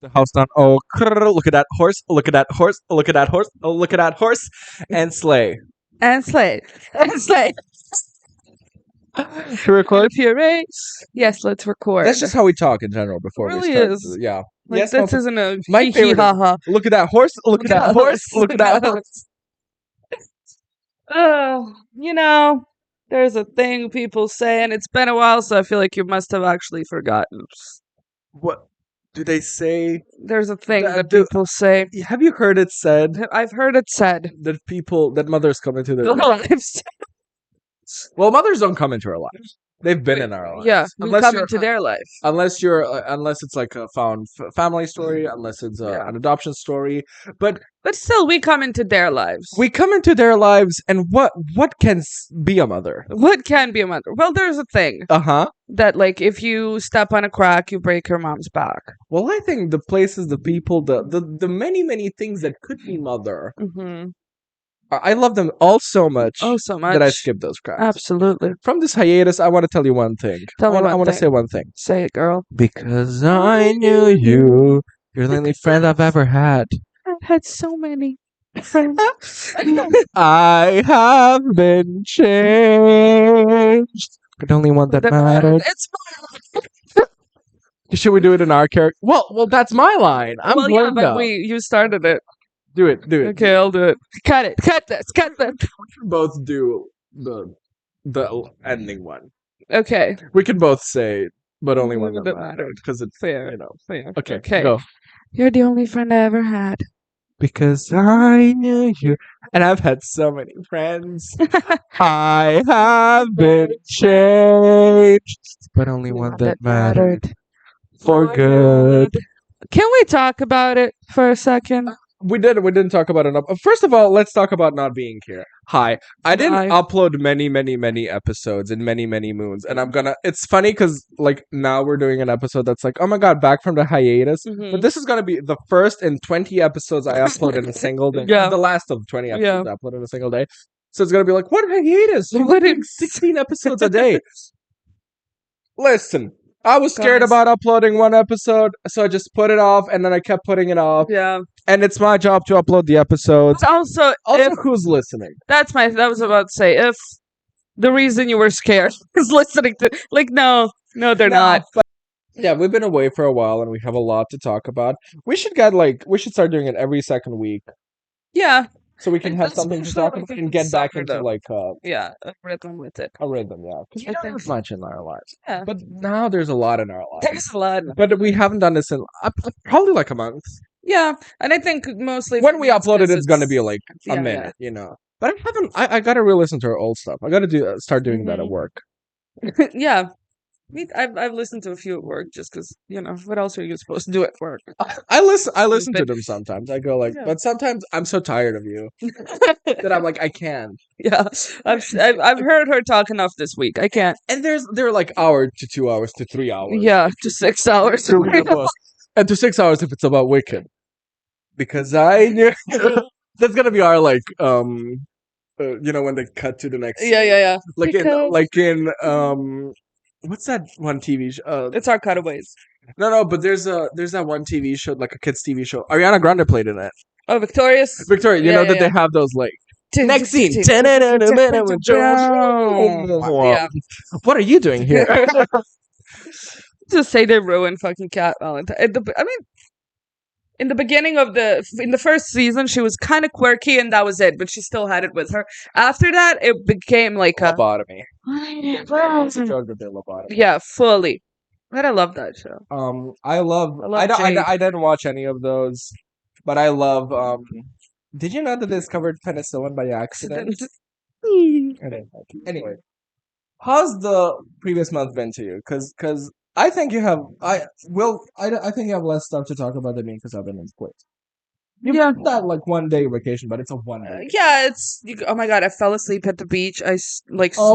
The house down. Oh, look at that horse. Look at that horse. Look at that horse. Oh, look at that horse. And sleigh. And slay. And slay. To record. Puree. Yes, let's record. That's just how we talk in general before It we really start. is. Yeah. Like, Yes, this isn't a my hee favorite ha is, ha. look at that horse. Look at that horse. Look at that horse. You know, there's a thing people say, and it's been a while, so I feel like you must have actually forgotten. What do they say? There's a thing That- that people say. Have you heard it said I've heard it said. that mothers come into their Lives. Well, mothers don't come into our lives. They've been in our lives. Yeah, we unless come you're- into their life. unless it's like a found family story, unless it's an adoption story. But But still, we come into their lives. we come into their lives, and what can be a mother? What can be a mother? Well, there's a thing that, like, if you step on a crack, you break your mom's back. Well, I think the places, the people, the many things that could be mother. Mm-hmm. I love them all so much. Oh, so much. That I skip those cracks. Absolutely. From this hiatus, I want to tell you one thing. I want to say one thing. Say it, girl. Because I knew you, you're the only friend I've ever had. I've had so many friends. I have been changed, but only one that mattered. It's Should we do it in our character? Well, that's my line. I'm well, yeah, Glenda. but you started it. Do it. Okay, I'll do it. Cut it. Cut this. Cut this. We can both do the ending one. Okay. We can both say, but only one That that mattered. mattered, because it's Fair. you know. Fair. Okay, go. You're the only friend I ever had. Because I knew you, and I've had so many friends. I have been changed, but only one that mattered for good. Can we talk about it for a second? We didn't talk about it enough. First of all, let's talk about not being here. Hi. I didn't Hi. upload many episodes in many moons. And it's funny because like now we're doing an episode that's like, oh my god, back from the hiatus. Mhm. But this is gonna be the first in 20 episodes I upload in a single day. Yeah. The last of 20 episodes Yeah. I upload in a single day. So it's gonna be like, what hiatus? We're What doing 16 episodes a day. Listen. I was scared Guys. about uploading one episode, so I just put it off, and then I kept putting it off. Yeah. And it's my job to upload the episodes. But also, Also, if who's listening? that was about to say, if the reason you were scared is listening to, like, no, they're not. But yeah, we've been away for a while, and we have a lot to talk about. We should start doing it every second week, Yeah. so we can have That's something to usually talk what about we and can get back suffer, into though. like Yeah. A rhythm with it. a rhythm, yeah, because we I don't think have much in our lives. Yeah. But now there's a lot in our lives. There's a lot. But we haven't done this in probably like a month. Yeah. And I think mostly When for we me, upload it, because it's gonna be like yeah, a yeah. minute, you know. But I haven't. I gotta re-listen to our old stuff. I gotta start doing that at Mhm. work. Yeah. I've listened to a few at work just because, what else are you supposed to do at work? I listen to Stupid. them sometimes. I go like, Yeah. but sometimes I'm so tired of you that I'm like, I can't. Yeah. I've heard her talk enough this week. I can't. And they're like hour to 2 hours to 3 hours. Yeah, to 6 hours. To read a book. And to 6 hours if it's about Wicked. Because I knew that's gonna be our like when they cut to the next Yeah. like Because- in what's that one TV show? It's our cutaways. No, but there's that one TV show, like a kids TV show. Ariana Grande played in it. Oh, Victorious. Victoria, you Yeah, know yeah, that they have those like next scene. Yeah. What are you doing here? Just say they ruined fucking Cat Valentine. In the beginning of in the first season, she was kind of quirky, and that was it. But she still had it with her. After that, it became like a Lobotomy. Drug of their lobotomy. yeah, fully. But I love that show. I love. I love Jade. I didn't watch any of those, but I love. Did you know that they discovered penicillin by accident? Anyway, how's the previous month been to you? Because I think you have. I think you have less stuff to talk about than me because I've been in quit. You've Yeah. had that like 1 day vacation, but it's a 1 day. Yeah, oh my god, I fell asleep at the beach. I Oh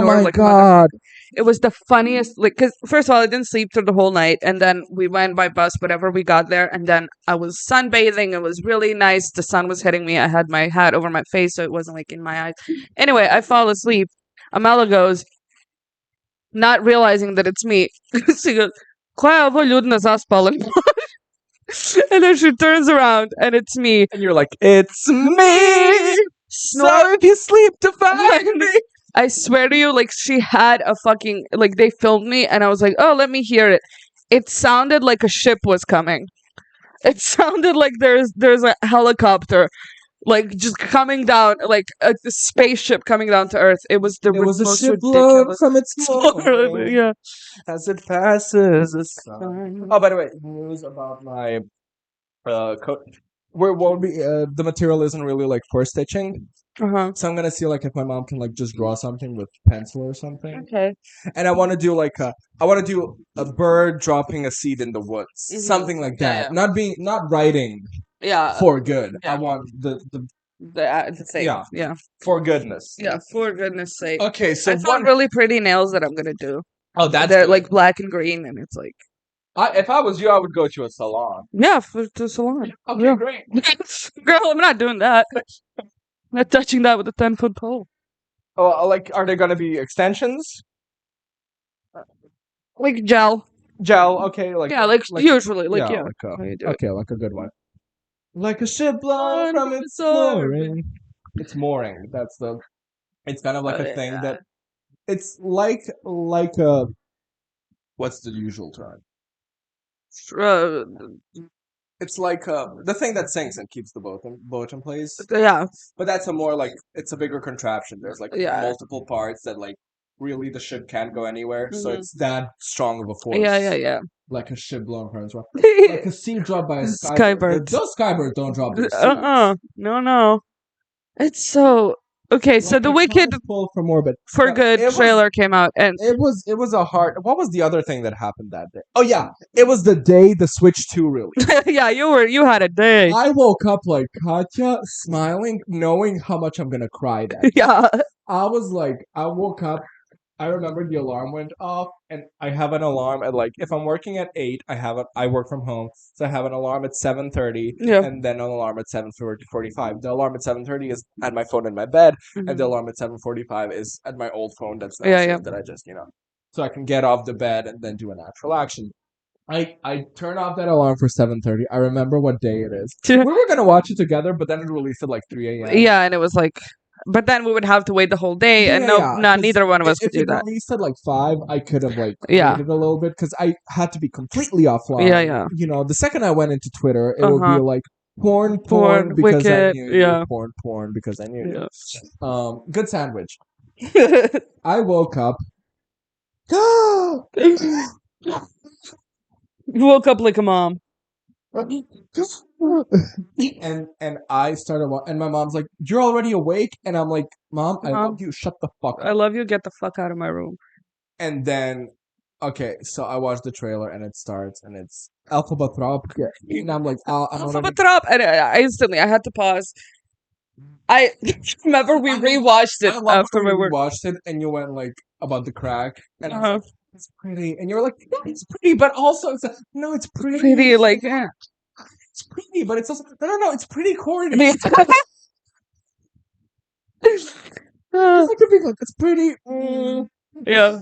snored my like a god! It was the funniest, like, because first of all, I didn't sleep through the whole night, and then we went by bus, whatever, we got there, and then I was sunbathing. It was really nice. The sun was hitting me. I had my hat over my face, so it wasn't, like, in my eyes. Anyway, I fall asleep. Amela goes, not realizing that it's me. She goes, "Koja je ovo ljudna zaspala?" And then she turns around and it's me. And you're like, it's me. Sorry if you sleep to find me. I swear to you, like she had a fucking like they filmed me and I was like, oh, let me hear it. It sounded like a ship was coming. It sounded like there's a helicopter like just coming down, like a spaceship coming down to Earth. It was the It was a most ship blown ridiculous. from its mooring Yeah. as it passes the sun. Oh, by the way, news about my coat. Where won't be the material isn't really like for stitching, Uh-huh. so I'm gonna see like if my mom can like just draw something with pencil or something. Okay. And I want to do like a bird dropping a seed in the woods, Mhm. something like Yeah, that. yeah. Not writing Yeah. for good. I yeah. want the The thing. yeah Yeah. for goodness. Yeah. For goodness sake. Okay, so I found really pretty nails that I'm gonna do. Oh, that's They're good. like black and green, and it's like If I was you, I would go to a salon. yeah, for the salon. Okay, Yeah. great. Girl, I'm not doing that. I'm not touching that with a 10-foot pole. Oh, like, are there gonna be extensions? Like gel. Gel, okay, like Yeah, like usually, like yeah. like how you do okay, like a good one. Like a ship blown from its mooring. It's mooring. That's the. It's kind of like a thing that. It's like a. What's the usual term? It's like the thing that sinks and keeps the boat in place. Yeah. But that's a more like it's a bigger contraption. There's like Yeah. multiple parts that like really the ship can't go anywhere. So Mhm. it's that strong of a force. Yeah. Like a ship blown from its like a seed dropped by a skybird. Skybird. Those skybirds don't drop their seeds. No. It's so okay. So Like the a Wicked cloud pulled from orbit. for No, Good it was- trailer came out, and It was a hard. What was the other thing that happened that day? Oh yeah, it was the day the Switch 2 released. yeah, you had a day. I woke up like Katya, smiling, knowing how much I'm gonna cry that. Yeah. I was like, I woke up. I remember the alarm went off, and I have an alarm at like if I'm working at 8, I work from home, so I have an alarm at 7:30, Yeah. and then an alarm at 7:45. The alarm at 7:30 is at my phone in my bed, and the alarm at 7:45 is at my old phone that's downstairs that I just so I can get off the bed and then do a natural action. I turn off that alarm for 7:30. I remember what day it is. We were gonna watch it together, but then it released at like 3 a.m. Yeah, and it was like, but then we would have to wait the whole day, and neither one of us could do that. If it released at like 5, I could have like Yeah. waited a little bit because I had to be completely offline. Yeah. You know, the second I went into Twitter, it would be like porn Porn, because I Wicked, knew yeah. you. Porn because I knew Yeah. you. Good sandwich. You I woke up. woke up like a mom. and I started and my mom's like, "You're already awake," and I'm like, "Mom, I love you. Shut the fuck up." I love you. Get the fuck out of my room. And then, okay, so I watched the trailer and it starts and it's Alphabatrop, and I'm like, I'm Alphabatrop, and I instantly I had to pause. I remember we rewatched it after we watched it, and you went like about the crack, and I was like, it's pretty, and you're like, yeah, it's pretty, but also it's no, it's pretty. Pretty, like yeah. It's pretty, but it's also no, it's pretty corny. It's like it's pretty. Yeah.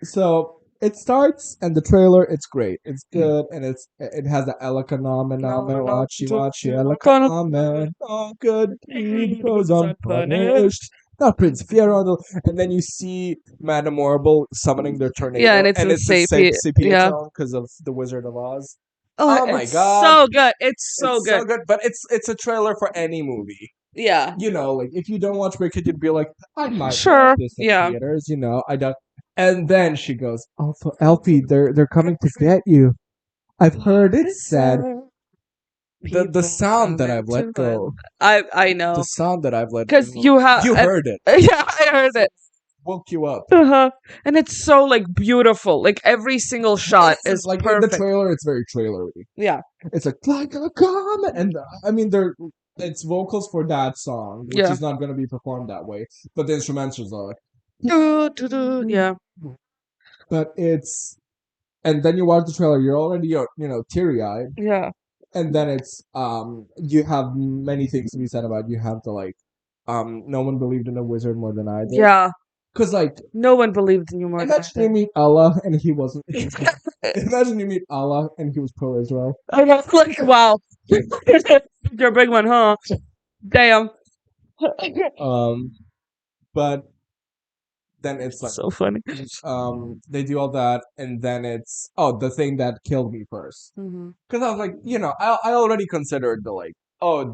So it starts and the trailer, it's great. It's good and it has the Elakanomenomen, Wachi Elakamen. Oh, good deed goes unpunished. Not Prince Fiero, and then you see Madame Orble summoning their tornado. Yeah, and it's the sepia tone because of the Wizard of Oz. Oh my god, so good! It's so good. So good, but it's a trailer for any movie. Yeah, you know, like if you don't watch Wicked, you'd be like, I might sure, watch this in theaters. You know, I don't. And then she goes, Alfie, they're coming to get you. I've heard it said. The sound that I've let go. I know the sound that I've let because you heard it. Yeah, I heard it. Woke you up. And it's so like beautiful. Like every single shot is like perfect. In the trailer, it's very trailery. Yeah, it's like a comet, and I mean it's vocals for that song, which is not going to be performed that way, but the instrumentals are like yeah. But it's, and then you watch the trailer, you're already teary eyed. Yeah. And then it's you have many things to be said about. You have to like no one believed in a wizard more than I did. Yeah. Because like, No one believed in you more imagine you than meet Allah and he wasn't. Imagine you meet Allah and he was pro-Israel. I was like, wow. You're a big one, huh? Damn. But then it's like, So funny. they do all that, and then it's the thing that killed me first. Mm-hmm. Because I was like, I already considered the like,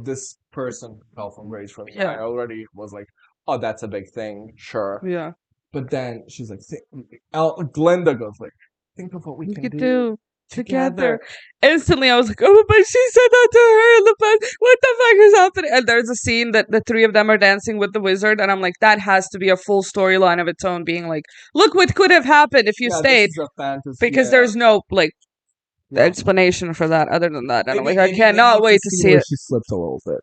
this person fell from grace for me. Yeah. I already was like, oh, that's a big thing, sure. Yeah. But then she's like, Glenda goes like, think of what we We can could do do together. together. Instantly, I was like, oh, but she said that to her in the past. What the fuck is happening? And there's a scene that the three of them are dancing with the wizard, and I'm like, that has to be a full storyline of its own, being like, look what could have happened if you Yeah, stayed. this is a fantasy. Because Yeah, there's no, like, yeah. explanation for that other than that. And I'm Maybe, like, I cannot it's a wait to scene see where it. she slips a little bit.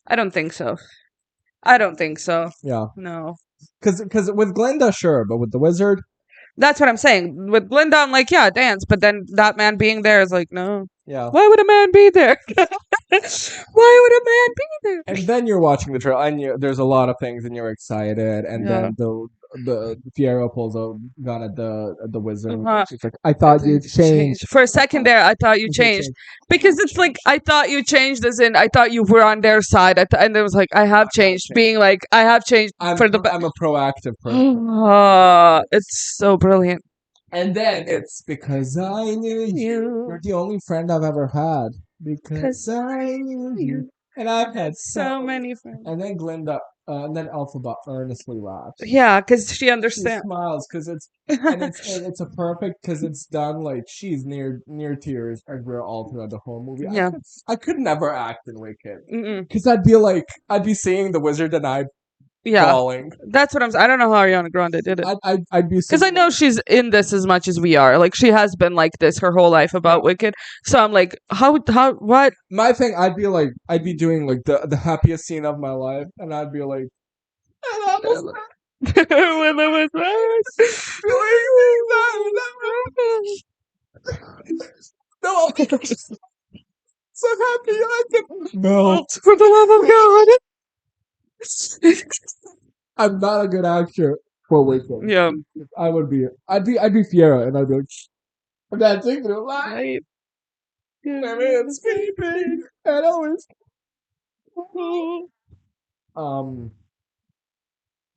I don't think so. I don't think so. Yeah, No. because with Glenda, sure, but with the wizard, That's what I'm saying. With Glinda, I'm like, yeah, dance. But then that man being there is like, no. yeah. Why would a man be there? Why would a man be there? And then you're watching the trailer, and there's a lot of things, and you're excited, and Yeah. then the Fiero pulls a gun at the wizard. Uh-huh. She's like, I thought you changed. For a second there, I thought you You said changed. Because it's like, I thought you changed as in, I thought you were on their side. And it was like, I have changed. Being like, I have changed for the I'm a proactive person. it's so brilliant. And then it's because I knew you. You're the only friend I've ever had. Because I knew you. And I've had So many friends. And then Glinda, and then Elphaba earnestly laughs. Yeah, because she She understands. smiles because it's a perfect because it's done like she's near tears and we're all throughout the whole movie. Yeah. I could never act in Wicked Mm-mm. because I'd be seeing the wizard and I'd Yeah. falling. That's what I don't know how Ariana Grande did it. I'd be Because I know she's in this as much as we are. Like, she has been like this her whole life about Wicked. So I'm like, what? My thing, I'd be doing like the happiest scene of my life, and I'd be like, When it no, so happy I can melt. For the love of God. I'm not a good actor for Wicked. Yeah. I'd be Fiera, and I'd be like, I'm dancing through life. Right. And sleeping, and always.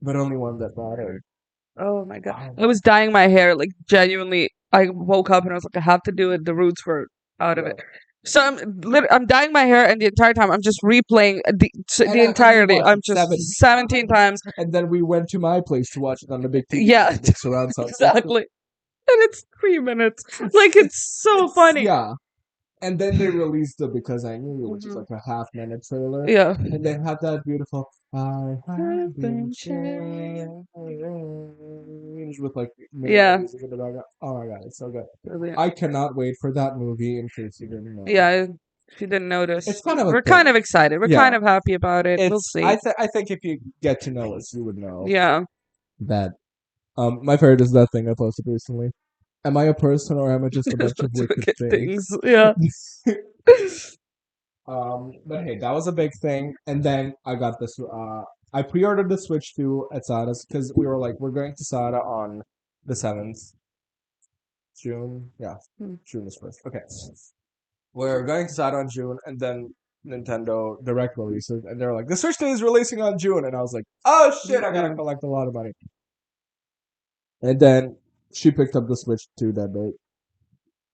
But only one that mattered. Oh my God. I was dyeing my hair, like, genuinely. I woke up and I was like, I have to do it. The roots were out of it. So I'm dyeing my hair, and the entire time I'm just replaying the entirety. I'm just 17 times. And then we went to my place to watch it on the big TV. Yeah, big surround sound. exactly. And it's 3 minutes. Like, it's so funny. Yeah. And then they released the Because I Knew You, which is like a half-minute trailer. Yeah. And they had that beautiful I have been changed with like music in the background. Oh my God, it's so good. Brilliant. I cannot wait for that movie in case you didn't know. Yeah, if you didn't notice. It's kind of We're kind of excited. We're kind of happy about it. We'll see. I think if you get to know us, you would know. Yeah. That my favorite is that thing I posted recently. Am I a person or am I just a bunch of wicked things? Yeah. But hey, that was a big thing. And then I got this. I pre-ordered the Switch 2 at Sada's because we were like, we're going to Sada on the 7th. June? Yeah. June is 1st. Okay. We're going to Sada on June, and then Nintendo Direct releases, and they're like, the Switch 2 is releasing on June. And I was like, oh shit, I gotta collect a lot of money. And then she picked up the Switch 2 that day.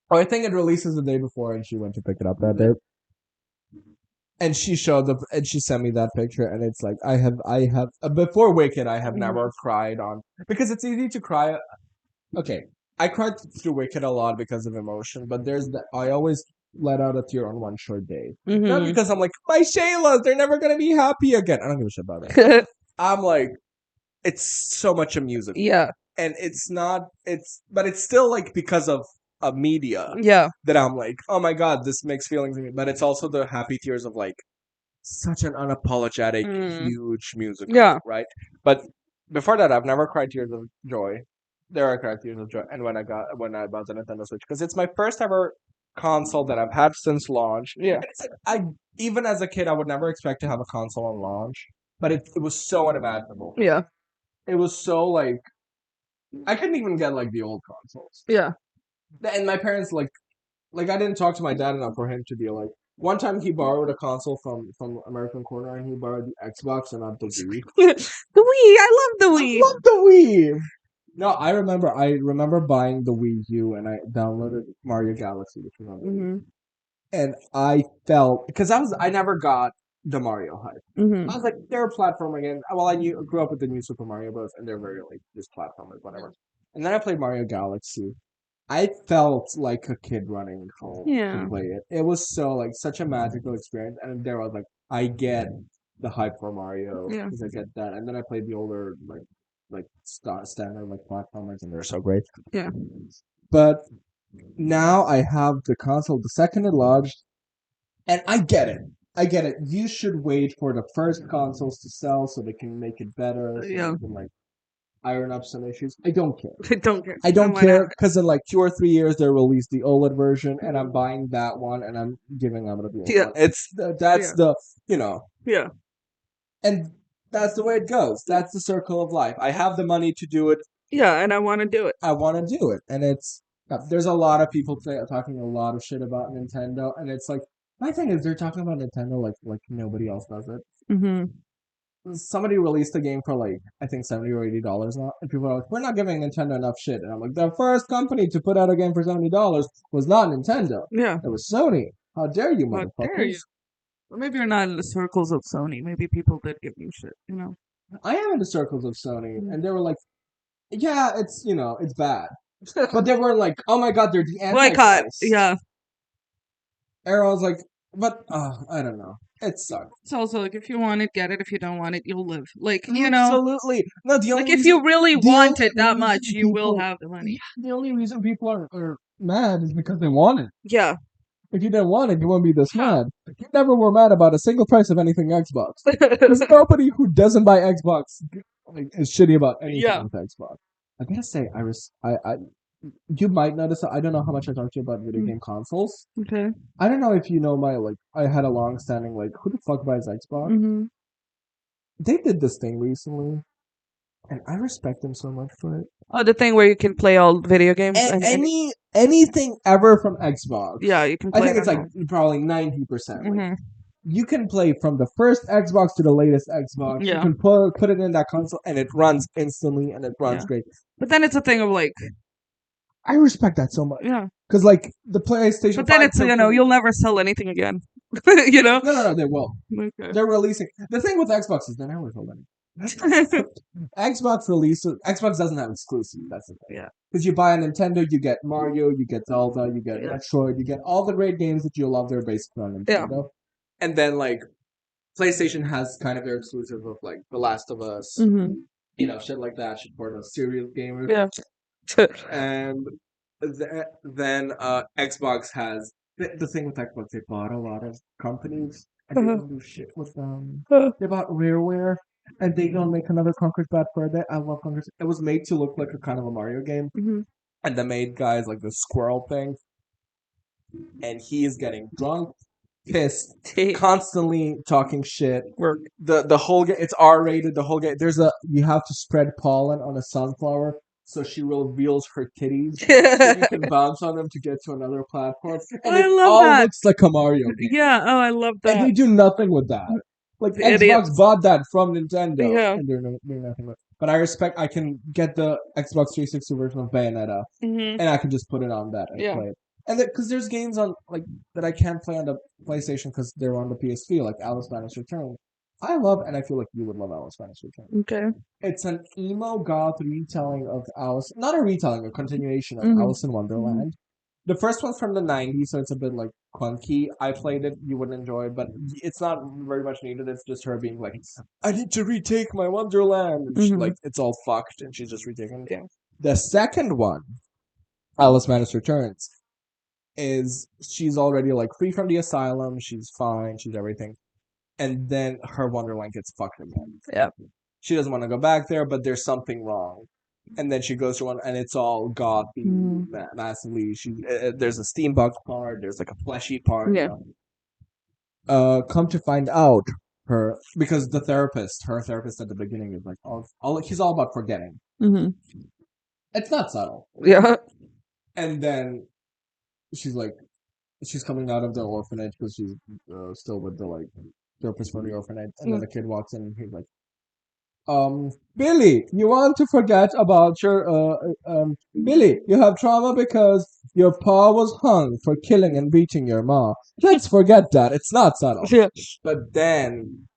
Oh, I think it releases the day before, and she went to pick it up that day. And she sent me that picture, and it's like I have before Wicked, I have never cried on because it's easy to cry. Okay, I cried through Wicked a lot because of emotion, but I always let out a tear on one short day, not because I'm like my Shaylas, they're never gonna be happy again. I don't give a shit about that. I'm like, it's so much a musical, yeah, and but it's still like because of a media, that I'm like, oh my God, this makes feelings in me. But it's also the happy tears of like such an unapologetic, huge musical, right? But before that, I've never cried tears of joy. There I cried tears of joy, and when I bought the Nintendo Switch, because it's my first ever console that I've had since launch. Yeah, even as a kid, I would never expect to have a console on launch, but it was so unimaginable. Yeah. it was so like I couldn't even get like the old consoles. Yeah. And my parents like I didn't talk to my dad enough for him to be like. One time he borrowed a console from American Corner and he borrowed the Xbox and not the Wii. The Wii. I love the I Wii. love the Wii. No, I remember buying the Wii U and I downloaded Mario Galaxy, which was on the Wii. Mm-hmm. And I felt because I never got the Mario hype. Mm-hmm. I was like, they're a platformer again. Well, grew up with the new Super Mario Bros. And they're very like just platformers, whatever. And then I played Mario Galaxy. I felt like a kid running home Yeah. to play it. It was so like such a magical experience, and there I was like, I get the hype for Mario Yeah. because I get that. And then I played the older standard like platformers, and they're so great. Yeah. But now I have the console, the second it launched, and I get it. I get it. You should wait for the first consoles to sell so they can make it better, so Yeah. they can like iron up some issues. I don't care. I don't care. I don't Why care not? because in like 2 or 3 years they'll release the OLED version, and I'm buying that one, and I'm giving up on the old Yeah. one. That's Yeah. the you know, Yeah. and that's the way it goes. That's the circle of life. I have the money to do it. Yeah, and I want to do it. I want to do it, and it's there's a lot of people talking a lot of shit about Nintendo, and it's like my thing is they're talking about Nintendo like nobody else does it. Mm-hmm. Somebody released a game for like I think $70 or $80 now, and people are like, "We're not giving Nintendo enough shit." And I'm like, the first company to put out a game for $70 was not Nintendo. Yeah. It was Sony. How dare you, How motherfuckers? dare you? Well, maybe you're not in the circles of Sony. Maybe people did give you shit, you know? I am in the circles of Sony, and they were like, "Yeah, it's it's bad," but they were like, "Oh my god, they're the Boycott. Antichrist." Yeah. Arrow was like, "But I don't know. It sucks." It's also like if you want it, get it. If you don't want it, you'll live. Like, you know, Absolutely. No, the only like if reason, you really the want only it that reason much, you will people- have the money. the only reason people are mad is because they want it. Yeah. If you didn't want it, you wouldn't be this Huh. mad. You never were mad about a single price of anything Xbox. There's nobody who doesn't buy Xbox is shitty about anything Yeah. with Xbox. I gotta say, you might notice that I don't know how much I talked to you about video game consoles. Okay. I don't know if you know I had a long standing who the fuck buys Xbox? Mm-hmm. They did this thing recently, and I respect them so much for it. Oh, the thing where you can play all video games and Anything ever from Xbox. yeah, you can I play. think it's like probably 90%. Mm-hmm. You can play from the first Xbox to the latest Xbox. Yeah. You can put it in that console, and it runs instantly, and it runs great. But then it's a thing of like, I respect that so much. yeah. Because the PlayStation. But then 5 it's you'll never sell anything again. You know. No, they will. Okay. They're releasing. The thing with Xbox is they never sell anything. Xbox doesn't have exclusives. That's the thing. Yeah. Because you buy a Nintendo, you get Mario, you get Zelda, you get Metroid, you get all the great games that you love. They're basically on Nintendo. Yeah. And then PlayStation has kind of their exclusive of The Last of Us, shit like that. Shit for the serious gamers. Yeah. And then Xbox has the thing with Xbox. They bought a lot of companies and they don't do shit with them. They bought Rareware. And they don't make another Conker's Bad Fur Day. I love Conker's. It was made to look like a kind of a Mario game. Mm-hmm. And the main guy is the squirrel thing. And he is getting drunk, pissed, constantly talking shit. The whole game, it's R-rated, the whole game. You have to spread pollen on a sunflower. So she reveals her titties. So you can bounce on them to get to another platform. And it all looks like a Mario game. Yeah, oh, I love that. And they do nothing with that. Xbox bought that from Nintendo, and they're doing nothing with it. But I can get the Xbox 360 version of Bayonetta, and I can just put it on that and play it. And because there's games on that I can't play on the PlayStation because they're on the PSP, like Alice Madness Return. I love, and I feel like you would love Alice Madness Return. Okay. It's an emo goth retelling of Alice, not a retelling, a continuation of Alice in Wonderland. The first one's from the 90s, so it's a bit clunky. I played it, you wouldn't enjoy it, but it's not very much needed. It's just her being I need to retake my Wonderland. And she, it's all fucked, and she's just retaking it. Yeah. The second one, Alice Madness Returns, is she's already free from the asylum, she's fine, she's everything. And then her Wonderland gets fucked again. Yeah. She doesn't want to go back there, but there's something wrong. And then she goes to one, and it's all gothy, massively. There's a steampunk part, there's a fleshy part. Yeah. Come to find out, because her therapist at the beginning is like, he's all about forgetting. Mm-hmm. It's not subtle. Yeah. And then she's like, she's coming out of the orphanage because she's still with the like therapist from the orphanage, and then the kid walks in and he's like, Billy, you want to forget about your Billy, you have trauma because your pa was hung for killing and beating your ma. Let's forget that. It's not subtle. Yeah. But then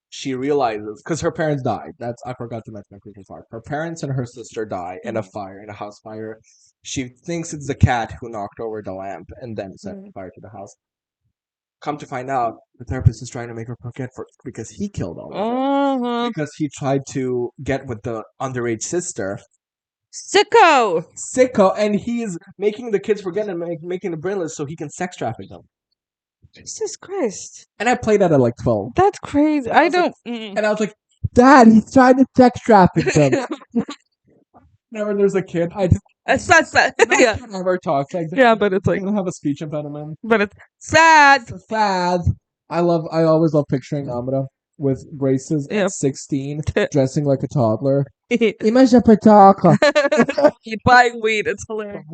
she realizes because her parents died. I forgot to mention a crucial part. Her parents and her sister die in a fire, in a house fire. She thinks it's the cat who knocked over the lamp and then set fire to the house. Come to find out, the therapist is trying to make her forget because he killed all of them. Because he tried to get with the underage sister. Sicko, and he's making the kids forget and making the brainless so he can sex traffic them. Jesus Christ. And I played that at like 12. That's crazy. I don't. And I was like, Dad, he's trying to sex traffic them. Whenever there's a kid, It's not sad. Yeah. Never talks like that. Yeah, but it's like. I don't have a speech impediment. But it's sad. Sad. I always love picturing Amra with braces at 16, dressing like a toddler. Imagine Keep buying weed. It's hilarious.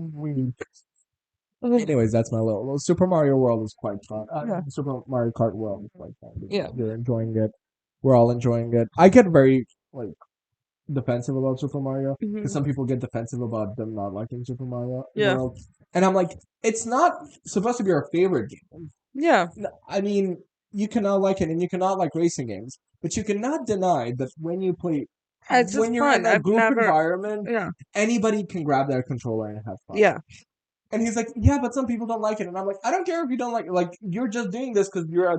Anyways, that's my little Super Mario World is quite fun. Super Mario Kart World is quite fun. Yeah. You're enjoying it. We're all enjoying it. I get very like defensive about Super Mario because some people get defensive about them not liking Super Mario World. And I'm like, it's not supposed to be our favorite game. Yeah. I mean, you cannot like it and you cannot like racing games, but you cannot deny that when you play, when you're in a group environment, anybody can grab their controller and have fun. Yeah. And he's like, yeah, but some people don't like it. And I'm like, I don't care if you don't like it. Like, you're just doing this because you're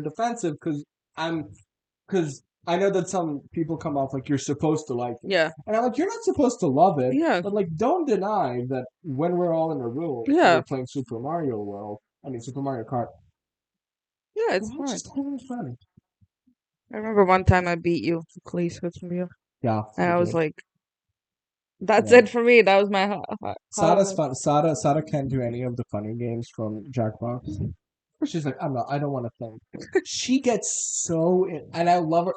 defensive because I know that some people come off like you're supposed to like it. Yeah. And I'm like, you're not supposed to love it. Yeah. But like, don't deny that when we're all in a room and we're playing Super Mario Kart. Yeah, it's fun. Just having fun. I remember one time I beat you. Please switch from you. Yeah. And I was like, that's it for me. That was my Sada's fun. Sada can't do any of the funny games from Jackbox. She's like, I don't want to think. She gets so and I love her.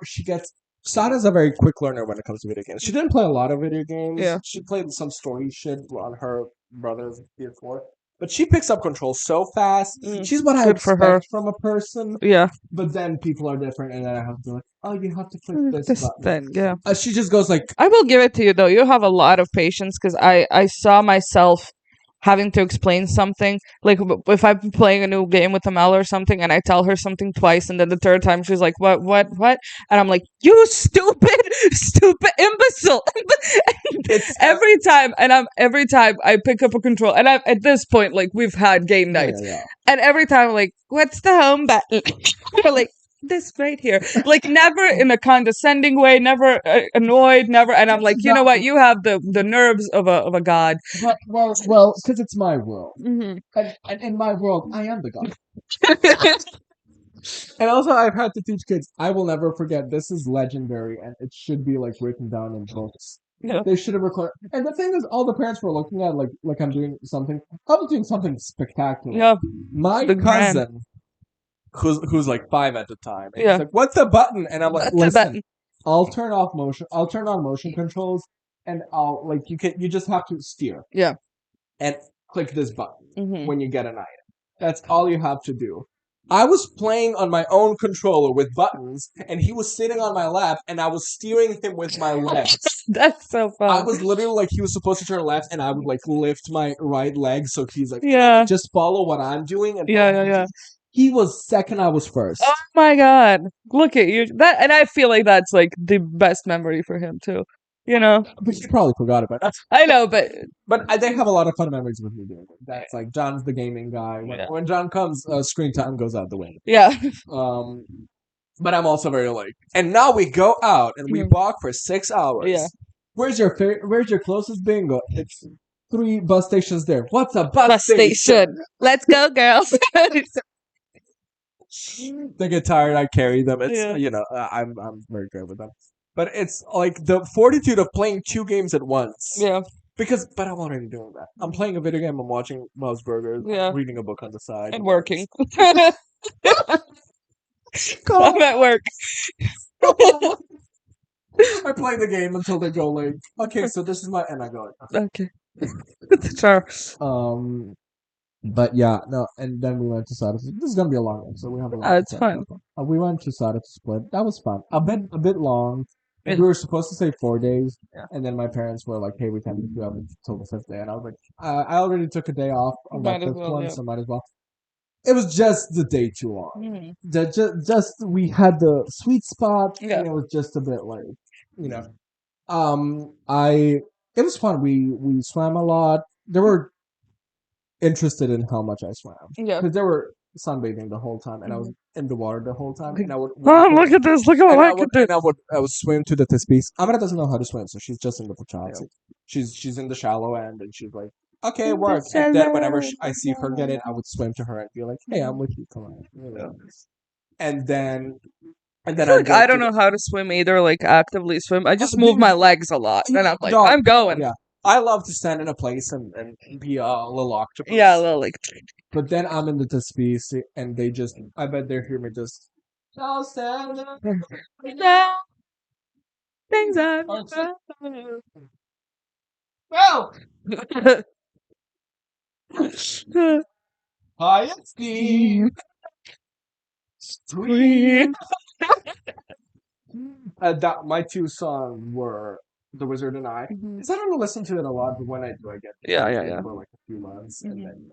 Sada's a very quick learner when it comes to video games. She didn't play a lot of video games. Yeah. She played some story shit on her brother's PS4. But she picks up control so fast. She's what I expect from a person. Yeah. But then people are different, and then I have to be like, oh, you have to click this button. Yeah. She just goes like... I will give it to you, though. You have a lot of patience, because I saw myself having to explain something. Like, if I'm playing a new game with Amel or something, and I tell her something twice, and then the third time she's like, what? And I'm like, you stupid imbecile. Every time I pick up a control, and at this point, like, we've had game nights, and every time I'm like, what's the home button? Like, this right here, like, never in a condescending way, never annoyed, never. And I'm like, you know what, you have the nerves of a god. Well, because it's my world, and in my world, I am the god. And also, I've had to teach kids, I will never forget, this is legendary, and it should be, like, written down in books. Yeah. They should have recorded. And the thing is, all the parents were looking at, like I'm doing something. I was doing something spectacular. Yeah. My cousin, who's like 5 at the time, and he's like, what's the button? And I'm like, listen, I'll turn on motion controls, and I'll, like, you just have to steer. Yeah. And click this button when you get an item. That's all you have to do. I was playing on my own controller with buttons, and he was sitting on my lap, and I was steering him with my legs. That's so fun. I was literally like, he was supposed to turn left, and I would like lift my right leg, so he's like, just follow what I'm doing. And he was second, I was first. Oh my god. Look at you. And I feel like that's like the best memory for him too. You know? But he probably forgot about it. I know, but they have a lot of fun memories with me doing it. That's like, John's the gaming guy. When John comes, screen time goes out the window. Yeah. But I'm also very like, and now we go out and we walk for 6 hours. Yeah. Where's your closest bingo? It's 3 bus stations there. What's a bus station? Let's go, girls. They get tired, I carry them. It's you know, I'm very good with them. But it's like the fortitude of playing 2 games at once. Yeah. But I'm already doing that. I'm playing a video game, I'm watching Bob's Burgers, reading a book on the side. And working. I'm at work. I play the game until they go like, okay, so this is my, and I go like, Okay. Sure. But yeah, no, and then we went to Sada. This is gonna be a long one, so we have a lot to It's talk fun. about. We went to Sada to split. That was fun. A bit long. Yeah. We were supposed to stay 4 days, Yeah. and then my parents were like, "Hey, we can't do it until the fifth day," and I was like, "I already took a day off on that Might as fifth well, one, yeah. so might as well." It was just the day too long. Mhm. Just we had the sweet spot, Yeah. and it was just a bit like, you know. I it was fun. We swam a lot. There were interested in how much I swam Yeah. because they were sunbathing the whole time, and I was in the water the whole time, and I would Oh, look at this! Look at what and I I can would do. and I would swim to the Tispis. Amara doesn't know how to swim, so she's just in the Pachazzi. She's in the shallow end, and she's like, okay, it works. And then whenever I see her get in, I would swim to her and be like, hey, I'm with you. Come on. And then I feel like I don't know how to swim either. Like actively swim. I just move my legs a lot, and I'm like, I'm going. Yeah, I love to stand in a place and be a little octopus. Yeah, a little like. But then I'm in the Tispis, and they just, I bet they hear me just. I'll stand up. Yeah. Things are. Well, Scream. hi, it's Steve. Scream. That my two songs were The Wizard and I. Because I don't listen to it a lot, but when I do, I get Yeah. for like a few months, and then.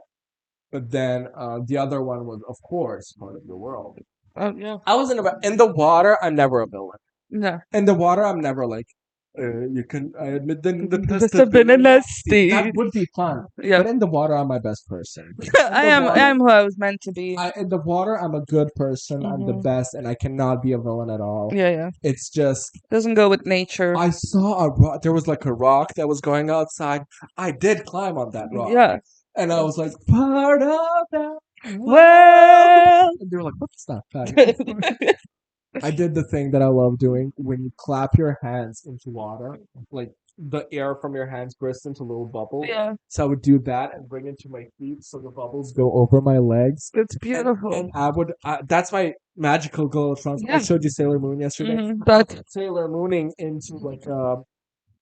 But then the other one was, of course, Part of the World. Oh yeah. I was in the water. I'm never a villain. No. In the water, I'm never like. You can. I admit This has been a nasty. That would be fun. Yeah. But in the water, I'm my best person. I am who I was meant to be. In the water, I'm a good person. I'm the best, and I cannot be a villain at all. Yeah. It's just Doesn't go with nature. I saw a rock. There was like a rock that was going outside. I did climb on that rock. Yeah. And I was like, part of that. Well. And they were like, what's that? I did the thing that I love doing when you clap your hands into water, like the air from your hands bursts into little bubbles. Yeah. So I would do that and bring it to my feet so the bubbles go over my legs. It's beautiful. And I would, that's my magical goal. I showed you Sailor Moon yesterday. But Sailor Mooning into like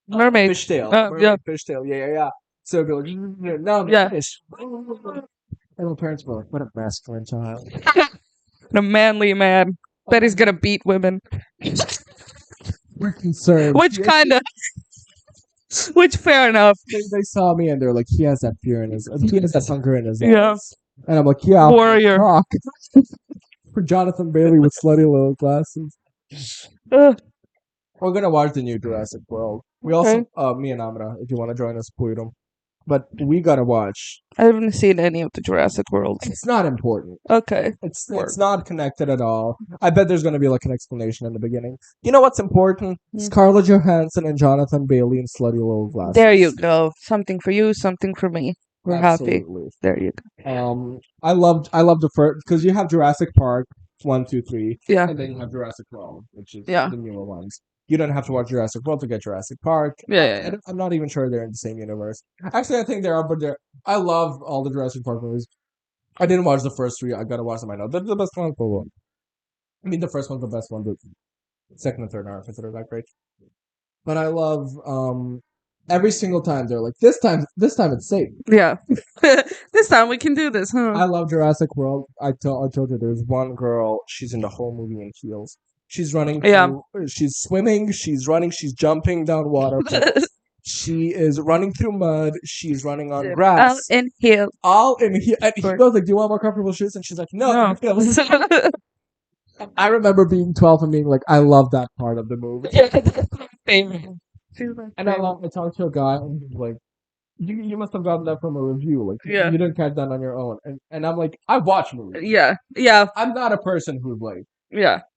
mermaid. fishtail. Yeah. Fishtail. Yeah. So it'd be like, no, Yeah. fish. And my parents were like, what a masculine child. A manly man. Bet he's gonna beat women. We're concerned. Which kind of. Which fair enough. They saw me and they're like, he has that fear in his, he has that hunger in his eyes. Yeah. And I'm like, yeah, warrior. Rock. For Jonathan Bailey with slutty little glasses. We're gonna watch the new Jurassic World. We also, me and Amra, if you want to join us, Puirum. But we gotta watch. I haven't seen any of the Jurassic Worlds. It's not important. Okay. It's not connected at all. I bet there's gonna be like an explanation in the beginning. You know what's important? Scarlett Johansson and Jonathan Bailey in slutty little glasses. There you go. Something for you, something for me. We're happy. There you go. I loved the first because you have Jurassic Park 1, 2, 3. Yeah. And then you have Jurassic World, which is the newer ones. You don't have to watch Jurassic World to get Jurassic Park. Yeah. I'm not even sure they're in the same universe. Actually, I think they are, but I love all the Jurassic Park movies. I didn't watch the first 3. I gotta watch them. I know they're the best one. I mean, the first one's the best one. The second and third aren't considered that great. But I love every single time they're like, this time it's safe. Yeah. This time we can do this, huh? I love Jurassic World. I told you there's one girl, she's in the whole movie in heels. She's running through, she's swimming, she's running, she's jumping down water. She is running through mud, she's running on grass. All in heels. And he goes like, do you want more comfortable shoes? And she's like, no. I remember being 12 and being like, I love that part of the movie. And I talked to a guy and he's like, you must have gotten that from a review. Like, you didn't catch that on your own. And I'm like, I watch movies. Yeah. I'm not a person who's like,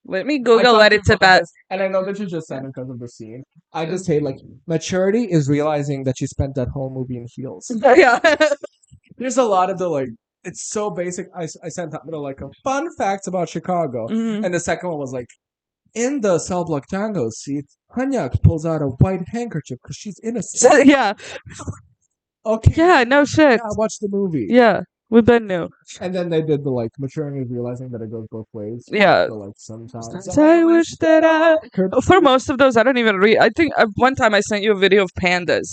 let me Google what it's about. And I know that you just said it because of the scene. I just hate, like, maturity is realizing that you spent that whole movie in heels. Yeah. There's a lot of the, like, it's so basic. I sent out like a fun facts about Chicago. And the second one was like, in the Cell Block Tango scene, Hanyak pulls out a white handkerchief because she's innocent. Yeah. Okay. Yeah, no shit. Yeah, watch the movie. Yeah. We've been new. And then they did the like maturing is realizing that it goes both ways. Yeah. So like sometimes I wish that I. Kurt- For most of those, I don't even read. I think one time I sent you a video of pandas.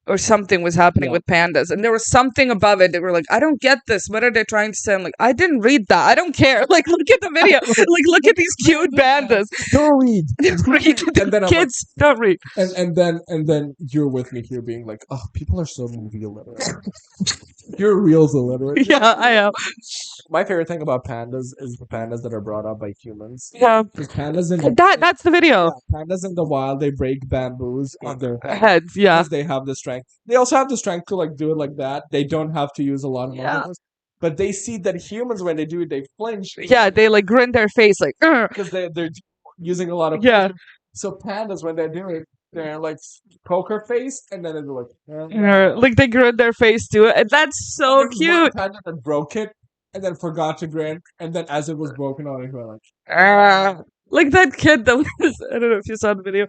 Or something was happening Yeah. with pandas, and there was something above it. They were like, "I don't get this. What are they trying to say?" I'm like, "I didn't read that. I don't care. Like, look at the video. Like, look at these cute pandas. don't read. Read. And then I'm like- Kids don't read." And then you're with me here being like, oh, people are so movie illiterate. You're real illiterate. Yeah, I am. My favorite thing about pandas is the pandas that are brought up by humans. Yeah, Because pandas in that's the video. pandas in the wild, they break bamboos on their head Heads. Yeah, because they have the strength. They also have the strength to like do it like that. They don't have to use a lot of Yeah. muscles. But they see that humans, when they do it, they flinch. yeah. They like grin their face like, "Ugh." Because they're using a lot of Yeah. So pandas, when they do it, they're like poker face, and then they're Like they grin their face to it, and that's so There's one cute. panda that broke it and then forgot to grin, and then as it was broken on it, went like, Like that kid that was, I don't know if you saw the video.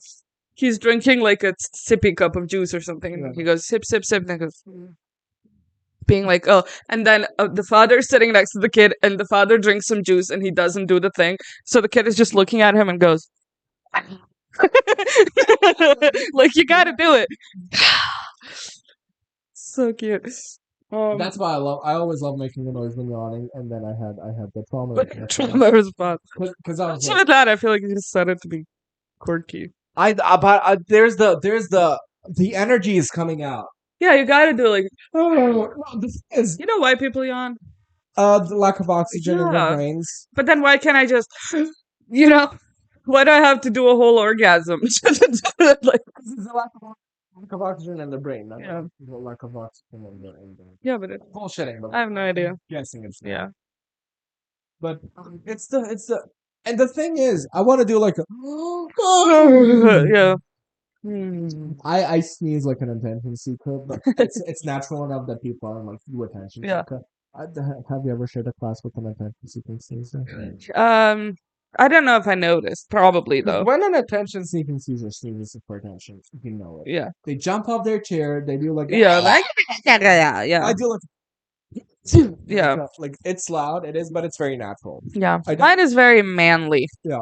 He's drinking like a sippy cup of juice or something, and Yeah. he goes sip, sip, sip, and he goes, being like, oh, and then the father's sitting next to the kid, and the father drinks some juice, and he doesn't do the thing, so the kid is just looking at him and goes, like you gotta do it. So cute. That's why I always love making the noise when yawning, and then I had the trauma. trauma response. Because I was Even like, that, I feel like you just said it to be quirky. there's the energy is coming out. Yeah, you gotta do like. Oh, this is You know why people yawn? the lack of oxygen in Yeah. their brains. But then why can't I just, you know, why do I have to do a whole orgasm? Like, This is the lack of oxygen in the brain. Not Yeah. the lack of oxygen in the yeah, but bullshitting. But I have no idea. I'm guessing it's not. Yeah. But it's the and the thing is, I want to do like a Yeah. I sneeze like an attention seeker, but it's natural enough that people are like you attention Yeah. seeker. Have you ever shared a class with an attention seeking sneezer? I don't know if I noticed. Probably though. When an attention seeking sneezer sneezes for attention, you know it. Yeah. They jump off their chair. They do like Yeah. Like. Yeah. I do like Yeah. like it's loud. It is, but it's very natural. Yeah. I don't- Mine is very manly. Yeah.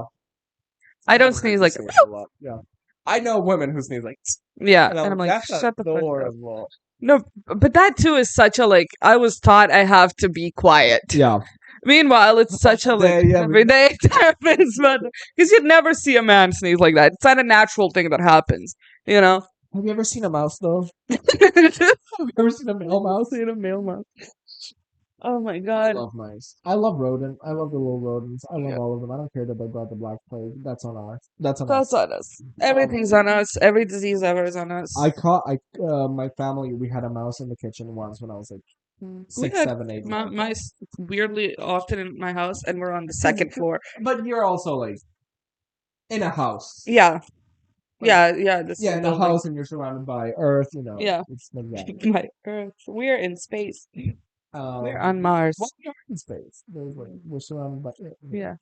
I don't I've heard sneeze you like. say it a lot. Yeah. I know women who sneeze like. Yeah. And And I'm like, that's shut the fuck up. adorable. No, but that too is such a like. I was taught I have to be quiet. Yeah. Meanwhile, it's such a like Yeah, everyday it happens, but because you'd never see a man sneeze like that. It's not a natural thing that happens, you know. Have you ever seen a mouse though? Have Have you ever seen a male mouse? seen a male mouse? Oh my I god! love mice. I love rodent. I love the little rodents. I love Yeah. all of them. I don't care that they brought the black plague. That's on us. That's on That's us. on us. Everything's on us. Every disease ever is on us. My family, we had a mouse in the kitchen once when I was like We 6, had 7, 8. mice weirdly often in my house, and we're on the second floor. But you're also like in a house. Yeah, Like, yeah. This Yeah, in a building. house and you're surrounded by earth, you know. Yeah. It's like that. My Earth. We're in space. We're on Mars. Well, we are in space. We're surrounded by Yeah.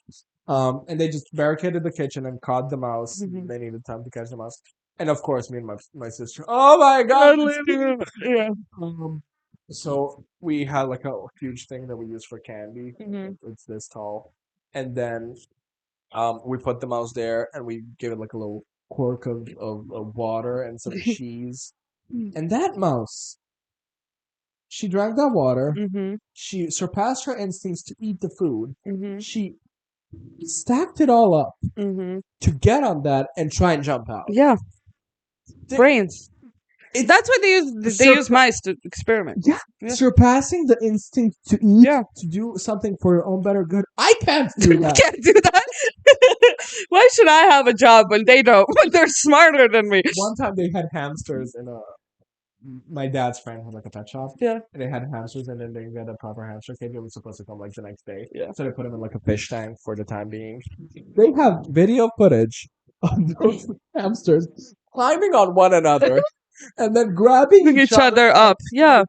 and they just barricaded the kitchen and caught the mouse. Mhm. They needed time to catch the mouse. And of course, me and my sister. Oh my god! Yeah. So we had like a huge thing that we use for candy. Mhm. It's this tall, and then we put the mouse there, and we give it like a little quirk of water and some cheese. And that mouse, she drank that water. Mm-hmm. She surpassed her instincts to eat the food. Mm-hmm. She stacked it all up Mm-hmm. to get on that and try and jump out. Yeah. They- Brains. It's That's what they use. They use mice to experiment. Yeah. Yeah. surpassing the instinct to eat, Yeah. to do something for your own better good. I can't do You that. can't do that. Why should I have a job when they don't? When they're smarter than me. One time they had hamsters in my dad's friend had like a pet shop. Yeah. And they had hamsters and then they got a proper hamster cage. It was supposed to come like the next day. Yeah. So they put him in like a fish tank for the time being. They have video footage of those hamsters climbing on one another and then grabbing Each other up. Yeah.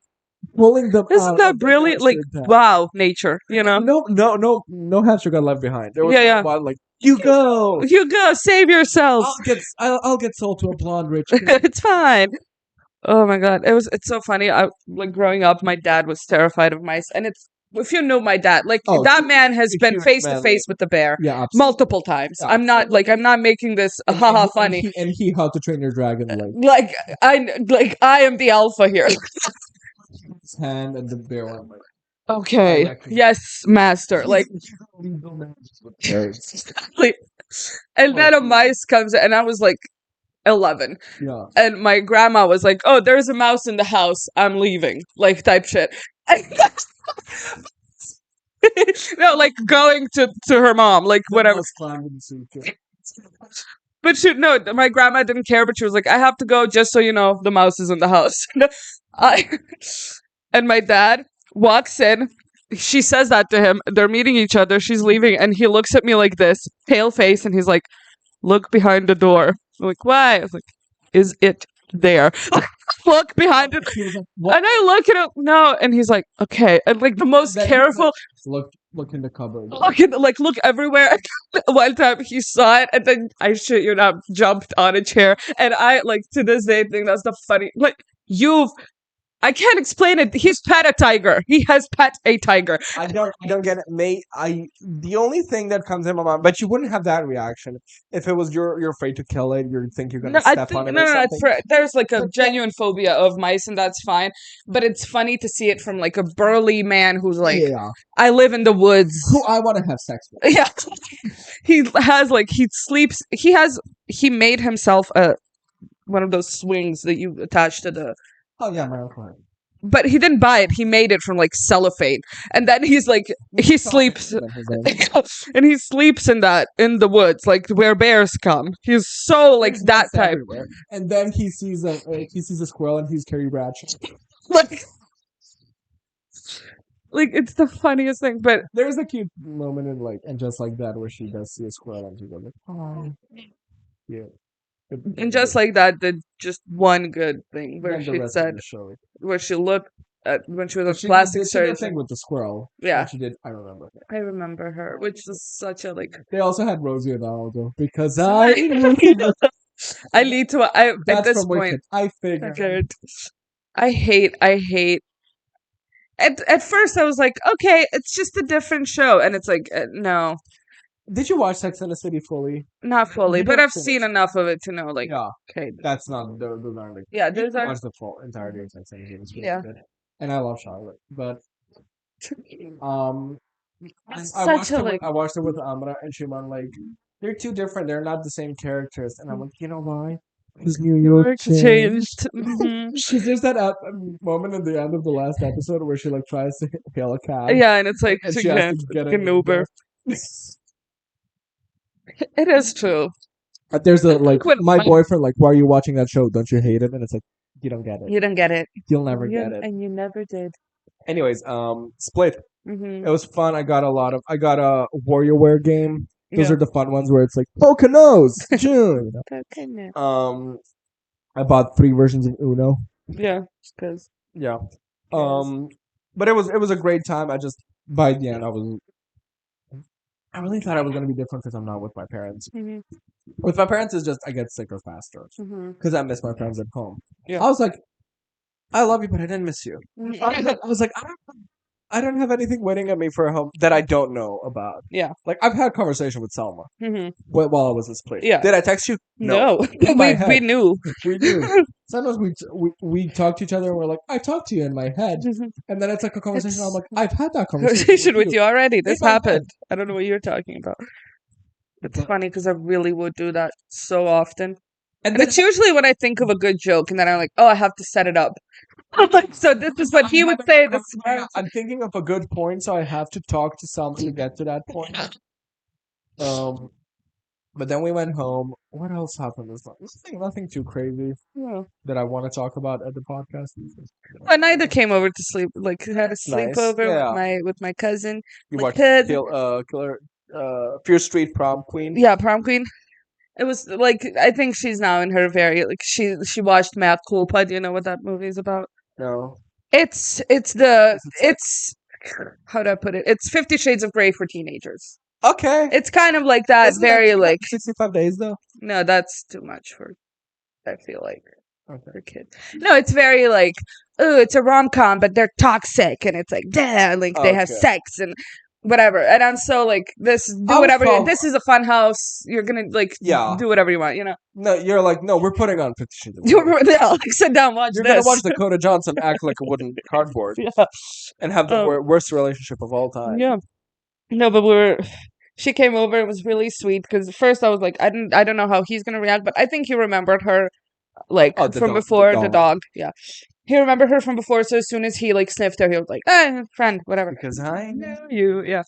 pulling them Isn't out that of the brilliant? Like, hamster tank. wow, nature, you know? No hamster got left behind. There was Yeah. one like, you go. You go, save yourself. I'll get sold to a blonde rich kid. It's fine. Oh my god, it's so funny. I like growing up, my dad was terrified of mice, and it's if you know my dad, like Oh, that man has a been huge face to man, face with the bear yeah, multiple times. yeah, I'm not making this haha funny. and he How to Train Your Dragon Like I am the alpha here. his hand and the bear one like Okay. directly. Yes, master. Like, like, and then a mice comes, and I was like 11. Yeah. And my grandma was like, "Oh, there's a mouse in the house. I'm leaving." Like type shit. No, like going to her mom, like whatever. But she no, my grandma didn't care. But she was like, "I have to go, just so you know, the mouse is in the house." I and my dad walks in. She says that to him. They're meeting each other. She's leaving, and he looks at me like this, pale face, and he's like, "Look behind the door." I'm like, "Why?" I was like, "Is it there?" Look behind it. And I look at him, no, and he's like, "Okay." And like the most careful, Look in the cupboard. look everywhere. One time he saw it, and then I shit you not, jumped on a chair, and I like to this day think that's the funny. Like I can't explain it. He's pet a tiger. He has pet a tiger. I don't get it, mate. The only thing that comes in my mind, but you wouldn't have that reaction if it was you're afraid to kill it. You think you're gonna No, I step think on it no, or no, no. something. There's like a genuine phobia of mice, and that's fine. But it's funny to see it from like a burly man who's like, Yeah, I live in the woods. who I want to have sex with. Yeah, he has like he sleeps. He made himself a one of those swings that you attach to the. Oh yeah, my uncle. But he didn't buy it. He made it from like cellophane, and then he's like he sleeps, and he sleeps in the woods, like where bears come. He's so like that type. Everywhere. And then he sees a squirrel and he's Carrie Bradshaw. Like, like it's the funniest thing. But There's a cute moment in and just like that where she does see a squirrel and she goes like, oh, yeah. and just like that, did just one good thing where Then the she rest of said the show. where she looked at when she was a She plastic did the thing surgeon. with the squirrel. Yeah. What she did, I remember. I remember her, which is such a like. They also had Rosie and Aldo because I need to. I That's at this from point. Wicked. I figured. I hate. At first, I was like, okay, it's just a different show, and it's like, no, Did you watch Sex and the City fully? not fully, You but didn't I've seen enough of it to know, like, Yeah, okay, that's not those aren't like. yeah, You those can are watch the full entirety of Sex and the City. It's really Yeah. good. And I love Charlotte, but I such a like. watched it with Amra and Shiman. Like they're too different. They're not the same characters. And I'm like, you know why? Because New York changed. Mhm. Because there's that moment at the end of the last episode where she like tries to hail a cab. Yeah, and it's like And to she has to get an Uber. It is true. But there's a like When my my- boyfriend like, why are you watching that show? Don't you hate it? And it's like you don't get it. You don't get it. You'll never get it. And you never did. Anyways, Split. Mm-hmm. It was fun. I got a WarioWare game. Those Yeah. are the fun ones where it's like Poconos, June. I bought 3 versions of Uno. Yeah, because Yeah. But it was a great time. I just by the end I really thought I was gonna be different because I'm not with my parents. Mhm. With my parents, it's just I get sicker faster Mhm. because I miss my friends at home. Yeah. I was like, I love you, but I didn't miss you. Mhm. I was like, I don't have anything waiting at me for a home that I don't know about. Yeah. Like I've had conversation with Selma Mhm. while I was in Split. Yeah. Did I text you? No, In my we head. knew. We knew. Sometimes we talk to each other and we're like, I talked to you in my head, and then it's like a conversation. I'm like, I've had that Conversation with you already. This In my head. happened. I don't know what you're talking about. It's funny because I really would do that so often. And it's usually when I think of a good joke, and then I'm like, oh, I have to set it up. So this is what he would say. This I'm thinking of a good point, so I have to talk to someone to get to that point. But then we went home. What else happened this night? Nothing too crazy Yeah. that I want to talk about at the podcast. I neither came over to sleep. Like had a Nice. sleepover Yeah. with my cousin. You My watched kid. Killer Fear Street Prom Queen. Yeah, prom queen. It was like I think she's now in her very like she watched Mad Culpa. Do you know what that movie is about? No. It's how do I put it? It's 50 Shades of Grey for teenagers. Okay. It's kind of like that, Isn't very that like 65 days though. no, that's too much for I feel like. Okay. for kids. No, it's very like, oh, it's a rom-com, but they're toxic, and it's like, damn, like they have Okay. sex and whatever. And I'm so like, this, I do was whatever. prob- This is a fun house. You're gonna like Yeah. do whatever you want, you know. No, you're like, no, we're putting on 50 Shades of Grey. Yeah, like sit down, watch You're this. gonna watch Dakota Johnson act like a wooden cardboard Yeah. and have the Oh. worst relationship of all time. Yeah. No, but she came over. It was really sweet because at first I was like, I don't know how he's gonna react, but I think he remembered her like Oh, the from dog- the before, the dog. dog. Yeah, he remembered her from before. So as soon as he like sniffed her, he was like, friend, whatever. Because I know you. Yeah.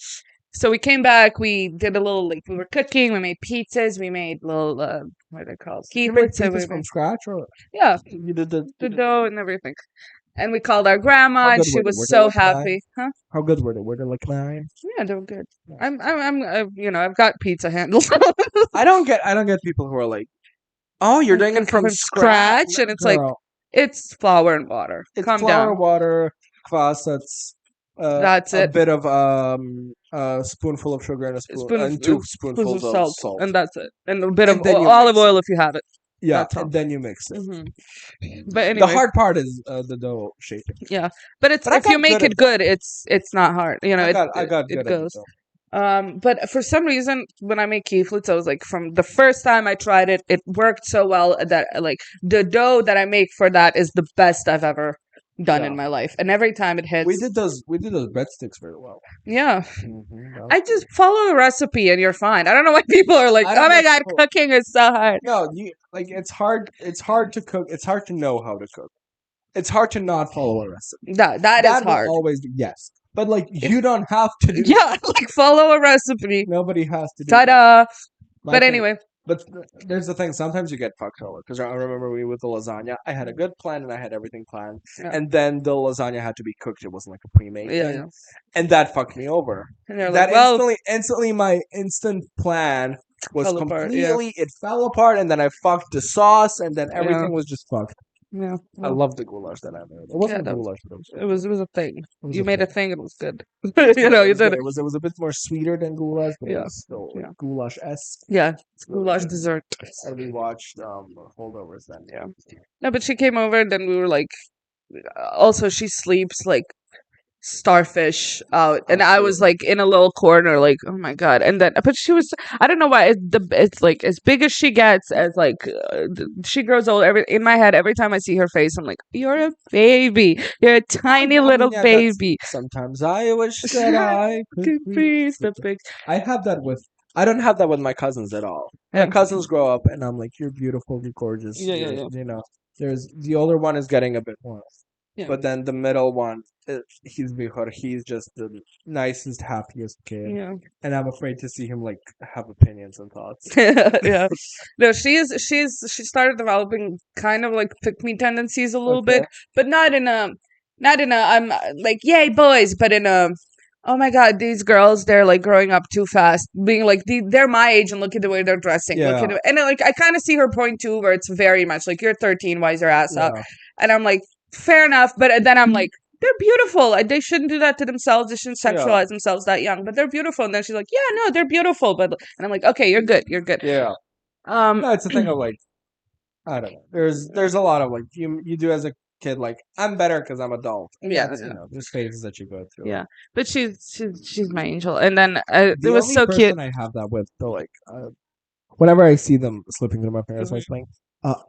So we came back. We did a little like we were cooking. We made pizzas. We made little what are they called? You made Keeflets. pizzas from scratch, or Yeah, you did the the dough and everything. And we called our grandma, How and good she were they? was Were they so like mine? happy. Huh? How good were they? Were they like mine? Yeah, they were good. You know, I've got pizza handles. I don't get people who are like, oh, you're doing it from scratch, and it's like Girl, it's flour and water. it's Calm flour, down. water, kvass. That's That's a it. bit of a spoonful of sugar and and two spoonfuls of salt, and that's it, and a bit And of then you olive mix oil if you have it. Yeah, That's all. and then you mix it. Hmm. But anyway, The hard part is the dough shaping. yeah. But it's But I if you got make good at it good, it's not hard. You know, I got it good at goes. it though. But for some reason, when I make keeflets, I was like, from the first time I tried it, it worked so well that like the dough that I make for that is the best I've ever done in Yeah. my life, and every time it hits. We did those breadsticks very well. Yeah, Mhm, I just follow the recipe and you're fine. I don't know why people are like, I don't oh my know god, people- cooking is so hard. No, you like it's hard. It's hard to cook. It's hard to know how to cook. It's hard to not follow a recipe. That is will hard. always be yes, but like you don't have to do. Yeah, like follow a recipe. Nobody has to do. Ta-da! My But thing- anyway, But there's the thing. Sometimes you get fucked over because I remember with the lasagna, I had a good plan and I had everything planned, Yeah. and then the lasagna had to be cooked. It wasn't like a pre-made yeah, thing, yeah. and that fucked me over. And they're That like, well, instantly, my instant plan was Fell apart, completely. It fell apart, and then I fucked the sauce, and then everything Yeah. was just fucked. yeah, I love the goulash that I made. It wasn't that goulash, but it was a thing. it was You a made a thing. thing. It was good. It you know, was you good. did it. It was a bit more sweeter than goulash, but it Yeah. was still Yeah. goulash-esque. Yeah, it's really goulash good. dessert. And we watched Holdovers then. Yeah. No, but she came over, and then we were like, also she sleeps like starfish out, and I was like in a little corner, like, oh my god. And then, but she was, I don't know why it's like as big as she gets, as like she grows old. In my head, every time I see her face, I'm like, you're a baby, you're a tiny little yeah, baby. Sometimes I wish that I Could could be be. the big. I have that with. I don't have that with my cousins at all. Yeah. My cousins grow up, and I'm like, "You're beautiful, you're gorgeous." Yeah, You know, there's the older one is getting a bit more, Yeah. but then the middle one, he's mejor. He's just the nicest, happiest kid, Yeah. and I'm afraid to see him like have opinions and thoughts. Yeah. No, she started developing kind of like pick me tendencies a little bit, but not in a I'm like, yay boys, but in a, oh my god, these girls, they're like growing up too fast, being like they're my age, and look at the way they're dressing. Look Yeah. at it. And like I kind of see her point too, where it's very much like, you're 13, why is your ass out? Yeah. And I'm like, fair enough, but then I'm like, they're beautiful. They shouldn't do that to themselves. They shouldn't sexualize themselves that young. But they're beautiful. And then she's like, yeah, no, they're beautiful. But and I'm like, okay, you're good. You're good. Yeah. No, it's a thing of like, I don't know. There's a lot of like you do as a kid, like I'm better because I'm adult. Yeah, That's, yeah. You know, there's phases that you go through. Yeah, but she's my angel. And then it The was only so cute. person I have that with, though, like whenever I see them slipping through my fingers, like playing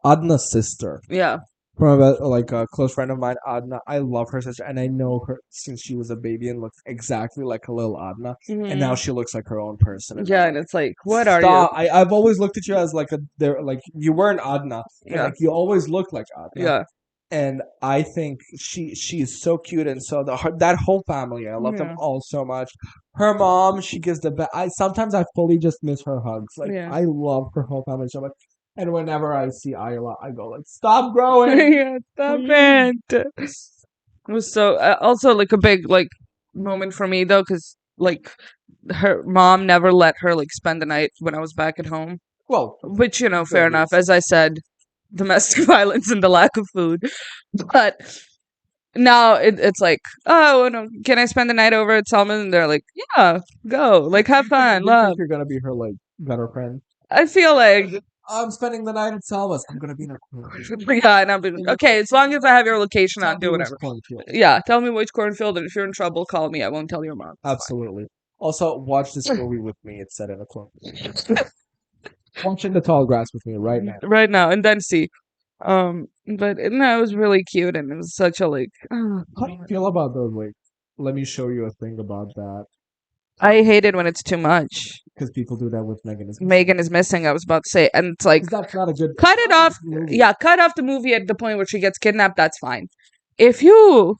Adna's sister. Yeah, From a close friend of mine, Adna. I love her sister, and I know her since she was a baby and looked exactly like a little Adna, and now she looks like her own person. And yeah, and it's like, what are Stop. you? I've always looked at you as like like you weren't Adna, but Yeah. like you always looked like Adna. Yeah, And I think she's so cute, and so that whole family, I love Yeah. them all so much. Her mom, she gives the best. Sometimes I fully just miss her hugs. Like Yeah. I love her whole family so much. And whenever I see Isla, I go like, "Stop growing!" yeah, stop it. It was so also like a big like moment for me though, because like her mom never let her like spend the night when I was back at home. Well, Which, you know, fair Good enough. reason. As I said, domestic violence and the lack of food. But now it's like, oh, no, can I spend the night over at Salmon? And they're like, yeah, go. Like, have fun, you love. think you're gonna be her like better friend? I feel like I'm spending the night at Salva's. I'm gonna be in a cornfield. Yeah, and I've been okay. As long as I have your location, Tell I'll do me which whatever. cornfield. Yeah, tell me which cornfield, and if you're in trouble, call me. I won't tell your mom. It's Absolutely. Also, watch this movie with me. It's set in a cornfield. fine. Watching the tall grass with me right now. Right now, and then see. But no, it was really cute, and it was such a like. How do you feel about those? Like, let me show you a thing about that. I hate it when it's too much. Because people do that with Megan. Megan is missing. I was about to say, and it's like That's not a good. cut it off. Movie. Yeah, cut off the movie at the point where she gets kidnapped. That's fine. If you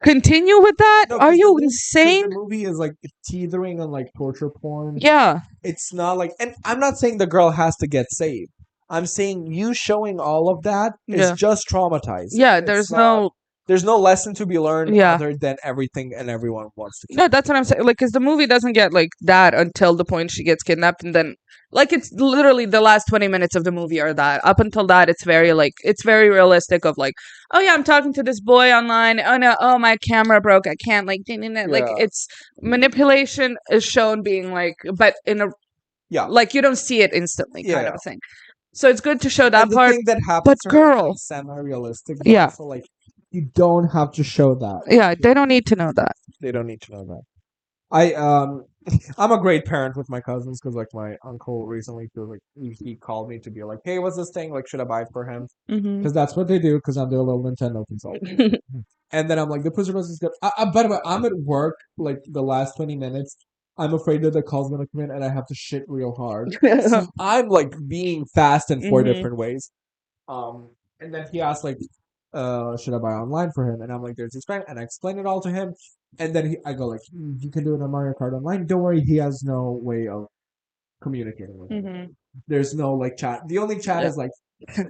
continue with that, No, are 'cause you the insane? movie is like teetering on like torture porn. Yeah, It's not like, and I'm not saying the girl has to get saved. I'm saying you showing all of that is Yeah. just traumatizing. yeah. It's not- there's no lesson to be learned Yeah. other than everything and everyone wants to. No, that's what I'm saying. Like, because the movie doesn't get like that until the point she gets kidnapped, and then like it's literally the last 20 minutes of the movie are that. Up until that, it's very like it's very realistic. Of like, oh yeah, I'm talking to this boy online. Oh no, oh my camera broke. I can't like like Yeah. it's manipulation is shown being like, but in a Yeah. like you don't see it instantly kind of Yeah. a thing. So it's good to show that And the part. thing that happens but to her is, girl- like, semi-realistic. Yeah. So like, you don't have to show that. Yeah, they don't need to know that. They don't need to know that. I'm a great parent with my cousins because like my uncle recently he called me to be like, hey, what's this thing? Like, should I buy it for him? Mm-hmm. Because that's what they do. Because I'm their little Nintendo consultant. And then I'm like, the Pussy Rose is good. By the way, I'm at work like the last 20 minutes. I'm afraid that the call's gonna come in and I have to shit real hard. So I'm like being fast in 4 Mhm. different ways. And then he asked like, should I buy online for him? And I'm like, there's this brand, and I explain it all to him. And then I go like, you can do it on Mario Kart Online. Don't worry, he has no way of communicating with him. Mhm. There's no like chat. The only chat Yeah. is like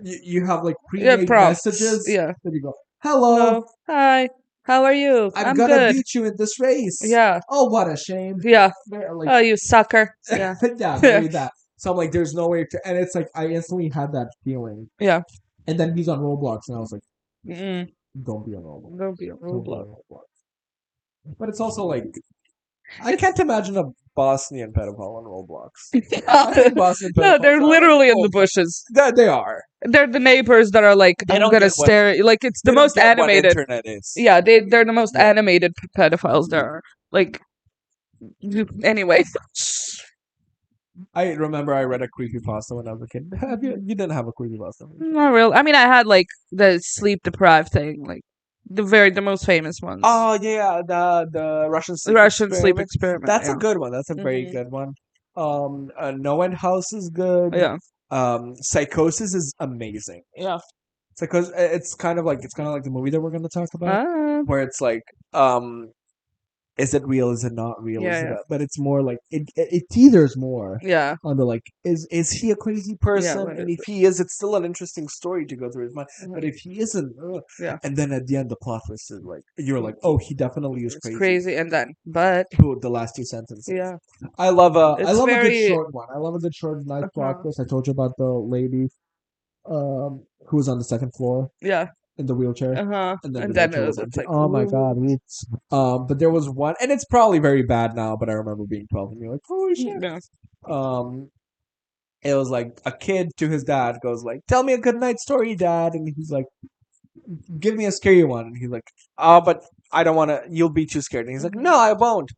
you have like Yeah, pre-made prompts. messages. Yeah. Then you go, hello. Hello. Hi. How are you? I'm I'm gonna good. beat you in this race. Yeah. Oh, what a shame. Yeah. Like, Oh, you sucker. Yeah. yeah, very that. So I'm like, there's no way to, and it's like I instantly had that feeling. Yeah. And then he's on Roblox, and I was like, Mm-mm. don't be on Roblox. Don't be a Don't be Roblox. on Roblox. But it's also like, I can't imagine a Bosnian pedophile on Roblox. I think Bosnian No, pedophiles they're are, like, literally in the oh, bushes. They are. They're the neighbors that are like, They I'm don't gonna get what- stare at you. Like, it's the They don't most get what animated. internet is. Yeah, they're the most Yeah. animated pedophiles there are. Like, anyway. I remember I read a creepypasta when I was a kid. You didn't have a creepypasta. Not real. I mean, I had like the sleep deprived thing, like the most famous ones. Oh yeah, the Russian sleep Russian sleep experiment. experiment. That's yeah. a good one. That's a very Mhm. good one. No End House is good. Yeah. Psychosis is amazing. Yeah. It's kind of like the movie that we're going to talk about, Ah. where it's like, is it real? Is it not real? Yeah, Is it yeah. but it's more like it teeters more Yeah. on the like, is he a crazy person? what And is if he is, it's still an interesting story to go through his mind. But Mhm. if he isn't, Yeah. and then at the end the plot twist is like, you're like, oh, he definitely is It's crazy. crazy, and then but Ooh, the last 2 sentences. yeah. I love a It's good very- short one. I love a good short nice plot Uh-huh. twist. I told you about the lady who was on the second floor Yeah. in the wheelchair. Uh huh. And then And the then lecture was it's empty. like, Oh my ooh. god. But there was one, and it's probably very bad now, but I remember being 12 and you're like, holy shit. Yeah. It was like a kid to his dad goes like, tell me a good night story, dad. And he's like, give me a scary one. And he's like, oh, but I don't want to, you'll be too scared. And he's like, no, I won't.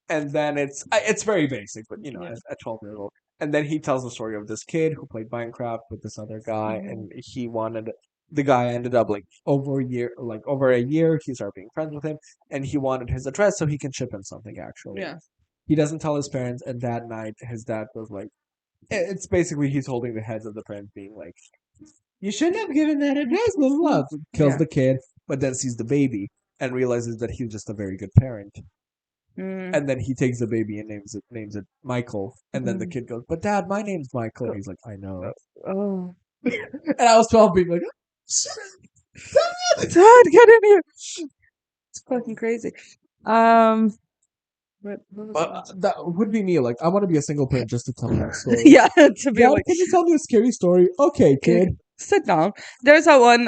And then it's very basic, but Yeah. as a 12-year old. And then he tells the story of this kid who played Minecraft with this other guy, Mhm. and the guy ended up like over a year, he started being friends with him, and he wanted his address so he can ship him something actually. Yeah. He doesn't tell his parents, and that night his dad was like, it's basically he's holding the heads of the parents, being like, you shouldn't have given that address, blah, blah, blah. Kills Yeah. the kid, but then sees the baby and realizes that he's just a very good parent. Mm. And then he takes the baby and names it Michael. And then the Mhm. kid goes, but dad, my name's Michael. And he's like, I know. Oh. And I was 12 being like, Dad, get in here. It's fucking crazy. What was it? that would be me. Like, I want to be a single parent just to tell that story. Yeah, to be Dad, like, can you tell me a scary story? Okay, kid. sit down. There's that one.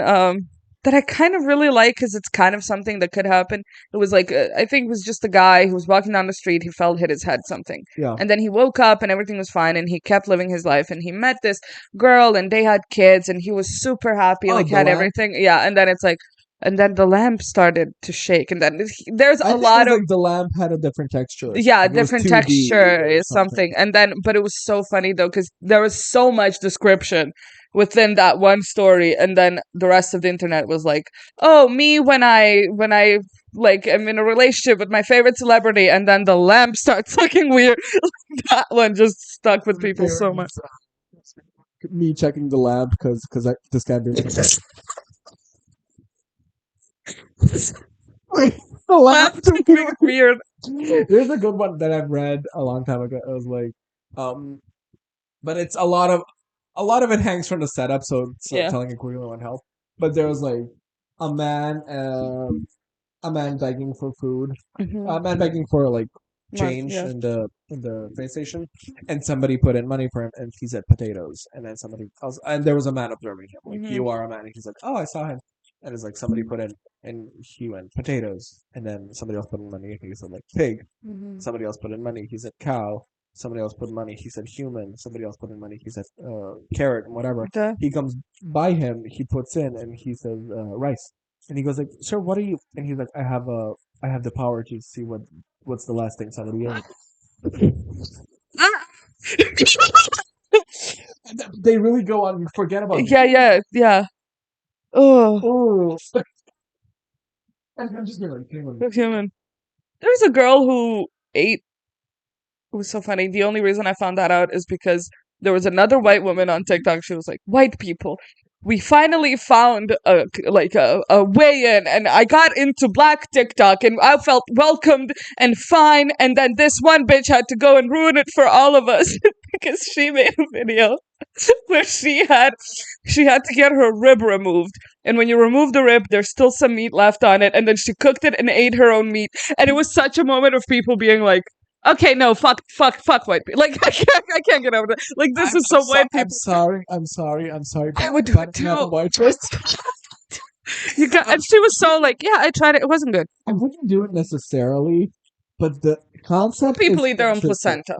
that I kind of really like because it's kind of something that could happen. It was like, I think it was just a guy who was walking down the street. He fell, hit his head, something. Yeah. And then he woke up and everything was fine and he kept living his life and he met this girl and they had kids and he was super happy, Oh, like the had lamp? everything. Yeah. And then it's like, and then the lamp started to shake and then there's I a think lot it was of, like the lamp had a different texture. yeah, Like it was different 2D texture or is something. And then, but it was so funny though, because there was so much description within that one story. And then the rest of the internet was like, oh, me when I like am in a relationship with my favorite celebrity and then the lamp starts looking weird. That one just stuck with My people so favorite much. was, me checking the lamp because this guy did Wait, the lamp Lamp took looking weird. There's a good one that I've read a long time ago. It was like, but it's a lot of it hangs from the setup, so Yeah. telling a queer won't help. But there was like a man, a man begging for food, a man begging for like change Yeah. in the train station, and somebody put in money for him, and he said potatoes, and then somebody else, and there was a man observing him, like you are a man, and he's like, oh, I saw him, and it's like somebody put in, and he went potatoes, and then somebody else put in money, and he said like pig, somebody else put in money, he said cow. Somebody else put in money. He said human. Somebody else put in money. He said carrot and whatever. Okay. He comes by him. He puts in and he says rice. And he goes like, "Sir, what are you?" And he's like, I have the power to see what's the last thing somebody ate." And they really go on. You forget about Yeah. Oh, oh. And I'm just being like, "Damn, so human. There's a girl who ate. It was so funny. The only reason I found that out is because there was another white woman on TikTok. She was like, "White people, we finally found a way in, and I got into Black TikTok, and I felt welcomed and fine. And then this one bitch had to go and ruin it for all of us because she made a video where she had to get her rib removed, and when you remove the rib, there's still some meat left on it, and then she cooked it and ate her own meat, and it was such a moment of people being like." Okay, no, fuck white people. Like I can't get over that. Like this is so white people. I'm sorry. I would do but it not a too. white choice. You got, and she was so like, yeah, I tried it. It wasn't good. I wouldn't do it necessarily, but the concept People is eat their own interesting. placenta,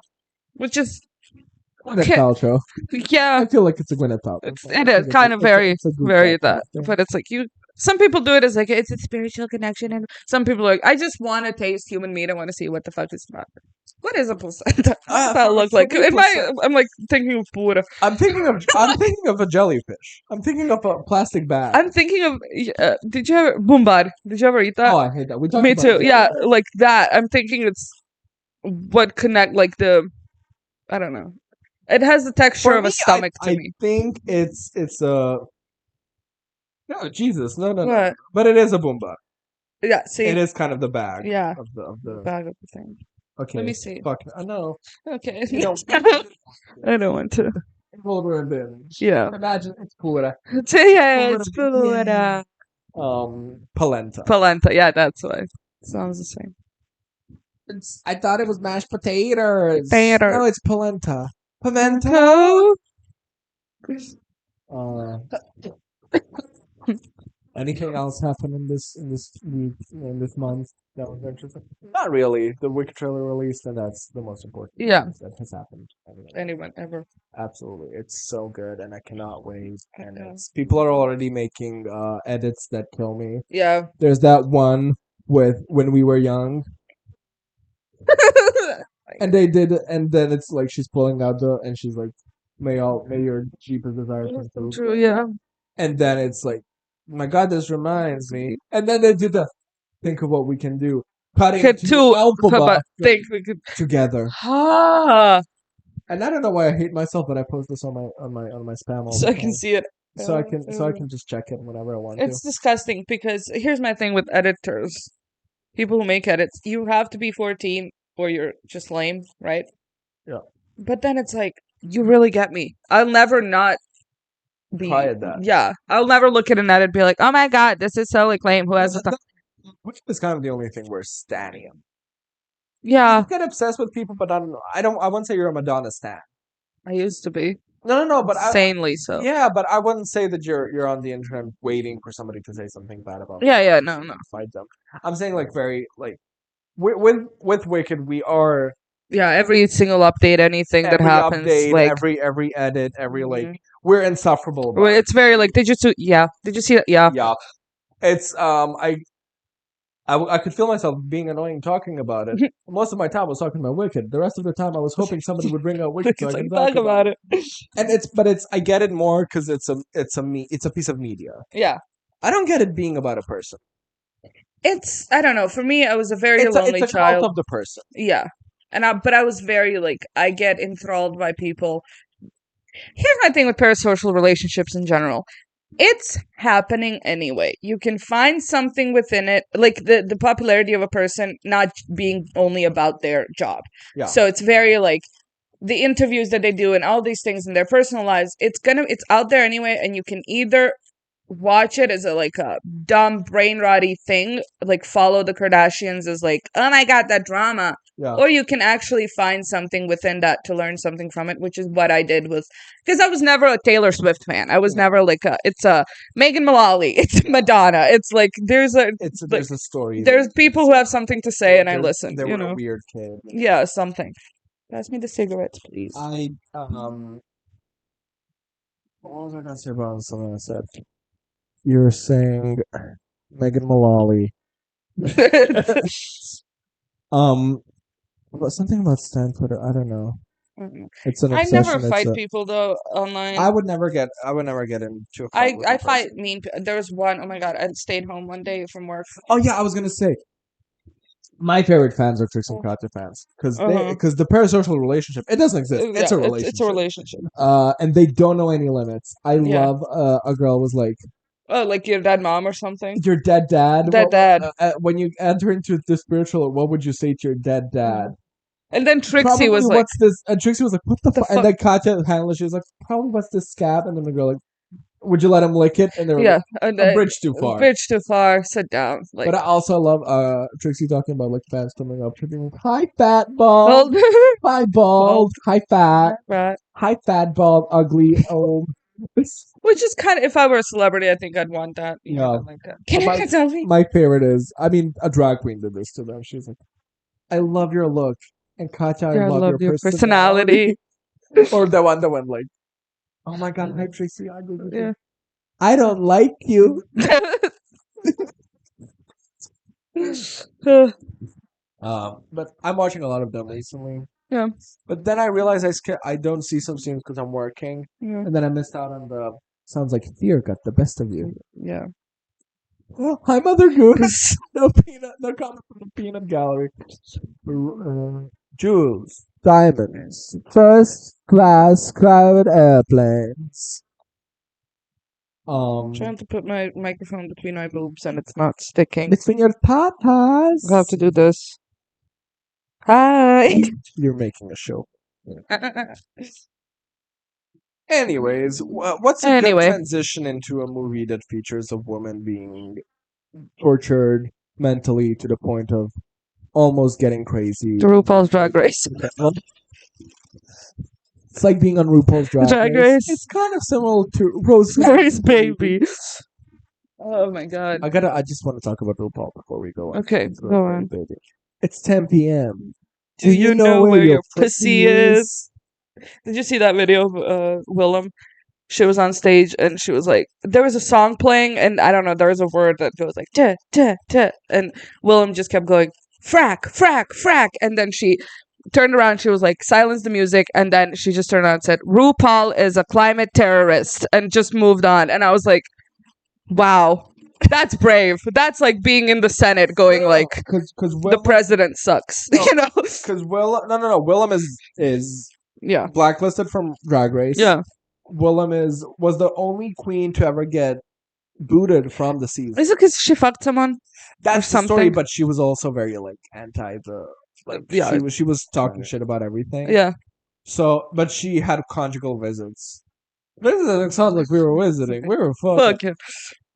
which is Gwyneth okay. Paltrow. Yeah, I feel like it's a Gwyneth Paltrow. it is kind of very, it's a goofball very kind that. of thing. But it's like you. Some people do it as like it's a spiritual connection, and some people are like, I just want to taste human meat. I want to see what the fuck it's about. What is a placenta? What does that look like? I'm like thinking of pura. I'm thinking of a jellyfish. I'm thinking of a plastic bag. I'm thinking of. Did you ever bumbar? Did you ever eat that? Oh, I hate that. We talked Me about too. it. Yeah, like that. I'm thinking it's what connect like the. I don't know. It has the texture For of me, a stomach to I me. think it's a no Jesus no. What? But it is a boomba. Yeah. See. It is kind of the bag. Yeah. Of the. Bag of the thing. Okay. Let me see. Fuck. I know. Okay. You know. I don't want to. Over a binge. Yeah. Imagine it's pura. Yeah, it's pura. Polenta. Polenta. Yeah, that's why. Sounds the same. I thought it was mashed potatoes. Potatoes. No, it's polenta. Pimento. Anything else happened in this week in this month that was interesting? Not really. The Wicked trailer released, and that's the most important. Yeah. thing that has happened. Anyone ever? Absolutely, it's so good, and I cannot wait. And know. it's people are already making edits that kill me. Yeah. There's that one with when we were young. And they did, and then it's like she's pulling out and she's like, may your Jeepers desires come true. True, yeah. And then it's like, my God, this reminds me. And then they did the think of what we can do, cutting two alphabet think we could together. Ah. And I don't know why I hate myself, but I post this on my spam all So the I time. can see it. So I can just check it whenever I want It's to. disgusting because here's my thing with editors. People who make edits, you have to be 14 or you're just lame, right? Yeah. But then it's like, you really get me. I'll never not be. Try it that. Yeah. I'll never look at an edit and be like, oh my God, this is so like lame. Who has this? Which is kind of the only thing we're standing. Yeah. You get obsessed with people, but I don't know. I wouldn't say you're a Madonna stan. I used to be. No, but insanely so. yeah, but I wouldn't say that you're on the internet waiting for somebody to say something bad about Yeah, no. fight them. I'm saying like very like with Wicked we are Yeah, every single update, anything that every happens, update, like every edit, every like Mhm. we're insufferable about Well, it's very like, did you see? Yeah, did you see that? Yeah, yeah. It's I could feel myself being annoying talking about it. Most of my time I was talking about Wicked. The rest of the time I was hoping somebody would bring out Wicked so I It's can like, talk about it. it. And it's I get it more because it's a piece of media. Yeah, I don't get it being about a person. it's, I don't know. For me, I was a very It's lonely a cult child. of the person. Yeah, but I was very like, I get enthralled by people. Here's my thing with parasocial relationships in general. It's happening anyway. You can find something within it, like the popularity of a person not being only about their job. Yeah. So it's very like the interviews that they do and all these things in their personal lives. It's out there anyway, and you can either watch it as a like a dumb brain rotty thing, like follow the Kardashians as like, oh my god, that drama. Yeah. Or you can actually find something within that to learn something from it, which is what I did with, because I was never a Taylor Swift fan. I was never like it's a Megan Mullally, it's Madonna. It's like there's a story. There's people who have something to say, and I listen. They You were a know, weird kid. yeah, something. Pass me the cigarettes, please. What was I gonna say about something I said? You were saying Megan Mullally. About something about Stanford. I don't know. It's an I obsession. never It's fight a, people though online. I would never get into a fight with I a fight person. mean. There was one. Oh my god! I stayed home one day from work. Oh yeah, I was gonna say my favorite fans are Trix and Katya fans because the parasocial relationship it doesn't exist. It's a relationship. It's a relationship. And they don't know any limits. I love a girl was like, oh, like your dead mom or something. Your dead dad. Dead dad. When you enter into the spiritual, what would you say to your dead dad? And then Trixie Probably was like, what's this? And Trixie was like, what the fuck? And then Katya handled she was like, probably what's this scab? And then the girl like, would you let him lick it? And they were like, a bridge too far. Bridge too far. Sit down. Like, but I also love Trixie talking about like fans coming up to being like, hi fat bald, hi bald, hi fat, hi fat bald, ugly old. Which is kind of, if I were a celebrity, I think I'd want that. Yeah. Like that. Can I get selfie? My favorite is, I mean, a drag queen did this to them. She was like, I love your look. And Katya, I love your personality. Or the one like, oh my god, hi Tracy, I agree with you. I don't like you. But I'm watching a lot of them recently. Yeah. But then I realized I don't see some scenes because I'm working. Yeah. And then I missed out on the sounds like fear got the best of you. Yeah. Oh, hi Mother Goose. No comment from the peanut gallery. Jewels, diamonds, first class private airplanes. Trying to put my microphone between my boobs and it's not sticking. Between your tatas. I have to do this. Hi. You're making a show. Anyways, what's a good transition into a movie that features a woman being tortured mentally to the point of almost getting crazy? RuPaul's Drag Race. It's like being on RuPaul's Drag Race. It's kind of similar to Rosemary's Baby. Oh my god. I just want to talk about RuPaul before we go on. Okay, go on. Baby. It's 10 p.m. Do you know where your pussy is? Did you see that video of Willem? She was on stage and she was like, there was a song playing and I don't know, there was a word that goes like, tuh, tuh, tuh, and Willem just kept going, frack, frack, frack, and then she turned around, she was like, silence the music, and then she just turned around and said, RuPaul is a climate terrorist, and just moved on, and I was like, wow. That's brave. That's like being in the Senate going like, because the president sucks, you know? Because Willem is blacklisted from Drag Race. Yeah. Willem was the only queen to ever get booted from the season. Is it because she fucked someone? That's the story, but she was also very like anti the she was talking shit about everything. Yeah. So, but she had conjugal visits. It sounds like we were visiting. We were fucking.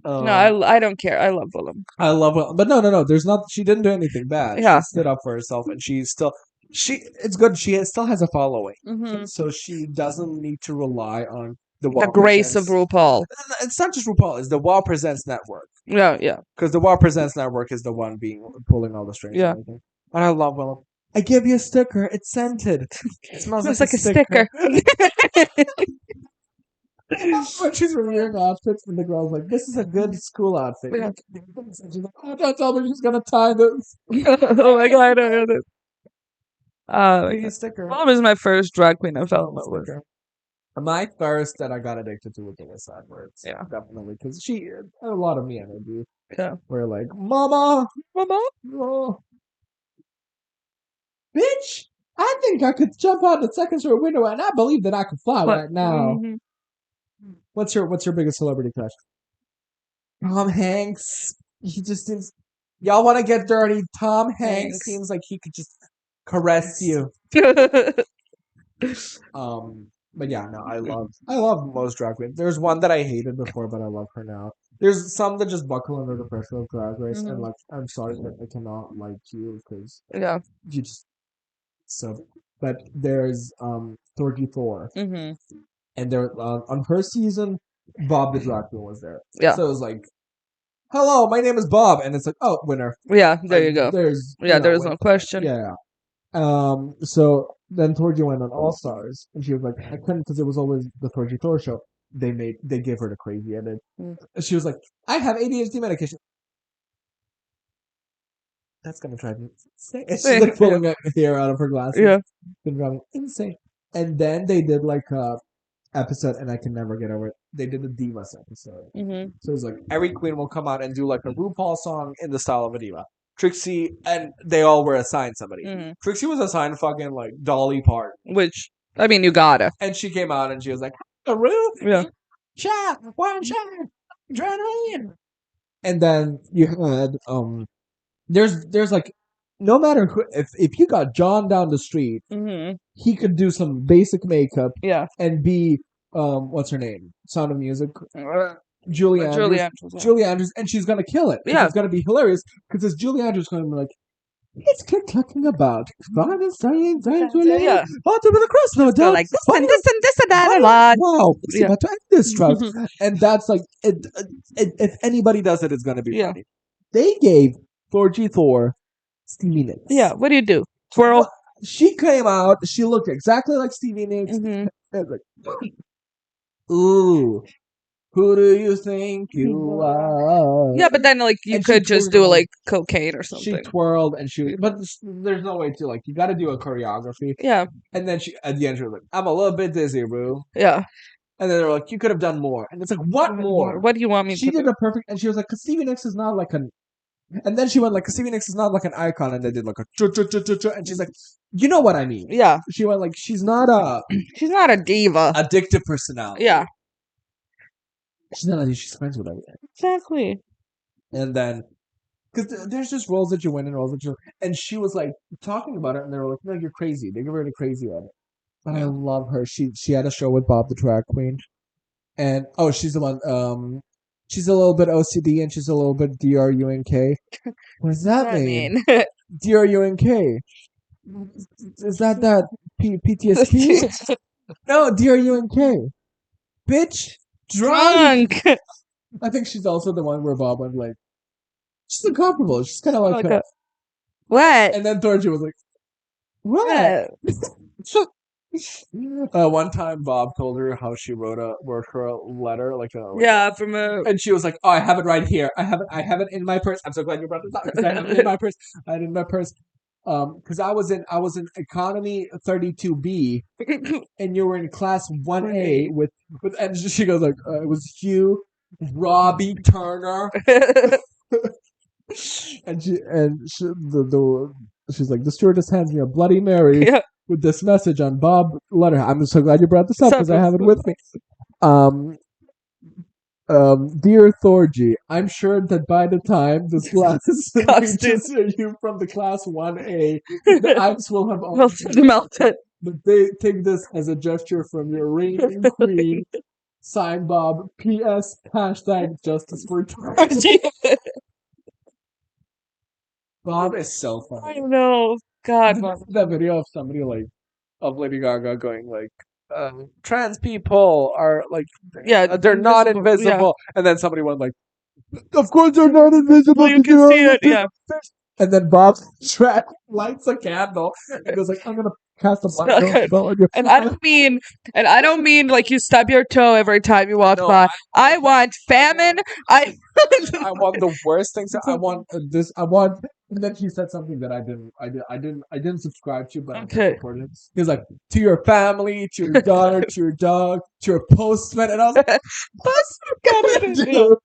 No, I don't care. I love Willem. I love Willem. But no. There's not. She didn't do anything bad. Yeah. She stood up for herself, and she's still. It's good. Still has a following, Mm-hmm. so she doesn't need to rely on the The grace of RuPaul. It's not just RuPaul; it's the WoW Presents Network. Yeah, yeah. Because the WoW Presents Network is the one pulling all the strings. Yeah. And everything. And I love Willem. I give you a sticker. It's scented. It smells like a sticker. When she's reviewing outfits, and the girl's like, "This is a good school outfit." Yeah. She's like, "Oh, don't tell me she's gonna tie this." Oh my god, I know it. A sticker. Mom is my first drag queen I fell in love with. My first that I got addicted to was the West Side Words. Yeah. Definitely. Because she had a lot of me energy. Yeah. We're like, Mama! Oh. Bitch! I think I could jump out the second story window and I believe that I could fly right now. Mm-hmm. What's your biggest celebrity crush? Tom Hanks. He just seems y'all wanna get dirty. Tom Hanks seems like he could just caress you. But yeah, no, I love most drag queens. There's one that I hated before, but I love her now. There's some that just buckle under the pressure of Drag Race, and like, I'm sorry that I cannot like you because Yeah. you just so. But there's Thorgy Thor, Mm-hmm. and there on her season, Bob the Drag Queen was there. Yeah. So it was like, hello, my name is Bob, and it's like, oh, winner. Yeah, there you go. There's there's no question. Yeah. So then Torgy went on All Stars, and she was like, I couldn't because it was always the Torgy Thor show. They gave her the crazy edit. And she was like, I have ADHD medication. That's gonna drive me insane. And she's like pulling hair out of her glasses. Yeah, gonna drive me insane. And then they did like a episode, and I can never get over it. They did the Divas episode. Mm-hmm. So it was like every queen will come out and do like a RuPaul song in the style of a diva. Trixie, and they all were assigned somebody. Mm-hmm. Trixie was assigned fucking like Dolly Parton. Which, I mean, you gotta. And she came out and she was like, a roof? Yeah. Shot, one shot, adrenaline. And then you had, there's like, no matter who, if you got John down the street, mm-hmm. he could do some basic makeup. Yeah. And be, what's her name? Sound of Music. Julie Andrews. Yeah. Julie Andrews, and she's gonna kill it. Yeah, it's gonna be hilarious because it's Julie Andrews gonna be like, it's talking about fun and saying eventually. Yeah. Autumn with a cross, no doubt. Like this and this and this and that a lot. Wow, it's about to end this truck, and that's like it, if anybody does it, it's gonna be funny. They gave Thorgy Thor Stevie Nicks. Yeah, what do you do? Twirl. She came out. She looked exactly like Stevie Nicks. Mm-hmm. And like, ooh. Who do you think you are? Yeah, but then like you could just do like cocaine or something. She twirled and but there's no way to like you got to do a choreography. Yeah. And then she at the end she was like, "I'm a little bit dizzy, bro." Yeah. And then they're like, "You could have done more." And it's like, "What more? What do you want me?" She did a perfect, and she was like, "Cause Stevie Nicks is not like an." And then she went like, "Cause Stevie Nicks is not like an icon," and they did like a and she's like, "You know what I mean?" Yeah. She went like, "She's not a diva, addictive personality." Yeah. She's not like she's friends with everything. Exactly. And then, because there's just roles that you win and roles that you. And she was like talking about it, and they were like, "No, you're crazy." They give her the crazy edit. But I love her. She had a show with Bob the Drag Queen, and she's the one. She's a little bit OCD and she's a little bit DRUNK. What does that mean? DRUNK. Is that PTSD? No, DRUNK. Bitch. Drunk. I think she's also the one where Bob went like, she's incomparable. She's kind of like a, what? And then Thorgy was like, what? One time Bob told her how she wrote her a letter, and she was like, "Oh, I have it right here. I have it in my purse." I'm so glad you brought this up because I have it in my purse. I had it in my purse. Because I was in economy 32B, and you were in class 1A with and she goes like, it was Hugh, Robbie Turner, and she's like, the stewardess hands me a Bloody Mary with this message on Bob letter. I'm so glad you brought this up because I have it with me. Dear Thorgy, I'm sure that by the time this class reaches you from the class 1A, the ice will have melted. But they take this as a gesture from your reigning queen. Signed Bob. P.S. Hashtag justice for Thorgy. Bob is so funny. I know. God, Mom. That video of somebody like of Lady Gaga going like, trans people are like, Yeah, they're not invisible, yeah. invisible, and then somebody went like, of course they're not invisible. Well, you because can they're see all it, yeah. fish." And then Bob Strat lights a candle and goes like, "I'm gonna cast a black Okay. spell on you." And I don't mean like you stub your toe every time you walk No, by. I want famine. I I want the worst things. I want this. I want. And then he said something that I didn't subscribe to, but Okay. I supported. He was like, "To your family, to your daughter, to your dog, to your postman," and I was like, dude,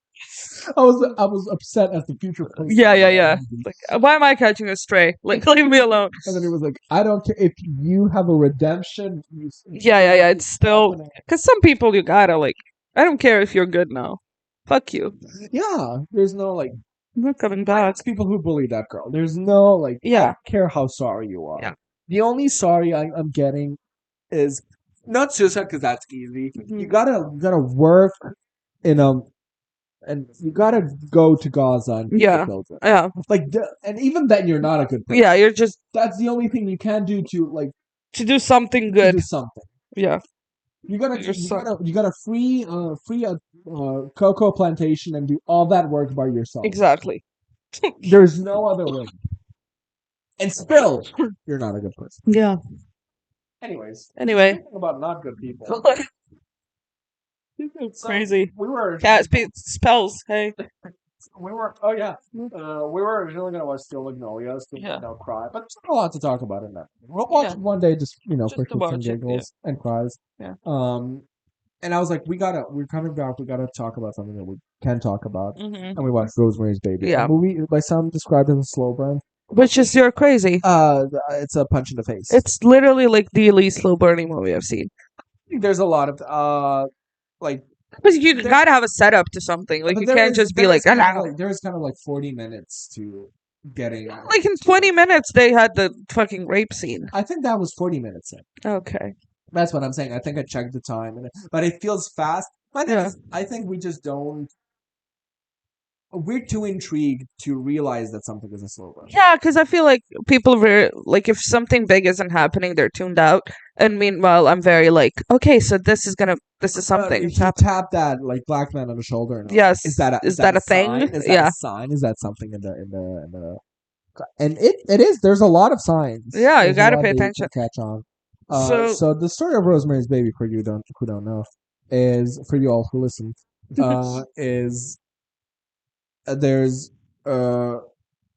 I was upset as the future postman. yeah. Like, why am I catching a stray? Like, leave me alone. And then he was like, "I don't care if you have a redemption." Yeah. It's still happening. because some people you gotta like. I don't care if you're good now. Fuck you. Yeah, there's no like I'm not coming back. people who bully that girl. There's no like. I Yeah. don't care how sorry you are. Yeah. The only sorry I'm getting is not suicide because that's easy. You gotta work in and you gotta go to Gaza and feed Yeah. the children. Yeah. Like, and even then, you're not a good person. Yeah, you're just That's the only thing you can do to like to do something to good. do something. Yeah. You gotta You're so- you gotta free a cocoa plantation and do all that work by yourself. Exactly. There's no other way. And still, you're not a good person. Yeah. Anyways, Anyway. speaking about not good people. It's So, crazy. We were Cat spells. Hey. we were oh yeah. We were originally gonna watch Steel Magnolias to Yeah. cry, but there's not a lot to talk about in that. We'll watch it one day, just Just for to shits and watch it, giggles and cries. Yeah. And I was like, we're coming back. We gotta talk about something that we can talk about. Mm-hmm. And we watched Rosemary's Baby. Yeah. A movie by some described as a slow burn. Which is you're crazy. It's a punch in the face. It's literally like the least slow burning movie I've seen. There's a lot of like. Because you gotta have a setup to something. Like you can't just be like, there's kind of like 40 minutes to getting. Like in 20 minutes they had the fucking rape scene. I think that was 40 minutes in. Okay. That's what I'm saying. I think I checked the time, but it feels fast. My thing is, I think we just don't. We're too intrigued to realize that something is a slow burn. Yeah, because I feel like people like if something big isn't happening, they're tuned out. And meanwhile, I'm very like, okay, so this is something. If you tap that like black man on the shoulder, yes, is that a thing? sign? Is that a sign? Is that something in the and it is. There's a lot of signs. Yeah, There's you gotta pay attention. Catch on. So the story of Rosemary's Baby, for you who don't know, is for you all who listen, is there's a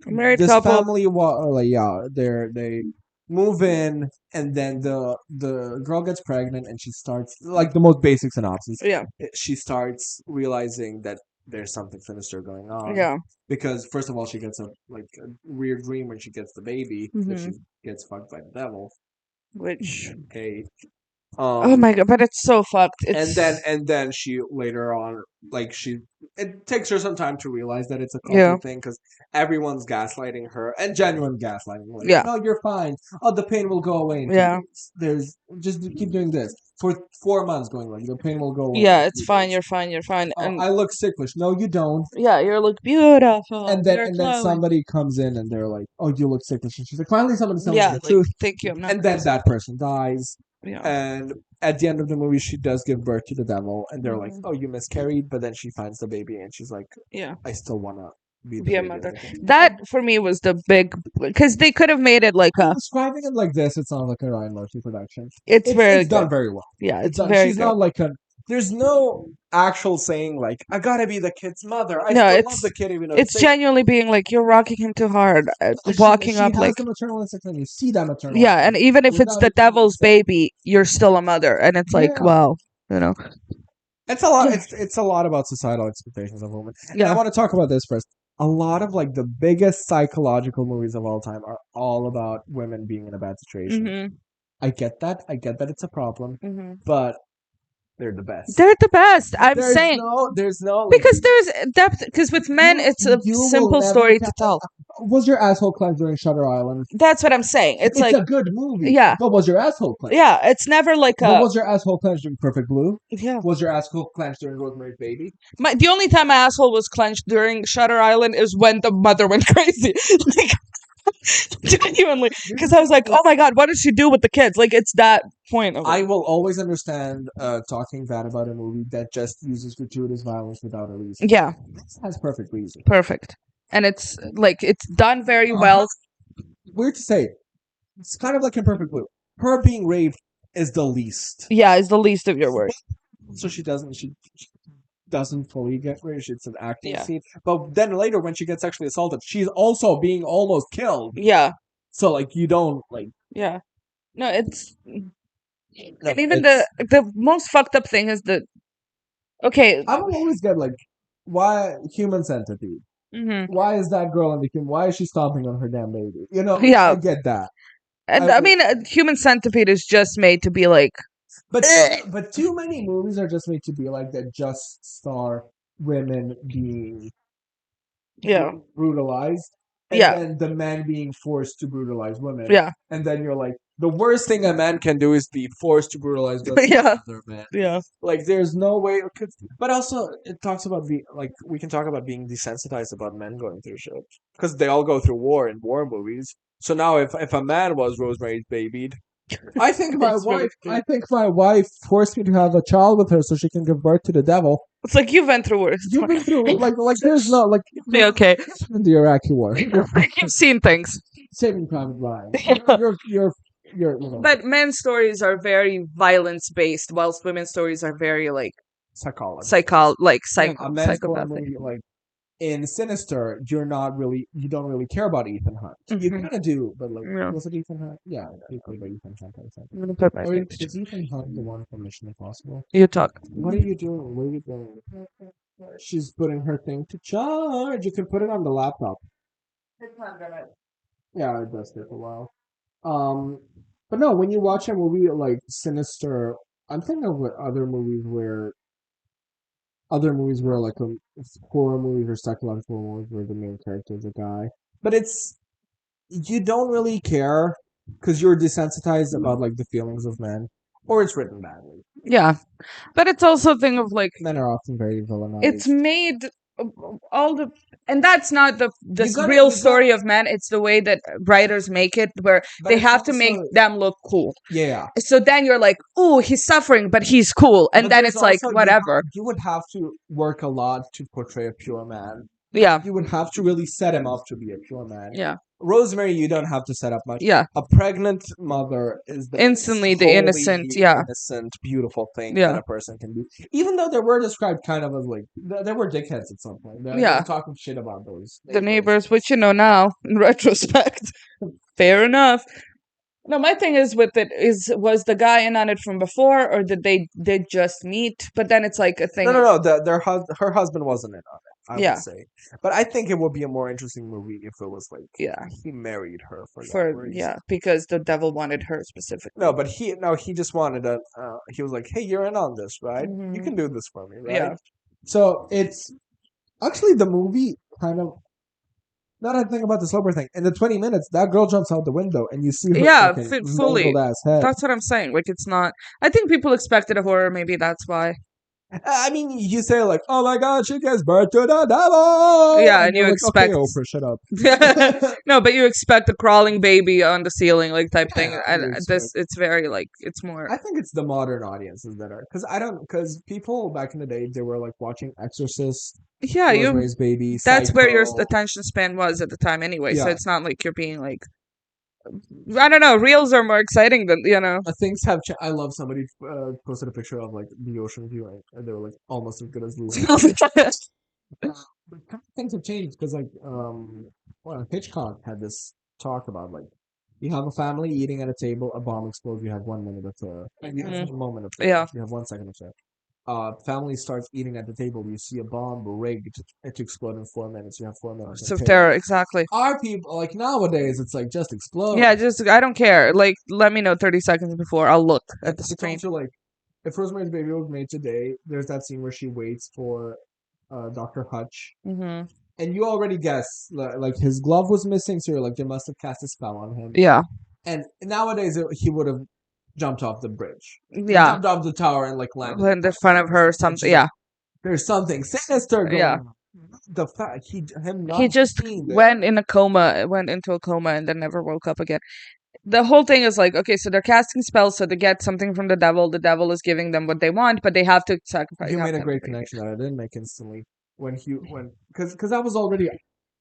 married this couple. family they move in, and then the girl gets pregnant, and she starts like the most basic synopsis. Yeah, she starts realizing that there's something sinister going on. Yeah, because first of all, she gets a weird dream when she gets the baby that she gets fucked by the devil. Which okay. Oh my god, but it's so fucked. And then she later on, it takes her some time to realize that it's a cultural thing because everyone's gaslighting her and genuine gaslighting. Like, no, you're fine. Oh, the pain will go away. There's just keep doing this for 4 months, going like the pain will go away. Yeah, it's fine. You're fine. You're fine. And I look sicklish. No, you don't. Yeah, you look beautiful. And then somebody comes in and they're like, "Oh, you look sicklish." And she's like, "Finally, somebody's telling me the truth." Thank you. And then that person dies. Yeah. And at the end of the movie, she does give birth to the devil, and they're like, "Oh, you miscarried," but then she finds the baby, and she's like, "Yeah, I still wanna be a mother." That for me was the big, because they could have made it like describing it like this. It sounds like a Ryan Murphy production. It's done very well. Yeah, it's done, very. She's not like a. There's no actual saying like, "I gotta be the kid's mother." I love the kid, even though it's genuinely being like, you're rocking him too hard, walking up like the maternal instinct, and you see that maternal. Yeah, and even if it's the devil's baby, you're still a mother, and it's like, wow, you know. It's a lot. It's a lot about societal expectations of women. Yeah, and I want to talk about this first. A lot of like the biggest psychological movies of all time are all about women being in a bad situation. Mm-hmm. I get that. It's a problem, but they're the best. They're the best. There's no because there's depth. Because with men, it's a simple story to tell. Was your asshole cleansed during Shutter Island? That's what I'm saying. It's like a good movie. Yeah. But was your asshole cleansed? Yeah, it's never like But was your asshole cleansed during Perfect Blue? Yeah. Was your asshole cleansed during Rosemary's Baby? The only time my asshole was clenched during Shutter Island is when the mother went crazy. Genuinely, because I was like, oh my god, what does she do with the kids? Like, it's that point of I it. will always understand talking bad about a movie that just uses gratuitous violence without a reason. Yeah, This has perfect reason. perfect. And it's like it's done very Uh, well. Weird to say, it's kind of like in Perfect Blue. Her being raped is the least. Yeah, it's the least of your worries. So she doesn't fully get raped. It's an acting Yeah. scene. But then later, when she gets sexually assaulted, she's also being almost killed. Yeah, So like you don't like. yeah. No, it's No, and even it's, the most fucked up thing is that okay. I will always get like, why human centipede? Hmm. Why is that girl in the human? Why is she stomping on her damn baby? You know, Yeah, I get that. and I mean, Human Centipede is just made to be like, But too many movies are just made to be like that. Just star women being yeah, brutalized, and yeah, then the man being forced to brutalize women. yeah, And then you're like, the worst thing a man can do is be forced to brutalize women. yeah, Another man. yeah, Like, there's no way. But also, it talks about being like we can talk about being desensitized about men going through shit because they all go through war in war movies. So now, if a man was Rosemary's babied, I think my That's really wife. true. I think my wife forced me to have a child with her so she can give birth to the devil. It's like you've been through worse. It's You've been fine. through like there's no like Be okay. in the Iraqi war. You've seen things. Saving Private Ryan. Yeah. You're you know But men's stories are very violence based, whilst women's stories are very like psychology. psychopathic. Man's horror movie like in Sinister, you don't really care about Ethan Hunt. You Mhm. kind of do, but like Yeah. was it Ethan Hunt? Yeah, he played by Ethan Hunt. I think. I'm gonna put my Or things. is Ethan Hunt the one from Mission Impossible? You talk. What are you doing? Where are you going? She's putting her thing to charge. You can put it on the laptop. Yeah, it does take a while. Um, but no, when you watch a movie like Sinister, I'm thinking of what other movies where like horror movies or psychological movies where the main character is a guy. But it's you don't really care because you're desensitized about like the feelings of men, or it's written badly. Yeah, but it's also a thing of like Men are often very villainized. it's made all the and that's not the You gotta- real you story gotta- of men. It's the way that writers make it, where But they it's have to make also- them look cool. Yeah. So then you're like, oh, he's suffering, but he's cool, and But then there's it's like also- whatever. You would have to work a lot to portray a pure man. Yeah, You would have to really set him up to be a pure man. yeah, Rosemary, you don't have to set up much. yeah. A pregnant mother is the Instantly the wholly innocent, yeah. innocent, beautiful thing Yeah. that a person can do. Even though they were described kind of as like they were dickheads at some point. They Yeah. were talking shit about those The neighbors, which you know now in retrospect, fair enough. No, my thing is with it is was the guy in on it from before, or did they did just meet? But then it's like a thing. No. Her husband wasn't in on it. I Yeah. would say, but I think it would be a more interesting movie if it was like Yeah, he married her for that for reason. yeah, because the devil wanted her specifically. No, but he just wanted a. He was like, "Hey, you're in on this, right? You Mhm. can do this for me, right?" Yeah. So it's actually the movie kind of. Now that I think about the sloper thing, in the 20 minutes, that girl jumps out the window, and you see her Yeah, fucking fully. mangled ass head. That's what I'm saying. Like it's not. I think people expected a horror. Maybe that's why. I mean, you say like, "Oh my god, she gives birth to the devil." Yeah, and you you're expect- like, "Okay, Oprah, shut up." No, but you expect a crawling baby on the ceiling, like type thing. Yeah, And you this, expect- it's very like it's more. I think it's the modern audiences that are because people back in the day they were like watching Exorcist, Yeah, you. Rosemary's Baby. That's where your Psycho. attention span was at the time, anyway. So Yeah. it's not like you're being like. I don't know. Reels are more exciting than you know. Things have changed. I love somebody posted a picture of like the ocean view, and they were like almost as good as the things have changed because like well, Hitchcock had this talk about like you have a family eating at a table, a bomb explodes, you have 1 minute of you have a moment of Yeah. you have 1 second of silence. Family starts eating at the table. You see a bomb rigged to explode in 4 minutes. You have 4 minutes. So terror, exactly. Our people like nowadays, it's like just explode. Yeah, just I don't care. Like, let me know 30 seconds before I'll look at the I screen. told you, like, if Rosemary's Baby was made today, there's that scene where she waits for Dr. Hutch, Hmm. and you already guess, like his glove was missing, so you're like, they must have cast a spell on him. Yeah, And nowadays, he would have jumped off the bridge, yeah. jumped off the tower, and like landed In the front of her or something. Yeah, There's something sinister going Yeah. on. The fact him He not just being there. went into a coma, and then never woke up again. The whole thing is like, okay, so they're casting spells so they get something from the devil. The devil is giving them what they want, but they have to sacrifice. You have made to a have great baby. connection that I didn't make instantly when because I was already.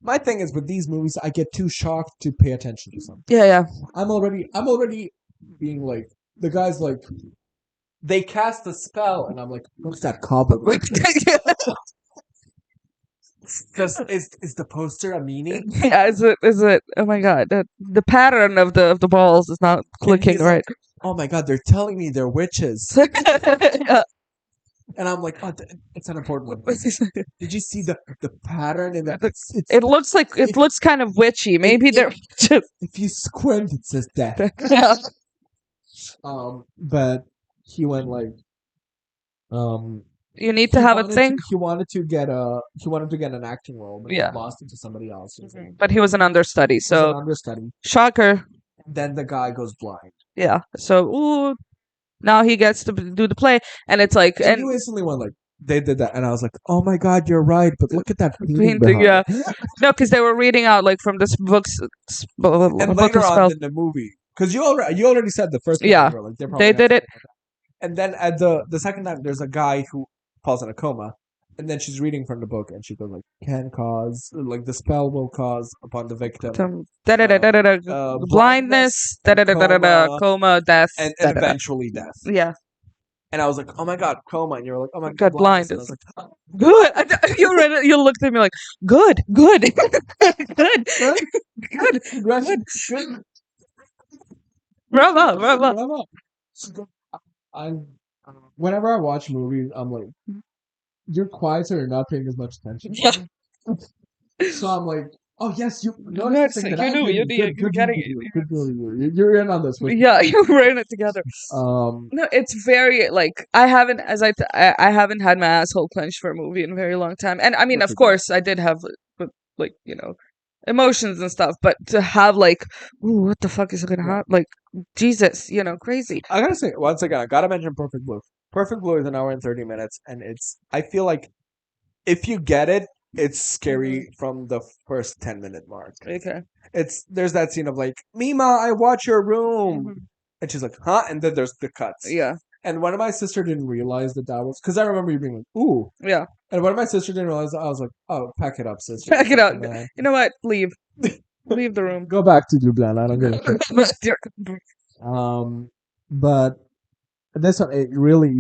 My thing is with these movies, I get too shocked to pay attention to something. Yeah, I'm already being like the guy's like they cast a spell and I'm like, what's that cobweb? yeah. Is the poster a meaning? Yeah, is it? Is it? Oh my god, the pattern of the balls is not clicking he's right. Oh my god, they're telling me they're witches. Yeah. And I'm like, oh, it's an important one. Did you see the pattern in that? It looks like it looks kind of witchy. Maybe they're just. If you squint, it says death. Yeah. But he went like, You need to have a thing. He wanted to get an acting role, but Yeah. he lost it to somebody else. But he was an understudy, He was so an understudy. shocker. Then the guy goes blind. Yeah. So ooh, now he gets to do the play, and it's like, And you instantly went like, they did that, and I was like, oh my god, you're right. But look at that painting. yeah. No, because they were reading out like from this book's and later on in the movie, because you already said the first time. Yeah. Like, They did it. And then at the second time, there's a guy who falls in a coma, and then she's reading from the book, and she goes like, "Can cause like the spell will cause upon the victim blindness, coma, death, and eventually death." Yeah. And I was like, "Oh my god, coma!" And you were like, "Oh my God, god, blind." And I was like, oh, Good. You read it. You looked at me like, good, good, good, good, good. Bravo. Whenever I watch movies, I'm like, you're quiet, so you're not paying as much attention. Yeah. So I'm like, oh yes, you Noticed something that you I knew, didn't. you're getting it. You're in on this. Yeah, you're wearing it together. Um, No, it's very like I haven't I haven't had my asshole clenched for a movie in a very long time, and I mean, of course, I did have like emotions and stuff, but to have like, ooh, what the fuck is gonna happen? Like, Jesus, crazy. I gotta say once again, I gotta mention Perfect Blue. Perfect Blue is an hour and 30 minutes, and I feel like if you get it, it's scary from the first 10-minute mark. Okay. There's that scene of like, Mima, I watch your room. And she's like, huh? And then there's the cuts. Yeah. And one of my sister didn't realize that was because I remember you being like, ooh. Yeah. And one of my sister didn't realize that, I was like, oh, pack it up, sister. Pack it up. You know what? Leave. Leave the room. Go back to Dublin. I don't give a shit. But this one, it really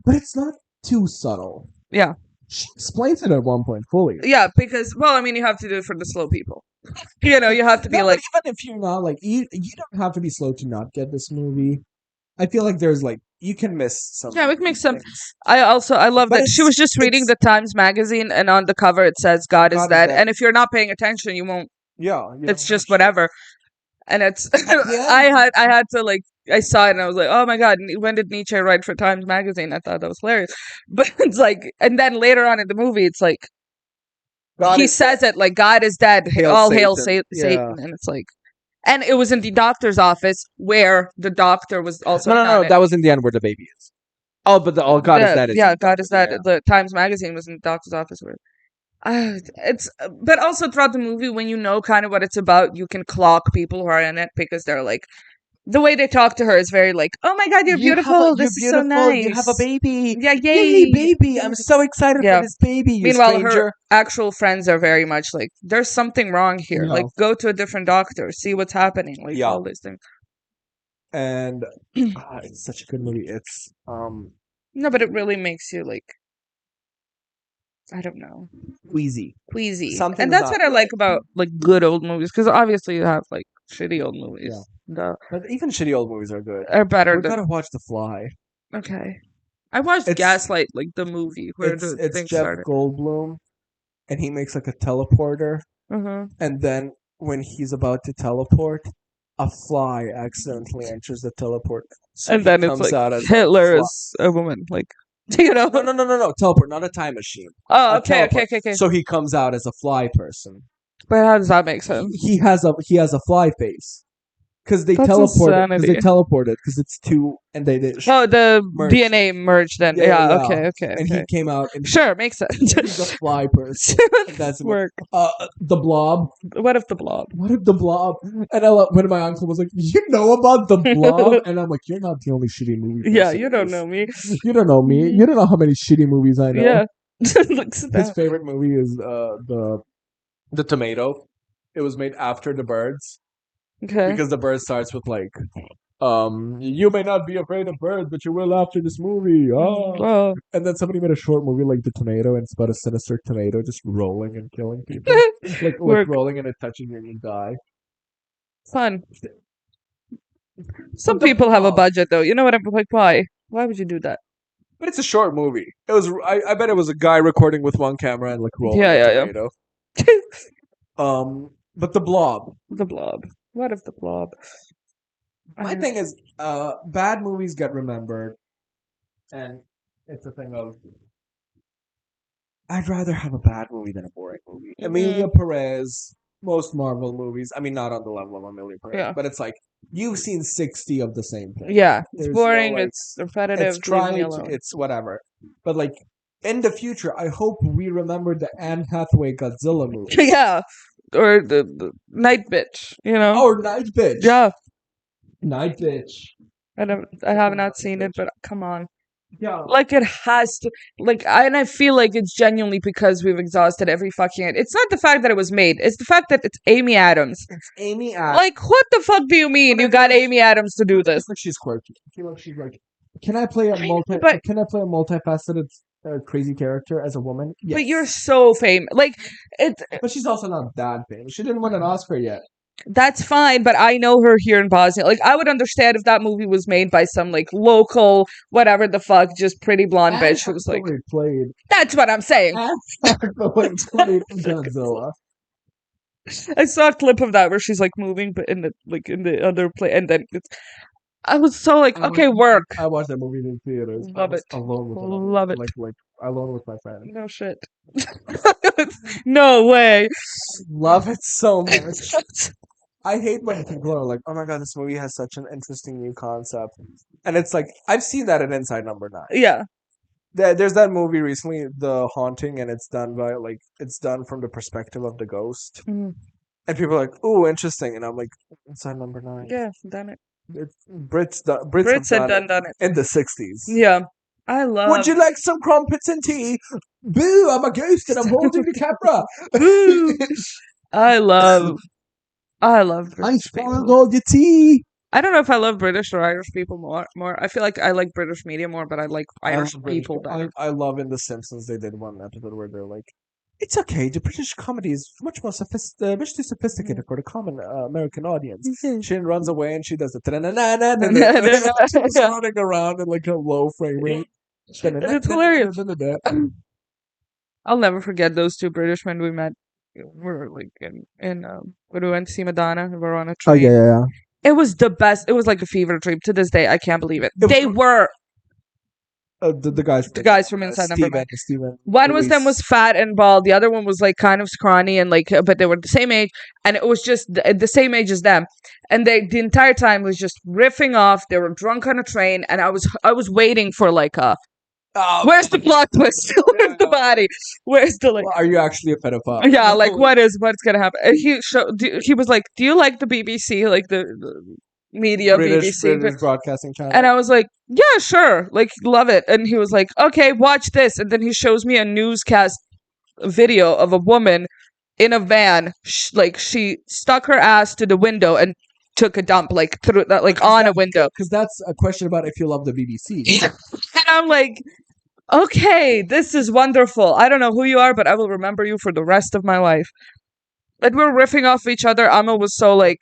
but it's not too subtle. Yeah. She explains it at one point fully. Yeah, because you have to do it for the slow people. You have to be like, even if you're not like you don't have to be slow to not get this movie. I feel like there's like you can miss some. Yeah, we can make some. I love that she was just reading the Times magazine, and on the cover it says God is dead. And if you're not paying attention, you won't. Yeah, it's just whatever. And it's I had to like I saw it and I was like, oh my god, when did Nietzsche write for Times magazine? I thought that was hilarious. But it's like, and then later on in the movie, it's like he says it like God is dead, all hail Satan, and it's like. And it was in the doctor's office where the doctor was also. No, that was in the end where the baby is. Oh, but God is dead. Yeah, God is dead. Yeah. The Times magazine was in the doctor's office where. But also throughout the movie, when you know kind of what it's about, you can clock people who are in it because they're like. The way they talk to her is very like, oh my god, you're beautiful. This is so nice. You have a baby. Yeah, yay, baby. I'm so excited for this baby. Meanwhile, her actual friends are very much like, there's something wrong here. Like, go to a different doctor, see what's happening. Like, all these things. And it's such a good movie. It's No, but it really makes you like, I don't know, queasy. Something, and that's what I like about like good old movies, because obviously you have like shitty old movies. Yeah. But even shitty old movies are good. Are better. We gotta watch The Fly. Okay. I watched Gaslight, like the movie where it's Jeff Goldblum, and he makes like a teleporter, and then when he's about to teleport, a fly accidentally enters the teleport, and then it's like Hitler is a woman, like No, teleport, not a time machine. Oh, okay. So he comes out as a fly person. But how does that make sense? He has a fly face. because they That's teleported. Because they insanity. teleported. Because it's two, and they did. Oh, the merged. DNA merged then. Yeah, yeah, Yeah, yeah. okay, okay, And okay. he came out and Sure, makes sense. he's a fly person. And that's Work. the blob. What if the blob? What if the blob? And when my uncle was like, "You know about the blob?" And I'm like, "You're not the only shitty movie person. Yeah, you don't know me. You don't know me. You don't know how many shitty movies I know." Yeah. Looks at His that. favorite movie is the tomato. It was made after the birds Okay. because the bird starts with like, you may not be afraid of birds, but you will after this movie. Oh. Oh. And then somebody made a short movie like The Tomato, and it's about a sinister tomato just rolling and killing people. like Work. rolling and it touches you and you die. Fun. Some But the people have a blob- budget though. You know what I'm like? Why? Why would you do that? But it's a short movie. It was. I bet it was a guy recording with one camera and like rolling Yeah, a yeah, yeah. tomato. But the blob. The blob. What if the blob? My thing is, bad movies get remembered, and it's a thing of. I'd rather have a bad movie than a boring movie. Emilia Perez, most Marvel movies. I mean, not on the level of Emilia Perez, Yeah. but it's like you've seen 60 of the same thing. Yeah, it's There's boring. no, like, It's repetitive. It's Leave me trite. alone. It's whatever. But like in the future, I hope we remember the Anne Hathaway Godzilla movie. Yeah, or the Night Bitch. You know. Or Night Bitch. Yeah, Night Bitch. I have not seen it, but come on. Yeah. Like it has to, and I feel like it's genuinely because we've exhausted every fucking. It's not the fact that it was made; it's the fact that it's Amy Adams. It's Amy Adams. Like, what the fuck do you mean you got Amy Adams to do this? Like she's quirky. I feel like she's like, can I play a but- multifaceted crazy character as a woman? Yes. But you're so famous. Like it. But she's also not that famous. She didn't win an Oscar yet. That's fine, but I know her here in Bosnia. Like, I would understand if that movie was made by some like local, whatever the fuck, just pretty blonde bitch who was like. Played. That's what I'm saying. Played Godzilla. I saw a clip of that where she's like moving, but in the other play, and then I was so like, okay, work. I watched that movie in theaters. Love it. Alone with Love it. Like alone with my friend. No shit. No way. Love it so much. I hate when people are like, "Oh my god, this movie has such an interesting new concept," and it's like I've seen that in Inside Number 9. Yeah. There's that movie recently, The Haunting, and it's done from the perspective of the ghost, Mhm. and people are like, "Ooh, interesting," and I'm like, "Inside Number 9." Yeah, done it. Brits Brits had done it. in the 60s. Yeah. I love. Would you like some crumpets and tea? Boo! I'm a ghost and I'm holding the camera. Boo! I love I British spoiled people. all your tea. I don't know if I love British or Irish people more. I feel like I like British media more, but I like Irish people better. I love in The Simpsons they did one episode where they're like, "It's okay. The British comedy is much more much too sophisticated for the common American audience." She runs away and she does the she's running around in like a low frame rate. It's hilarious. I'll never forget those two British men we met. We were like in when we went to see Madonna. We were on a train. yeah. It was the best. It was like a fever dream. To this day, I can't believe it. They were The guys from Inside Number 9. Steven. One was them was fat and bald. The other one was like kind of scrawny and like, but they were the same age, and it was just the same age as them. And they the entire time was just riffing off. They were drunk on a train, and I was waiting for like where's the plot twist? Where's the body? Where's the like? Are you actually a pedophile? Yeah, like what's gonna happen? And he was like, "Do you like the BBC? Like the media British BBC broadcasting channel?" And I was like, "Yeah, sure, like love it." And he was like, "Okay, watch this." And then he shows me a newscast video of a woman in a van, she stuck her ass to the window and took a dump, like through that, like on a window. Because that's a question about if you love the BBC. And I'm like, okay, this is wonderful. I don't know who you are, but I will remember you for the rest of my life. And we're riffing off each other. Amma was so like,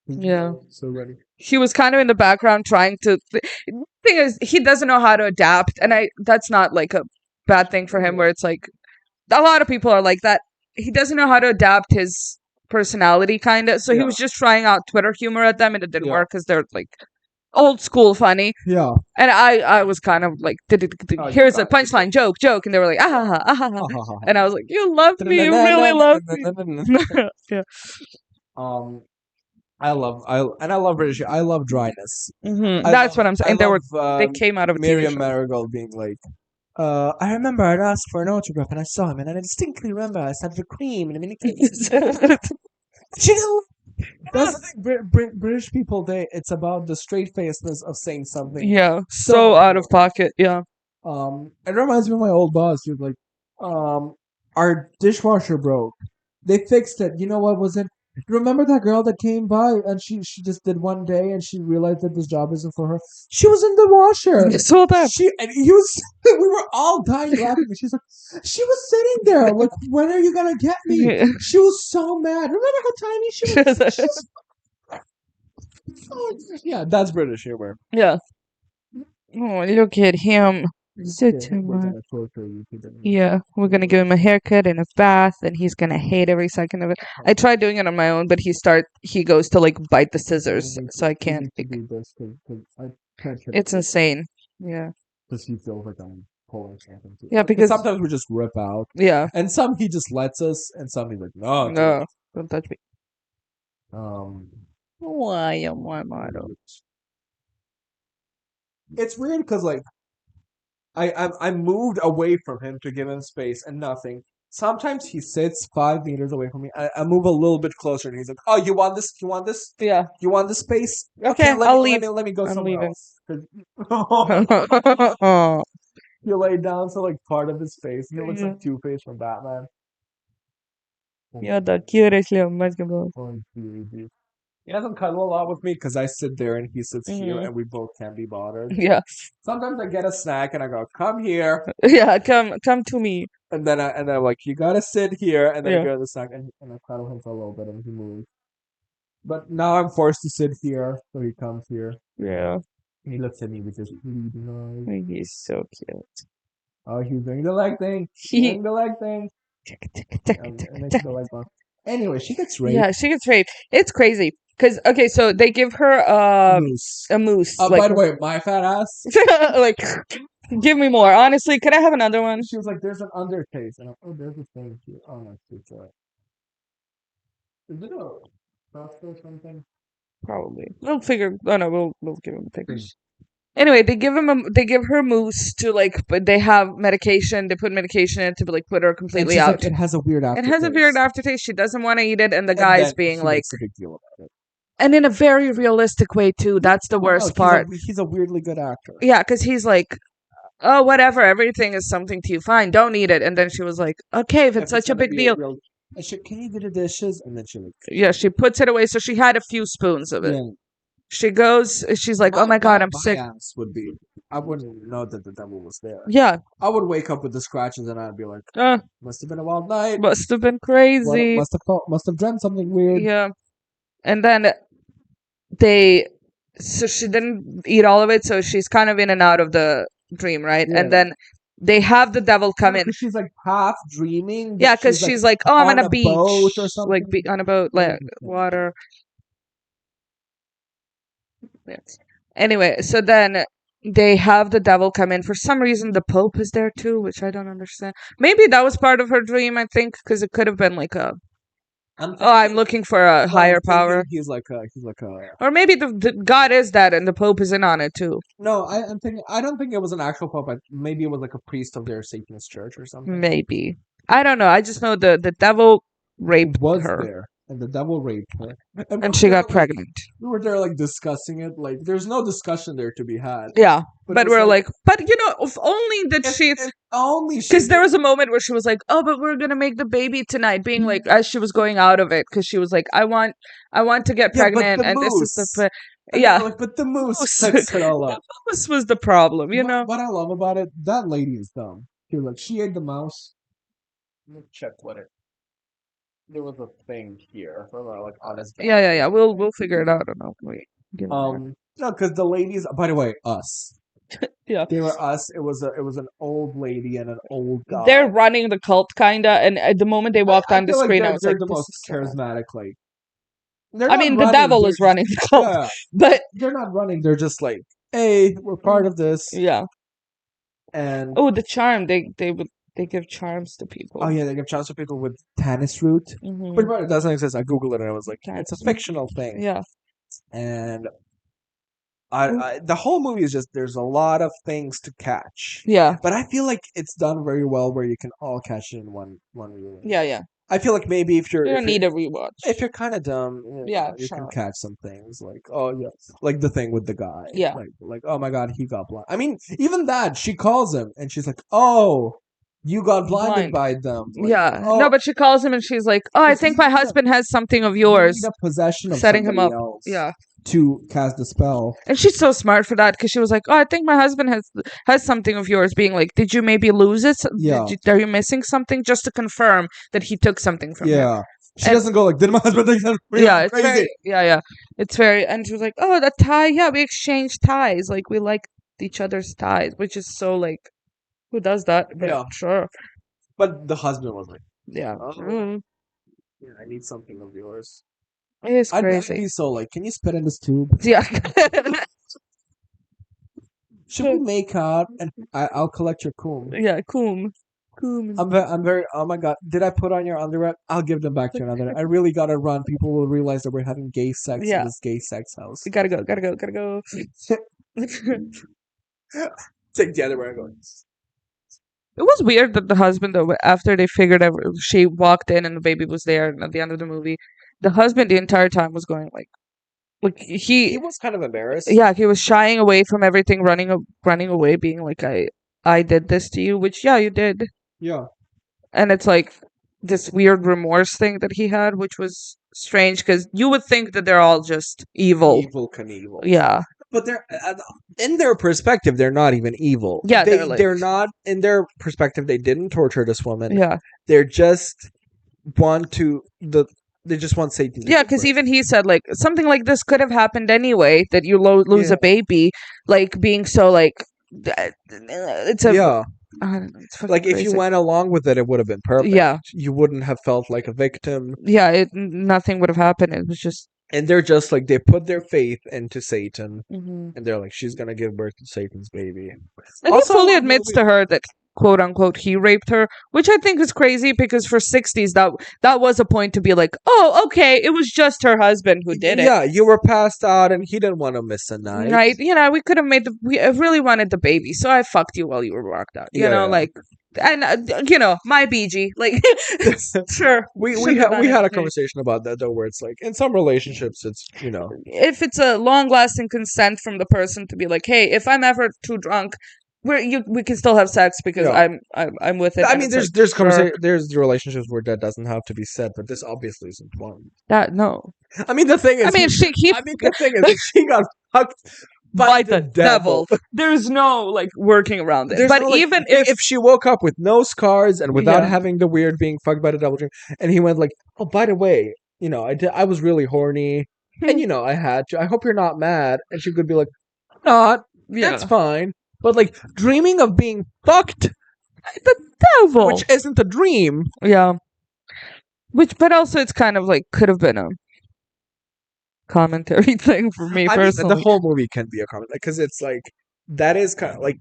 yeah. So ready. He was kind of in the background trying to. The thing is, he doesn't know how to adapt, and that's not like a bad thing for him. Where it's like, a lot of people are like that. He doesn't know how to adapt his personality, kind of. So he was just trying out Twitter humor at them, and it didn't work because they're like old school funny. Yeah. And I was kind of like, here's a punchline, joke, and they were like, and I was like, you loved me, you really loved me. Yeah. I love British. I love dryness. That's what I'm I saying. love They came out of a TV Miriam show. Marigold being like, I remember I'd asked for an autograph and I saw him and I distinctly remember I said for cream in a mini case. She didn't. That's the thing. British people, it's about the straight facedness of saying something. Yeah, So so out of pocket. Yeah. it reminds me of my old boss. He was like, our dishwasher broke. They fixed it. You know what was it? Remember that girl that came by and she just did one day and she realized that this job isn't for her. She was in the washer. I saw that. She and he was. We were all dying laughing. And she's like, she was sitting there. Like, when are you gonna get me? Yeah. She was so mad. Remember how tiny she was? She was yeah, that's British humor. Yeah. Oh, look at him. So Okay, too we're much. gonna torture you today. Yeah, we're gonna give him a haircut and a bath, and he's gonna hate every second of it. I tried doing it on my own, but he goes to like bite the scissors, so I can't. We need to do this because I can't hit It's insane. Yeah. because he feels like I'm pulling something. Too. Yeah, because sometimes we just rip out, yeah. and some he just lets us, and some he's like, no, No, don't touch me. Um, Why am I model? it's weird because like I moved away from him to give him space and nothing. Sometimes he sits 5 meters away from me. I move a little bit closer, and he's like, "Oh, you want this? You want this? Yeah. You want this space? Okay, let I'll me, leave. Let me go I'm somewhere leaving. else." He laid down to like part of his face. He looks like Two-Face from Batman. You're the cutest little basketball. He doesn't cuddle a lot with me because I sit there and he sits here, Mhm. and we both can't be bothered. Yeah. Sometimes I get a snack and I go, "Come here," Yeah, come to me. and then I'm like, "You gotta sit here," and then I Yeah. get the snack and I cuddle him for a little bit and he moves. But now I'm forced to sit here, so he comes here. Yeah. And he looks at me with his bleeding eyes. He's so cute. Oh, he's doing the leg thing. He Doing the leg thing. And makes the leg bump. Anyway, she gets raped. Yeah, she gets raped. It's crazy. Cause okay, so they give her Moose. a moose. By Like the way, my fat ass. like give me more. Honestly, could I have another one? She was like, "There's an undertaste," and oh, there's a thing here. Oh, no, it's is it a crust or something? Probably. We'll figure. Oh no, we'll give him the pictures. Anyway, they give her moose to like, but they have medication. They put medication in to like put her completely out. Like, it has a weird It aftertaste. has a weird aftertaste. She doesn't want to eat it, and the And guy's then being he like, makes a big deal about it. and in a very realistic way too. That's the worst part. He's a weirdly good actor. Yeah, because he's like, oh, whatever, everything is something to you. Fine, don't eat it. And then she was like, okay, if it's such a big deal. I said, "Can you do the dishes?" And then she like, Yeah, she puts it away. So she had a few spoons of it. yeah. She goes, she's like, oh my God, I'm sick. Ass would be, I wouldn't know that the devil was there. Yeah. I would wake up with the scratches and I'd be like, must have been a wild night. Must have been crazy. Must have done something weird. Yeah. And then so she didn't eat all of it. So she's kind of in and out of the dream, right? Yeah. And then they have the devil come in. She's like half dreaming. Yeah, because she's like, oh, I'm on a beach. Boat or something. Like on a boat, like water. Yeah. Anyway, so then they have the devil come in. For some reason, the Pope is there too, which I don't understand. Maybe that was part of her dream, I think, because it could have been like a. I'm looking for a higher power. He's like a. Or maybe the God is that, and the Pope is in on it too. No, I'm thinking. I don't think it was an actual Pope. Maybe it was like a priest of their Satanist church or something. Maybe. I don't know. I just know the devil raped her. There. And the devil raped her. And she got pregnant. We were there like discussing it. Like there's no discussion there to be had. Yeah. But we're like, but you know, if only that because there was a moment where she was like, oh, but we're gonna make the baby tonight, being like, as she was going out of it, because she was like, I want to get pregnant, and this is the but the moose sets it all up. The moose was the problem, you know. What I love about it, that lady is dumb. She ate the mouse. Let me check what it. There was a thing here for like on his back. Yeah. We'll figure it out. I don't know. Wait. No, because the ladies. By the way, us. Yeah. They were us. It was an old lady and an old guy. They're running the cult, kinda, and at the moment they walked on the screen, I was like, the most charismatic. Like, I mean, the devil is running the cult, but they're not running. They're just like, hey, we're part of this. Yeah. And oh, the charm. They would They give charms to people. Oh yeah, they give charms to people with tannis root. Mhm. But it doesn't exist. I googled it and I was like, it's a Tannis root. fictional thing. Yeah. And the whole movie is just there's a lot of things to catch. Yeah. But I feel like it's done very well where you can all catch it in one viewing. Yeah. Yeah. I feel like maybe if You you're don't need a rewatch. if you're kind of dumb, Yeah, you can sure. catch some things like like the thing with the guy. Yeah. Like oh my god, he got blind. I mean, even that she calls him and she's like, oh, you got blinded Blind. by them. Like, Yeah. oh, No, but she calls him and she's like, "Oh, I think my husband has something of you yours." need a possession of Setting him somebody up. else Yeah. to cast the spell. And she's so smart for that because she was like, "Oh, I think my husband has something of yours." Being like, "Did you maybe lose it? Yeah. Are you missing something?" Just to confirm that he took something from him. Yeah. She And- doesn't go like, did my husband take something? Yeah, it's Crazy. very, yeah. It's very, and she was like, "Oh, the tie. Yeah, we exchanged ties. Like we like each other's ties," which is so like, who does that? But Yeah. sure. But the husband was like, Yeah. oh, yeah, I need something of yours. It's I'd crazy. be so like, can you spit in this tube? Yeah. Should we make out and I'll collect your coom? Yeah, coom. I'm very, oh my god, did I put on your underwear? I'll give them back to your underwear. I really gotta run. People will realize that we're having gay sex Yeah. in this gay sex house. You gotta go. Take the underwear and go. It was weird that the husband, though, after they figured out she walked in and the baby was there, and at the end of the movie, the husband the entire time was going like He was kind of embarrassed. yeah, he was shying away from everything, running away, being like, I did this to you, which yeah, you did, Yeah. and it's like this weird remorse thing that he had, which was strange because you would think that they're all just evil. Evil Knievel. Yeah. But they're in their perspective, they're not even evil. Yeah, they're not in their perspective. They didn't torture this woman. Yeah. They're just they just want Satan. Yeah, because even he said like something like this could have happened anyway. That you lose a baby, like being so like it's a yeah. I don't know, it's Like if you went along with it, it would have been perfect. Yeah, you wouldn't have felt like a victim. Yeah, nothing would have happened. It was just. And they're just like they put their faith into Satan, Mm-hmm. and they're like, she's gonna give birth to Satan's baby. And also, he fully admits to her that quote unquote he raped her, which I think is crazy because for 60s that was a point to be like, oh, okay, it was just her husband who did it. Yeah, you were passed out and he didn't want to miss a night. Right? We could have made I really wanted the baby, so I fucked you while you were locked out. You know, like. And my BG, like sure. We had a conversation about that though, where it's like in some relationships, it's if it's a long lasting consent from the person to be like, hey, if I'm ever too drunk, we can still have sex because I'm with it. I mean, there's relationships where that doesn't have to be said, but this obviously isn't one. That no. I mean, the thing is, the thing is, she got fucked by the devil. There's no like working around it. But even if she woke up with no scars and without having the weird being fucked by the devil dream, and he went like, oh, by the way, I was really horny, and I had to. I hope you're not mad. And she could be like, I'm not. Yeah. That's fine. But like dreaming of being fucked by the devil, which isn't a dream. Yeah. But also it's kind of like could have been a commentary thing for me personally. The whole movie can be a comment because it's like that is kind of like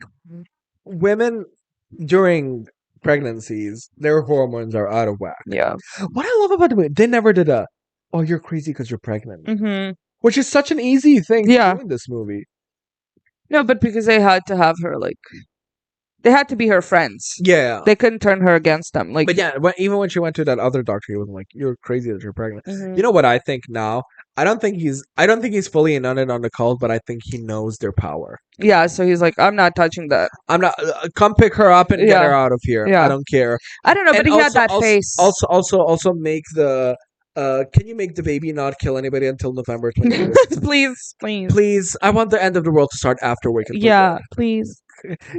women during pregnancies, their hormones are out of whack. Yeah. What I love about the movie, they never did oh, you're crazy because you're pregnant, mm-hmm. which is such an easy thing to do in this movie. No, but because they had to have her like. They had to be her friends. Yeah. They couldn't turn her against them. Like, but yeah, even when she went to that other doctor, he was like, "You're crazy that you're pregnant." Mm-hmm. You know what I think now? I don't think he's fully in on it on the cult, but I think he knows their power. Yeah, so he's like, I'm not touching that. I'm not. Come pick her up and get her out of here. Yeah. I don't care. I don't know, but he had that face. Also make the. Can you make the baby not kill anybody until November 20th? Please. I want the end of the world to start after we can. Yeah, please.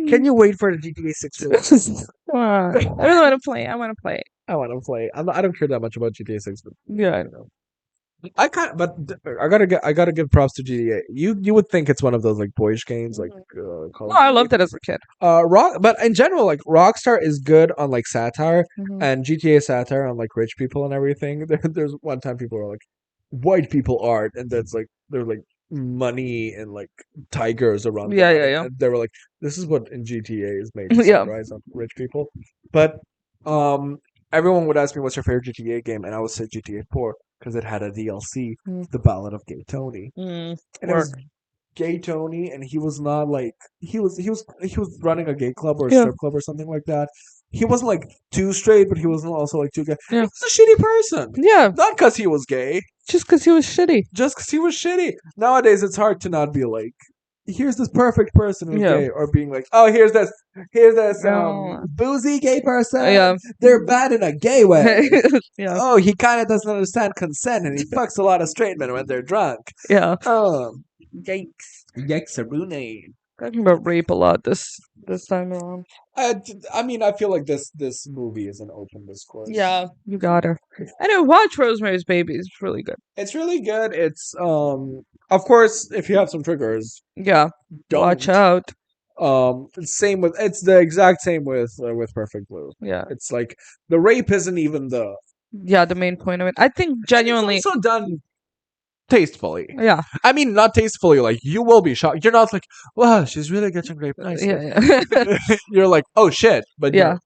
Can you wait for the GTA 6 release? Come on. I really want to play. I want to play. I don't care that much about GTA 6, but yeah, I know. I gotta give props to GTA. You would think it's one of those like boyish games, like. I loved it as a kid. But in general, like Rockstar is good on like satire, and GTA satire on like rich people and everything. There's one time people are like, white people aren't, and that's like they're like money and like tigers around Yeah, them. yeah, yeah. And they were like, this is what in GTA is made to Yeah. set rise on rich people. But everyone would ask me what's your favorite GTA game, and I would say GTA 4 because it had a DLC, Mm. The Ballad of Gay Tony, and it Work. was Gay Tony, and he was not like he was running a gay club or a Yeah. strip club or something like that. He wasn't like too straight, but he wasn't also like too gay. He Yeah. was a shitty person, Yeah. not because he was gay, Just because he was shitty. just because he was shitty. Nowadays, it's hard to not be like, here's this perfect person who's Yeah. gay, or being like, oh, here's this Oh. boozy gay person. Yeah. They're bad in a gay way. Yeah. Oh, he kind of doesn't understand consent, and he fucks a lot of straight men when they're drunk. Yeah. Um, Yikes. Yexarune. Talking about rape a lot this time around. I mean, I feel like this movie is an open discourse. Yeah, you got her. Anyway, watch Rosemary's Baby. It's really good. It's really good. It's of course, if you have some triggers, Yeah, don't. watch out. Same with it's the exact same with Perfect Blue. Yeah, It's like the rape isn't even the the main point of it. I think genuinely. It's also done tastefully. Yeah, I mean, not tastefully. Like you will be shocked. You're not like, wow, she's really getting raped nicely. yeah. You're like, oh shit, but Yeah.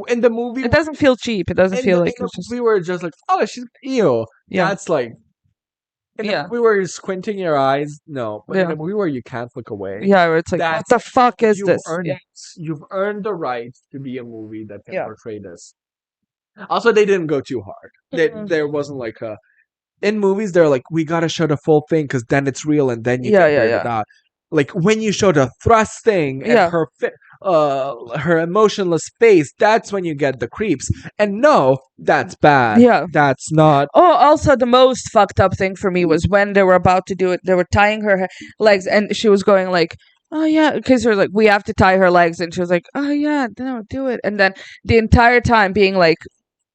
in the movie, It doesn't feel cheap. It doesn't feel like in it's the just. movie were just like, oh, she's ew. Yeah, That's like. In Yeah. the movie where you're squinting your eyes, no. But in Yeah. a movie where you can't look away, yeah. Where it's like, what that's the fuck is you've this? earned Yeah, you've earned the right to be a movie that can Yeah. portray this. Also, they didn't go too hard. There wasn't like a in movies. They're like, we gotta show the full thing because then it's real, and then you Yeah, get yeah, weirded out. Like when you show the thrust thing and Yeah. her emotionless face, that's when you get the creeps. And no, that's bad. Yeah. That's not. Oh, also the most fucked up thing for me was when they were about to do it. They were tying her legs, and she was going like, "Oh yeah," because they're like, "We have to tie her legs," and she was like, "Oh yeah, no, do it." And then the entire time being like,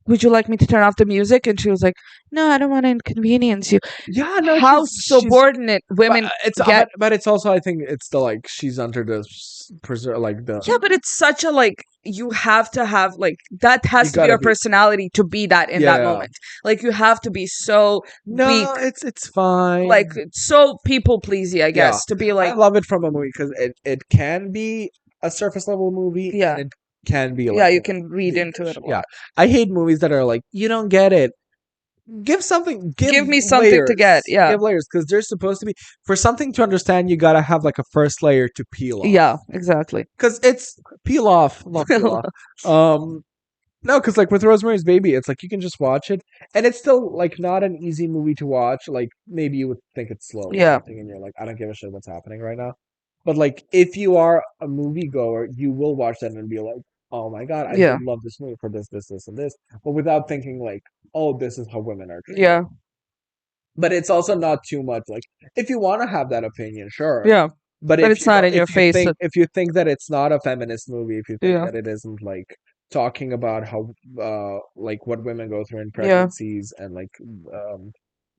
"Would you like me to turn off the music?" And she was like, "No, I don't want to inconvenience you." Yeah, no. How she's subordinate women it's get. but it's also I think it's the like she's under the preserve like the Yeah, but it's such a like you have to have like that has You to be gotta your be- personality to be that in that Yeah. moment. Like you have to be so no, weak, it's fine. like so people pleasy, I guess, to be I like love it from a movie because it can be a surface level movie. Yeah. and it can be like yeah, you can read deep into it. A fish. Yeah, lot. I hate movies that are like you don't get it. Give something. Give me something to get, yeah. give layers because there's supposed to be for something to understand. You gotta have like a first layer to peel off. Yeah, exactly. because it's peel off, not peel off. No, because like with Rosemary's Baby, it's like you can just watch it, and it's still like not an easy movie to watch. Like maybe you would think it's slow, or Yeah. something, and you're like, I don't give a shit what's happening right now. But like, if you are a movie goer, you will watch that and be like, oh my god, I Yeah. did love this movie for this, this, this, and this, but without thinking like, oh, this is how women are treated. Yeah, But it's also not too much. Like, if you want to have that opinion, sure. yeah, But But if it's you not don't- in your if you face, think it- if you think that it's not a feminist movie, if you think Yeah. that it isn't like talking about how like what women go through in Yeah. pregnancies and like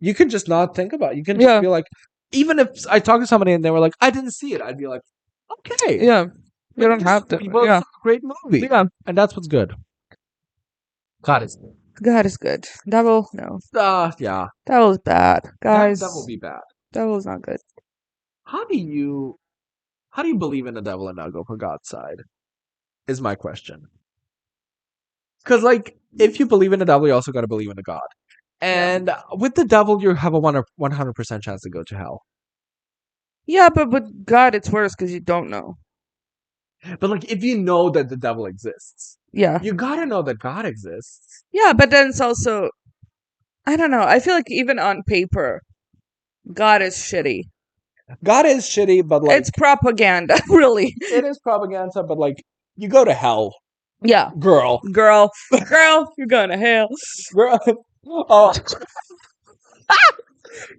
you can just not think about it. You can just Yeah. be like even if I talk to somebody and they were like, I didn't see it, I'd be like, okay. yeah. You don't Just- have to. Well, Yeah, it's a great movie. yeah. And that's what's good. God is good. God is good. Devil, no. Yeah. Devil's bad, guys. That will be bad. Devil's not good. How do you believe in the devil and not go for God's side? Is my question. Because, like, if you believe in the devil, you also got to believe in a God. And with the devil, you have a 100% chance to go to hell. Yeah, but with God, it's worse because you don't know. But, like, if you know that the devil exists, Yeah, you got to know that God exists. yeah, but then it's also, I don't know. I feel like even on paper, God is shitty. God is shitty, but, like, It's propaganda, really. it is propaganda, but, like, you go to hell. Yeah, Girl. girl, you're going to hell. Girl. Oh.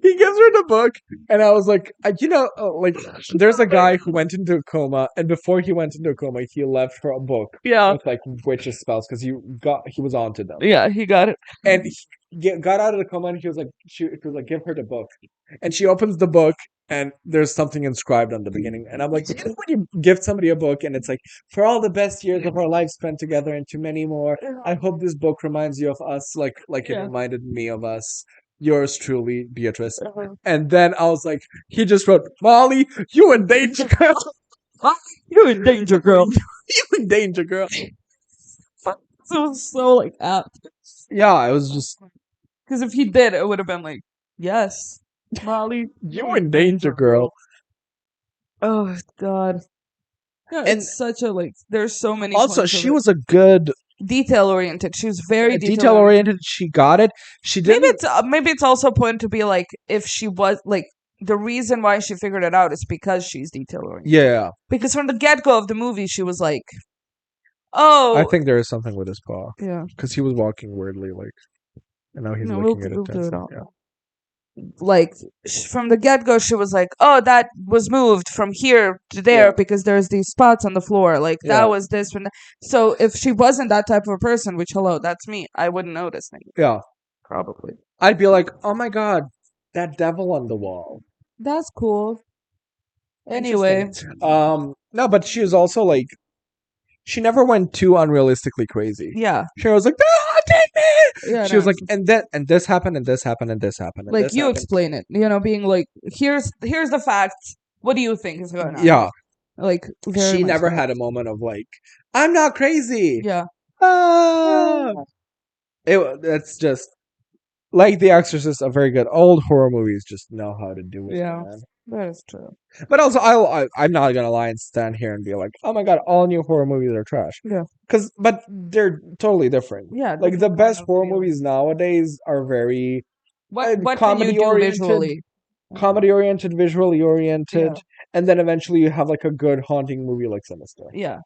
He gives her the book, and I was like, like, there's a guy who went into a coma, and before he went into a coma, he left her a book Yeah, with like witches spells because he was onto them, yeah, he got it. and he got out of the coma, and he was like, give her the book, and she opens the book, and there's something inscribed on the beginning, and I'm like, you know when you give somebody a book, and it's like, for all the best years of our life spent together, and to many more, I hope this book reminds you of us, like it Yeah. reminded me of us. yours truly, Beatrice. And then I was like, he just wrote, Molly, you in danger, girl. You in danger, girl. You in danger, girl. So like apt. Yeah, it was just, Because if he did, it would have been like, yes, Molly, you in danger, girl. Oh God. Yeah, And it's such a like. There's so many. also, points of she it. was a good detail oriented. She was very detail oriented. She got it. She didn't. Maybe it's also a point to be like, if she was like, the reason why she figured it out is because she's detail oriented. Yeah. Because from the get go of the movie, she was like, I "Oh, think there is something with his paw. yeah." Because he was walking weirdly, like, and now he's No, looking at it. we'll do it intensely. all. Yeah. Like from the get go, she was like, "Oh, that was moved from here to there Yeah. because there's these spots on the floor. Like Yeah. that was this one." So if she wasn't that type of a person, which hello, that's me, I wouldn't notice things. Yeah. Probably. I'd be like, oh my god, that devil on the wall. That's cool. Anyway, Interesting. No, but she was also like, she never went too unrealistically crazy. yeah, She was like, they're haunting me. yeah. She was like, and this happened, and this happened, and this happened, and like this you happened. explain it. You know, being like, here's the facts. What do you think is going on? Yeah. Like very She much never that. had a moment of like, I'm not crazy. Yeah. Ah. That's just like The Exorcist, a very good old horror movies just know how to do it. Yeah. Man. That is true. But also, I'm not gonna lie and stand here and be like, oh my god, all new horror movies are trash. Yeah. But they're totally different. Yeah. Like the best horror movies nowadays are very What can you comedy do oriented, visually? comedy oriented, visually oriented, Yeah. and then eventually you have like a good haunting movie like Sinister. Yeah.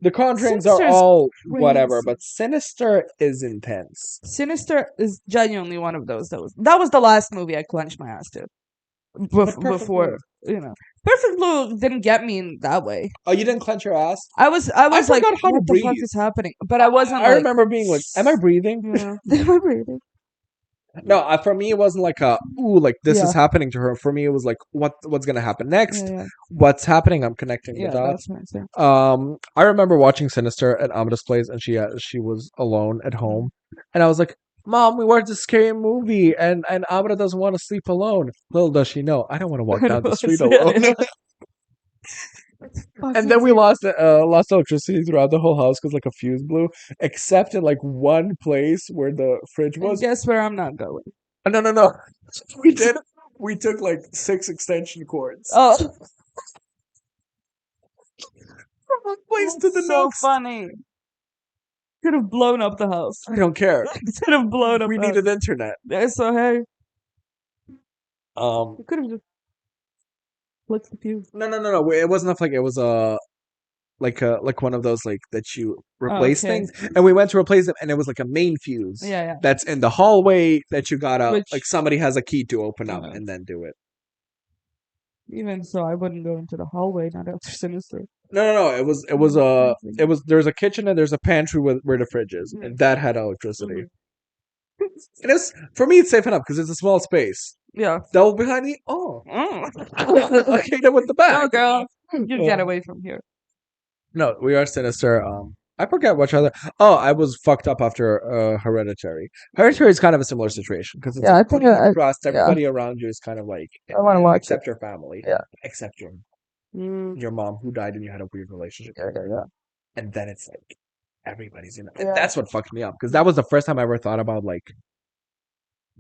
The Conjurings are Sinister's all whatever, crazy. but Sinister is intense. Sinister is genuinely one of those. That was the last movie I clenched my ass to. Before, you know, Perfect Blue didn't get me in that way. Oh, you didn't clench your ass? I was like, forgot how to what the fuck breathe. is happening? But I wasn't. I like, remember being like, am I breathing? Yeah. Am I breathing? No, for me it wasn't like a ooh, like this Yeah. is happening to her. For me it was like what's gonna happen next? Yeah. What's happening? I'm connecting the Yeah. dots. That's what I'm saying. I remember watching Sinister at Amada's place, and she was alone at home, and I was like, "Mom, we watched a scary movie, and Amada doesn't want to sleep alone." Little does she know, I don't want to walk down the street alone. Yeah. And then we lost electricity throughout the whole house because like a fuse blew, except in like one place where the fridge And was. guess where I'm not going? No. We took like 6 extension cords. Oh, From one place to the so next. funny. Could have blown up the house. I don't care. Could have blown up. We needed internet. So hey, Um, you could have just flicked the fuse. no. It wasn't like it was like one of those like that you replace okay. things, and we went to replace them, and it was like a main fuse. Yeah. That's in the hallway that you gotta Which- like somebody has a key to open up Yeah. and then do it. Even so, I wouldn't go into the hallway, not after Sinister. No. It was there's a kitchen and there's a pantry where the fridge is, and that had electricity. And it's for me, it's safe enough because it's a small space. Yeah. Double behind me. Oh, I hit it with the No, back. girl, you get away from here. No, we are Sinister. I forget which other. Oh, I was fucked up after Hereditary. Hereditary is kind of a similar situation because it's Yeah, I think putting you I- trust. Everybody around you is kind of like I want to watch except your family. Yeah. Except Mm, your mom who died and you had a weird relationship. yeah. And then it's like everybody's in it. Yeah. And that's what fucked me up because that was the first time I ever thought about like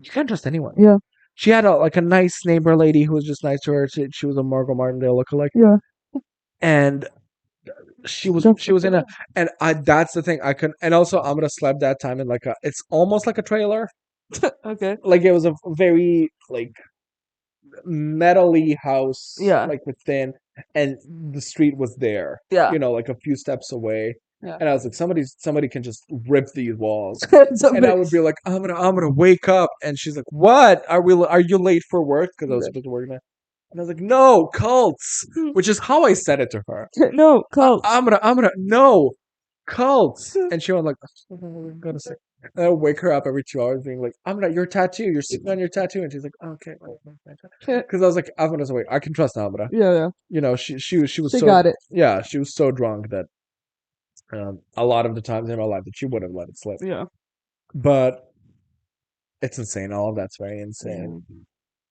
you can't trust anyone. Yeah. She had a nice neighbor lady who was just nice to her. She was a Margot Martindale lookalike. Yeah. And she was in a and that's the thing I couldn't. And also I'm gonna slept that time in like it's almost like a trailer. Okay. Like it was a very like metally house. Yeah. Like within, and the street was there. Yeah. You know, like a few steps away. Yeah. And I was like, somebody can just rip these walls. And I would be like, I'm gonna wake up, and she's like, what? Are you late for work? Because I was supposed to work now. And I was like, no, cults, which is how I said it to her. No, cult. I'm gonna no cults, and she was like, I'm gonna say. And I would wake her up every 2 hours, being like, your tattoo. You're sitting on your tattoo, and she's like, okay, because I was like, I'm gonna wait. I can trust Amada. Yeah. You know, she was She so got it. yeah, she was so drunk that a lot of the times in my life that she would have let it slip. Yeah. But It's insane. All of that's very insane.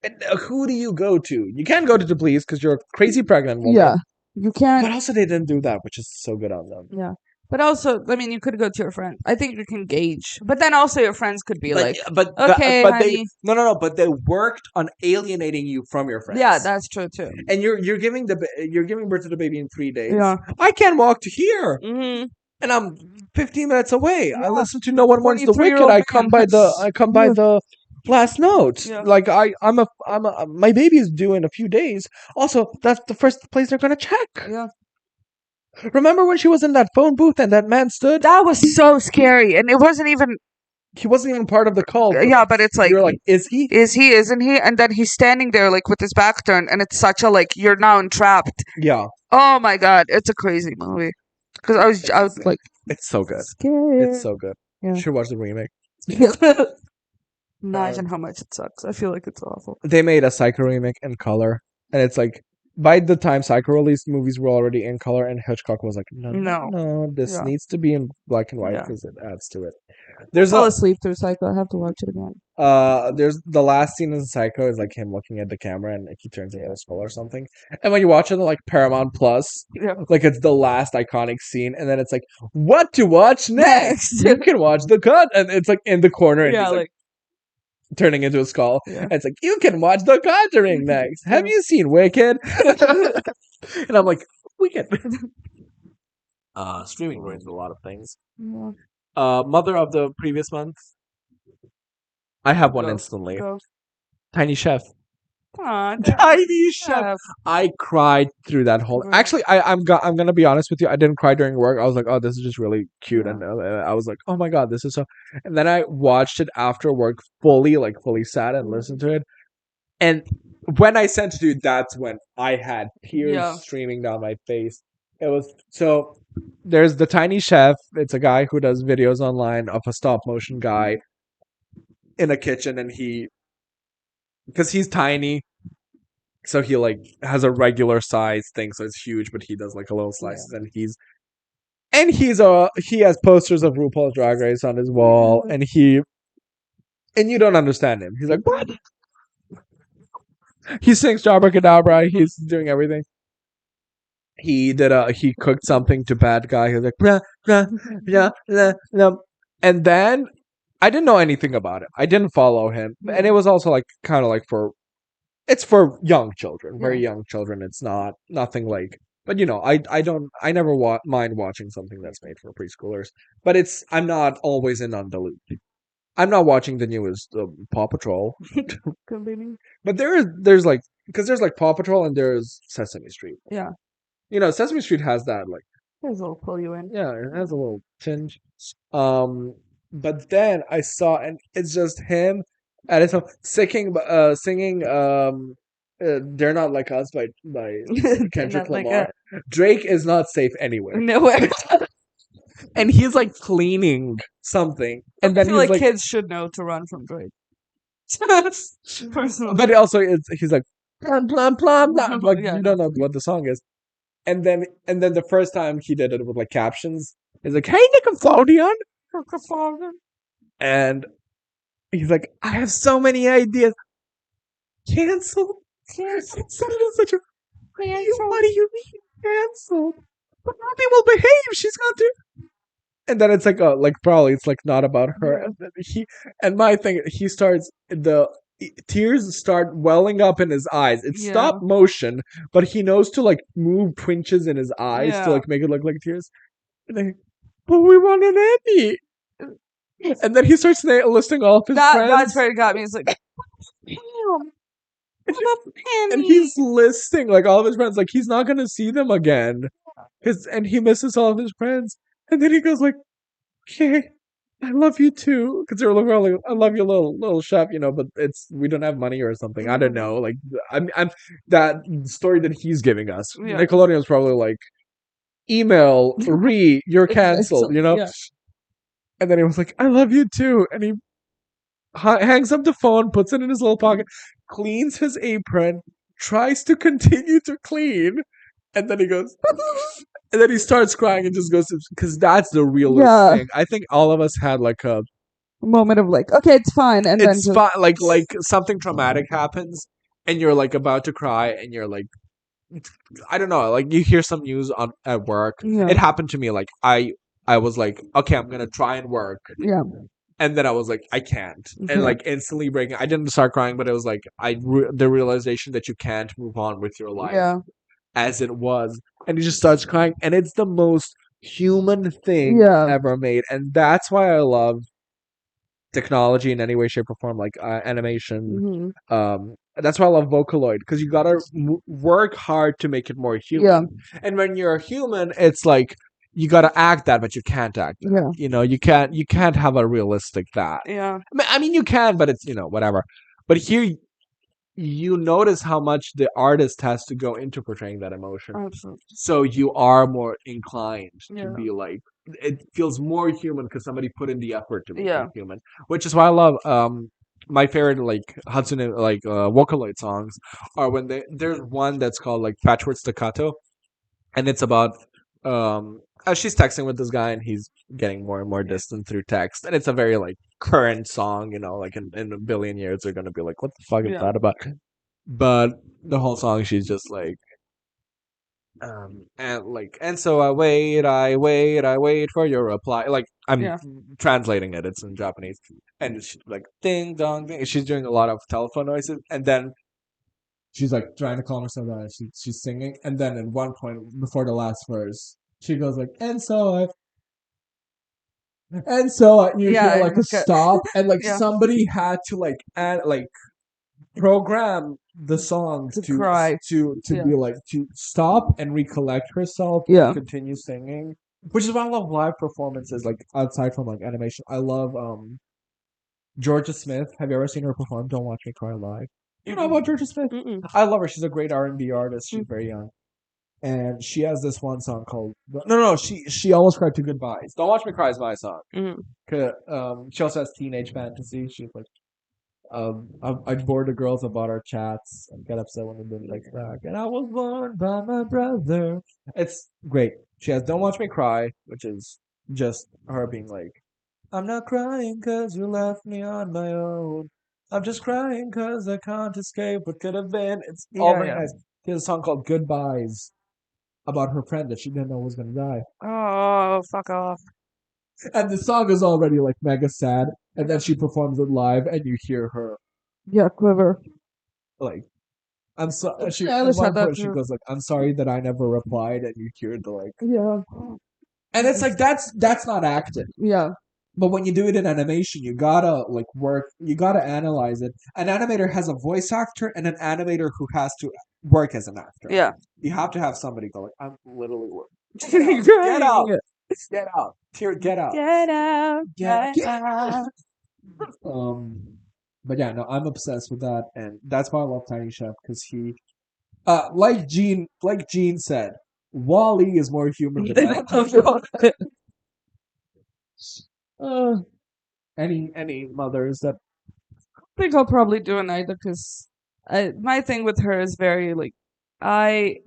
And, who do you go to? You can't go to the police because you're a crazy pregnant woman. Yeah. You can't. But also, they didn't do that, which is so good on them. Yeah. But also, I mean, you could go to your friend. I think you can gauge. But then also, your friends could be like, okay, but honey. no. But they worked on alienating you from your friends. Yeah, that's true too. And you're giving birth to the baby in 3 days. Yeah. I can't walk to here, Mm-hmm. and I'm 15 minutes away. Yeah. I listen to No One Mourns the 23-year-old Wicked. I come by man. the last note. Yeah. Like my baby is due in a few days. Also, that's the first place they're gonna check. Yeah. Remember when she was in that phone booth and that man stood? That was so scary, and it wasn't even. He wasn't even part of the call. Yeah, but it's like, you're like, is he? Is he? Isn't he? And then he's standing there like with his back turned, and it's such a like you're now entrapped. Yeah. Oh my god, it's a crazy movie. Because I was like, it's so good. Scared. It's so good. Yeah. You should watch the remake. Imagine how much it sucks. I feel like it's awful. They made a Psycho remake in color, and it's like by the time Psycho released, movies were already in color, and Hitchcock was like, no, this needs to be in black and white because it adds to it. I fell asleep through Psycho. I have to watch it again. There's the last scene in Psycho is like him looking at the camera and he turns into a skull or something. And when you watch it on like Paramount Plus, like it's the last iconic scene, and then it's like, what to watch next? You can watch the cut, and it's like in the corner, and he's like turning into a skull. And it's like, you can watch The Conjuring next. Have you seen Wicked? And I'm like, Wicked. Streaming ruins a lot of things. Yeah. Mother of the previous month. I have one instantly. Tiny Chef. Tiny Chef. I cried through that whole. Actually, I'm gonna be honest with you. I didn't cry during work. I was like, oh, this is just really cute, and I was like, oh my god, this is so. And then I watched it after work, fully sat and listened to it. And when I sent it to you, that's when I had tears streaming down my face. It was so. There's the Tiny Chef. It's a guy who does videos online of a stop motion guy in a kitchen, and because he's tiny, so he like has a regular size thing, so it's huge, but he does like a little slices, and he has posters of RuPaul's Drag Race on his wall, and you don't understand him. He's like, what? He sings Jabra he's doing everything. He cooked something to bad guy. He was like, blah, blah, blah, blah, blah. And then I didn't know anything about it. I didn't follow him, and it was also like kind of like it's for young children, very young children. It's not nothing like, but I never mind watching something that's made for preschoolers. But I'm not always in on the loop. I'm not watching the newest Paw Patrol. But there's like, because there's like Paw Patrol and there's Sesame Street. Yeah. Sesame Street has that like. There's a little pull you in. Yeah, it has a little tinge. But then I saw, and it's just him at his home singing "They're Not Like Us" by Kendrick Lamar. Drake is not safe anywhere. Nowhere. And he's like cleaning something, and then I feel like kids should know to run from Drake. Personally. But also, he's like plum plum plum, like you don't know what the song is. And then the first time he did it with like captions, he's like, "Hey, Nickelodeon," and he's like, "I have so many ideas." Cancelled. Such a. What do you mean canceled? But Ruby will behave. She's going to. And then it's like, probably it's like not about her. And then the tears start welling up in his eyes. It's stop motion, but he knows to like move twinges in his eyes to like make it look like tears. And then, but we want an Emmy. And then he starts listing all of his friends. That's where it got me. It's like, and he's listing like all of his friends. Like he's not gonna see them again, and he misses all of his friends. And then he goes like, "Okay, I love you too," because they're like, "I love you, little chef," but we don't have money or something. I don't know. Like I'm that story that he's giving us. Nickelodeon's probably like, email you're canceled. And then he was like, "I love you too," and he hangs up the phone, puts it in his little pocket, cleans his apron, tries to continue to clean, and then he goes. And then he starts crying and just goes, because that's the realest thing. I think all of us had like a moment of like, okay, it's fine, and then It's just fine. Like something traumatic happens, and you're like about to cry, and you're like, I don't know, like you hear some news on at work. yeah, It happened to me. Like I was like, okay, I'm gonna try and work, yeah, and then I was like, I can't, and okay, like instantly breaking. I didn't start crying, but it was like the realization that you can't move on with your life yeah, as it was, and he just starts crying, and it's the most human thing yeah, ever made, and that's why I love technology in any way, shape, or form, like animation. hmm, That's why I love Vocaloid because you gotta work hard to make it more human. yeah, And when you're a human, it's like you gotta act that, but you can't act that. yeah, You know, you can't have a realistic that. yeah, I mean, you can, but it's whatever. But here you notice how much the artist has to go into portraying that emotion. absolutely, So you are more inclined to yeah, be like, it feels more human because somebody put in the effort to make yeah, it human, which is why I love my favorite like Hatsune like Vocaloid songs are when there's one that's called like Patchwork Staccato, and it's about she's texting with this guy and he's getting more and more distant through text, and it's a very like current song, like in a billion years they're gonna be like, what the fuck is yeah, that about? But the whole song she's just like and so I wait for your reply. Like I'm yeah, translating it, it's in Japanese, and she's like ding dong ding. She's doing a lot of telephone noises, and then she's like trying to calm herself down, and she's singing, and then at one point before the last verse she goes like, you hear yeah, like a stop, and like yeah, somebody had to like add like program the songs to to cry, to yeah, be like to stop and recollect herself yeah, and continue singing, which is why I love live performances. Like outside from like animation, I love Georgia Smith. Have you ever seen her perform Don't Watch Me Cry live? You know about Georgia Smith? mm-mm, I love her. She's a great R&B artist. She's mm, very young, and she has this one song called no, she almost cried to goodbyes. Don't Watch Me Cry is my song. mm, She also has Teenage Fantasy. She's like, I'd bore the girls about our chats and get upset when they didn't like back. And I was born by my brother. It's great. She has Don't Watch Me Cry, which is just her being like, I'm not crying 'cause you left me on my own. I'm just crying 'cause I can't escape what could have been. It's all yeah, very yeah. nice. She has a song called Goodbyes about her friend that she didn't know was going to die. Oh, fuck off. And the song is already like mega sad. And then she performs it live, and you hear her Yeah, quiver. like, I'm so she Yeah, I at just had one that point she too. goes like, I'm sorry that I never replied, and you hear the like, Yeah, and it's like that's not acting. yeah, But when you do it in animation, you gotta like work, you gotta analyze it. An animator has a voice actor and an animator who has to work as an actor. yeah. You have to have somebody go like, I'm literally working. Get out, get out, tear, get out, Get out, get out. Um, but yeah, no, I'm obsessed with that, and that's why I love Tiny Chef because he like Gene said, Wally is more human than I. Uh, any mothers that think I'll probably do it either because my thing with her is very like I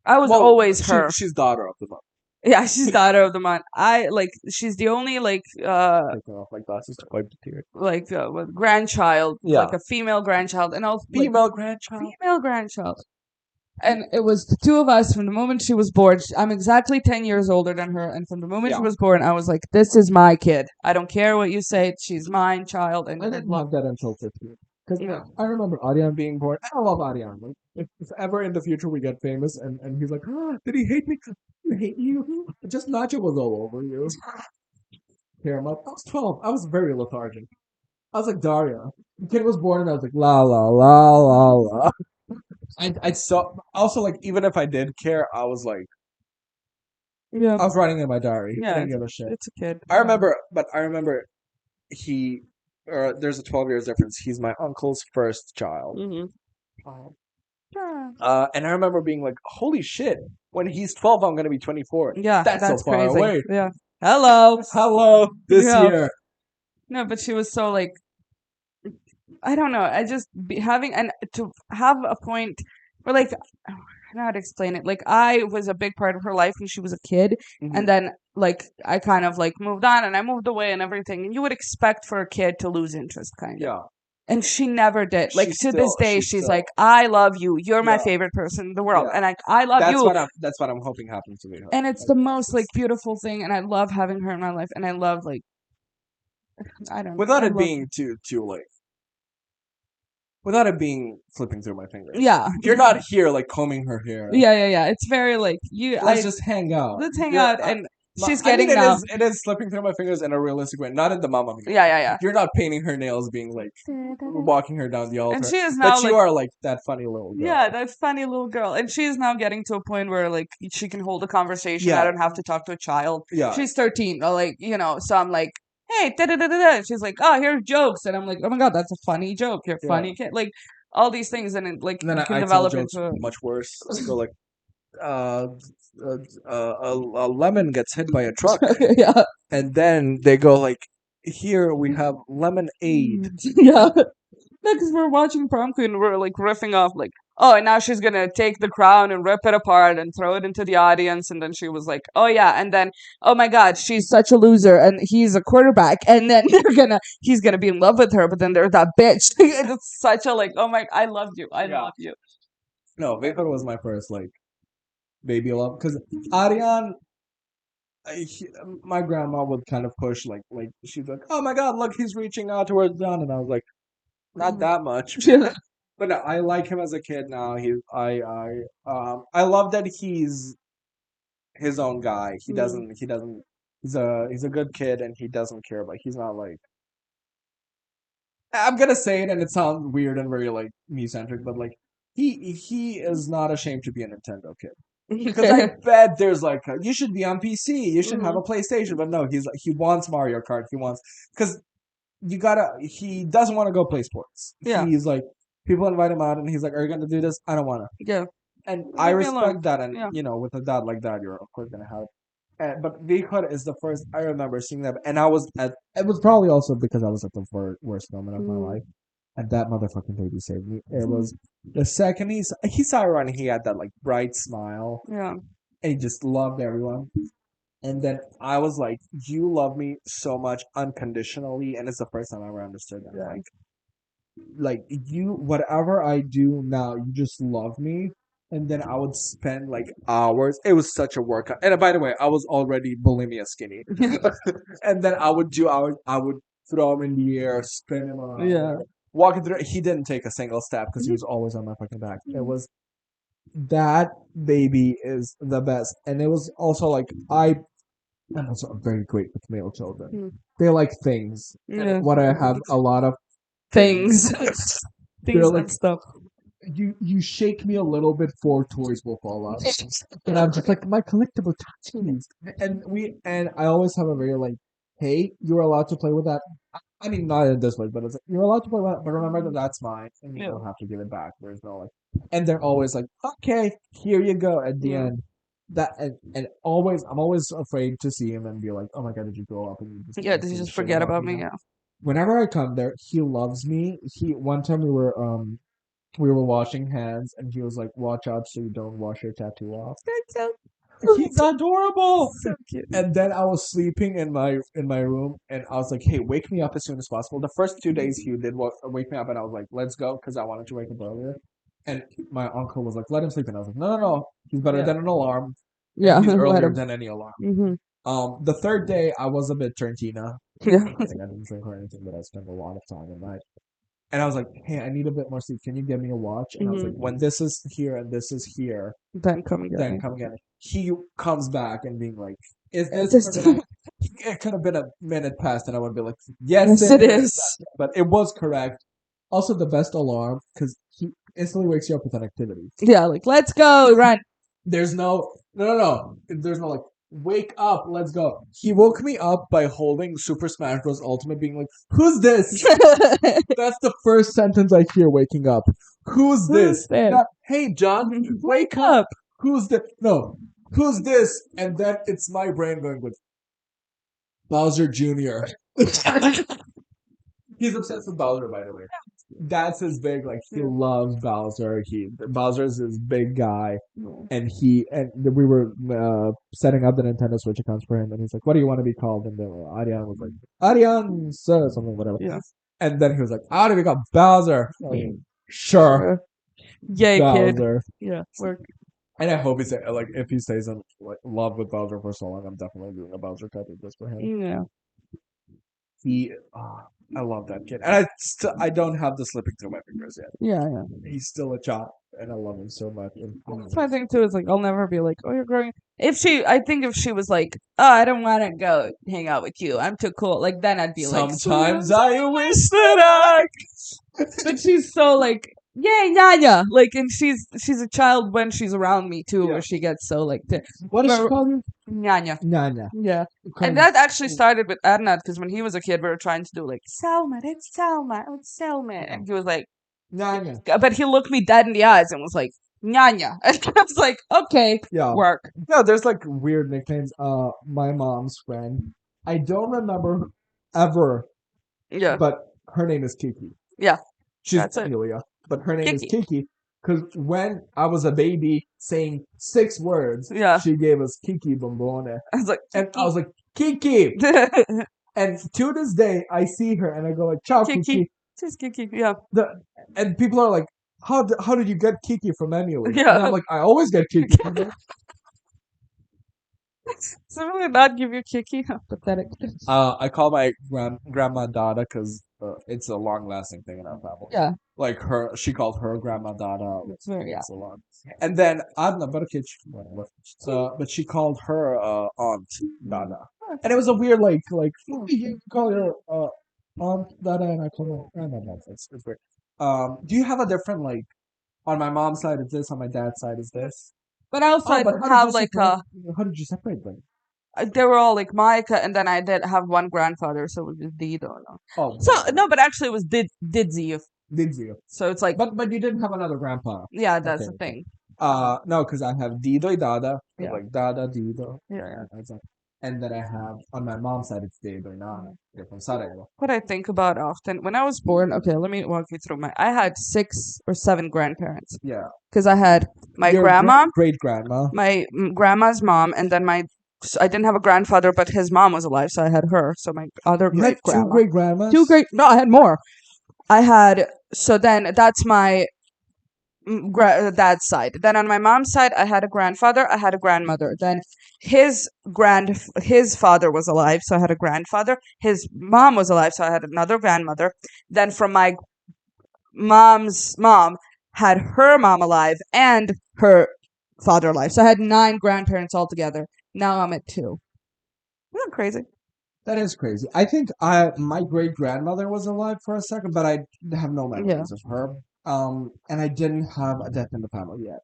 I was always her. she's daughter of the month. Yeah, she's daughter of the month. I like she's the only Taking off my glasses to wipe the tears. what, grandchild, Yeah, like a female grandchild, and also like female grandchild. female grandchild. And it was the two of us from the moment she was born. I'm exactly 10 years older than her. And from the moment she Yeah. was born, I was like, this is my kid. I don't care what you say. She's mine, child. And I didn't have that until 15. Because yeah. I remember Ariane being born. I love Ariane. Like, if ever in the future we get famous and he's like, did he hate me? Did he hate you? Just Nacho was all over you. Here, I was 12. I was very lethargic. I was like Daria. The kid was born and I was like, la la la la la. I saw also like even if I did care, I was like Yeah. I was writing in my diary. I Yeah. didn't give a shit. It's a kid. I remember he there's a 12 years difference. He's my uncle's first child. Mm-hmm. And I remember being like, holy shit, when he's 12, I'm going to be 24. Yeah. That's so far crazy. away. Yeah. Hello. Hello, this Yeah. year. No, but she was so like, I don't know. I just having and to have a point where like don't know how to explain it. Like I was a big part of her life when she was a kid, and then like I kind of like moved on and I moved away and everything. And you would expect for a kid to lose interest, kind of. Yeah. And she never did. Like She's to this still- day, she's she's still- like, "I love you. You're my Yeah. favorite person in the world," Yeah. and I love That's you. what I'm hoping happens to me. And it's the most like beautiful thing, and I love having her in my life, and I love like I don't know. Without I it love- being too like, without it being flipping through my fingers. yeah, You're not here like combing her hair. yeah. It's very like you. Let's just hang out. Let's hang You're- out, and she's I mean, getting now. it is slipping through my fingers in a realistic way, not in the mama. Yeah. You're not painting her nails, being like walking her down the altar. And she is now But you like are like that funny little girl. yeah, that funny little girl, and she is now getting to a point where like she can hold a conversation. Yeah. I don't have to talk to a child. Yeah. She's 13, like so I'm like, hey, da da da da, and she's like, oh, here's jokes, and I'm like, oh my god, that's a funny joke. You're a funny kid, like all these things, and it like And then you can I tell develop jokes into much worse. So like, a lemon gets hit by a truck, yeah, and then they go like, here we have lemonade. yeah. Because we're watching Prom Queen, and we're like riffing off like, oh, and now she's gonna take the crown and rip it apart and throw it into the audience, and then she was like, oh yeah, and then oh my god, she's such a loser, and he's a quarterback, and then he's gonna be in love with her, but then there's that bitch. It's such a like, oh my, I loved you, I love you. No, Vapor was my first like baby love because Ariane. My grandma would kind of push like she's like, oh my god, look, he's reaching out towards John, and I was like, not that much. But no, I like him as a kid now. I love that he's his own guy. He doesn't he's a good kid and he doesn't care, but he's not like I'm gonna say it and it sounds weird and very like me centric, but like he is not ashamed to be a Nintendo kid. Because I bet there's like you should be on PC, you should have a PlayStation, but no, he's like he wants Mario Kart, because he doesn't want to go play sports. Yeah. He's like people invite him out and he's like, are you gonna do this? I don't wanna. Yeah. And Leave I me respect alone. that, and Yeah. with a dad like that, you're of course gonna have. But V-Cut is the first I remember seeing that, and I was at. It was probably also because I was at the worst moment of my life, and that motherfucking baby saved me. It was the second he saw her and he had that like bright smile, Yeah. and he just loved everyone. And then I was like, "You love me so much unconditionally," and it's the first time I ever understood that. Yeah. Like you, whatever I do now, you just love me. And then I would spend like hours. It was such a workout. And by the way, I was already bulimia skinny. And then I would throw him in the air, spin him around. Yeah. Walking through. He didn't take a single step because he was always on my fucking back. It was that baby is the best. And it was also like I'm also very great with male children. They like things. Yeah. And what I have a lot of Things. Things like- and stuff. you shake me a little bit, 4 toys will fall out. And I'm just like, my collectible tattoos. And I always have a very like, hey, you're allowed to play with that. I mean, not in this way, but it's like, you're allowed to play with that, but remember that that's mine, and you don't have to give it back. There's no like, and they're always like, okay, here you go. At the end, that and always, I'm always afraid to see him and be like, oh my god, did you grow up and you just Yeah, did you just forget about me? Yeah. Whenever I come there, he loves me. One time we were washing hands, and he was like, "Watch out so you don't wash your tattoo off." That's so He's adorable. so cute. And then I was sleeping in my room, and I was like, "Hey, wake me up as soon as possible." The first 2 days he did wake me up, and I was like, "Let's go," because I wanted to wake up earlier. And my uncle was like, "Let him sleep," and I was like, "No, he's better than an alarm. Yeah. He's let earlier him. than any alarm." Mm-hmm. The third day I was a bit Tarantino. Yeah. I didn't drink or anything, but I spent a lot of time at night. And I was like, hey, I need a bit more sleep. Can you get me a watch? And I was like, when this is here and this is here, Then come again. then come again. He comes back and being like, is Is this this- correct? It could have been a minute past and I would be like, yes, Yes, it it is. is. But it was correct. Also, the best alarm, because he instantly wakes you up with an activity. Yeah, like let's go, run. There's no. There's no like, wake up, let's go. He woke me up by holding Super Smash Bros. Ultimate, being like, who's this? That's the first sentence I hear waking up. Who's this? this? Not, hey, John, wake up. Who's this? No, who's this? And then it's my brain going with Bowser Jr. He's obsessed with Bowser, by the way. that's his big, like, he Yeah. loves Bowser. Bowser's his big guy. No. And we were setting up the Nintendo Switch accounts for him, and he's like, "What do you want to be called?" And then Ariane was like, "Ariane, sir," something, whatever. Yeah. And then he was like, "I want to be called Bowser." I was like, sure, Yay, kid. Bowser. Yeah. Work. And I hope he's like, if he stays in like love with Bowser for so long, I'm definitely doing a Bowser tattoo just for him. Yeah. I love that kid, and I don't have the slipping through my fingers yet. Yeah. He's still a child, and I love him so much. That's my thing too. Is like I'll never be like, oh, you're growing. I think if she was like, oh, I don't want to go hang out with you. I'm too cool. Like then I'd be like, Sometimes I wish that I. but she's so like, yay, Nyanya. Like, and she's a child when she's around me too, Yeah. where she gets so like, What does she call you? Nyanya. Nana. Yeah. And that actually started with Adnat because when he was a kid, we were trying to do like Selma, it's Selma, it's Selma, and he was like, Nana. but he looked me dead in the eyes and was like, Nyanya. And I was like, okay, Yeah. work. No, there's like weird nicknames. My mom's friend. I don't remember ever, Yeah. but her name is Kiki. Yeah. She's That's it. Amelia, but her name is Kiki. Kiki. Because when I was a baby saying 6 words, Yeah. she gave us Kiki Bombone. I was like, And I was like, Kiki! And to this day, I see her and I go like, ciao, Kiki. Kiki. Just Kiki. Yeah. And people are like, how did you get Kiki from Emily? Yeah. And I'm like, I always get Kiki. Somebody not give you Kiki? How pathetic. I call my grandma Dada because it's a long-lasting thing in our family. Yeah. Like she called her grandma Dada. It's very, yeah. It's a lot. And then Adna Barkic, but she called her aunt Dada. And it was a weird like you call your aunt Dada and I call my grandma Dada. It's weird. Do you have a different like on my mom's side is this, on my dad's side is this? But I also But have like how did you separate them? they were all like Micah, and then I did have one grandfather, so it was just Dido. No. Oh, So no, but actually it was Didzi. did you? So it's like, But you didn't have another grandpa. yeah, that's Okay, the thing. No, because I have Dido and Dada, Yeah. like Dada, Dido, Yeah. and then I have on my mom's side it's Dido and Nana. They're from Sarajevo. What I think about often when I was born. Okay, let me walk you through I had 6 or 7 grandparents Yeah, because I had my your grandma, great grandma. my grandma's mom, and then I didn't have a grandfather, but his mom was alive, so I had her. So my other You had great grandma. 2 great grandmas. No, I had more. I had so then that's my dad's side. Then on my mom's side, I had a grandfather, I had a grandmother. Then his father was alive, so I had a grandfather. His mom was alive, so I had another grandmother. Then from my mom's mom had her mom alive and her father alive. So I had 9 grandparents altogether. Now I'm at 2. Isn't that crazy? That is crazy. I think my great grandmother was alive for a second, but I have no memories of her. And I didn't have a death in the family yet,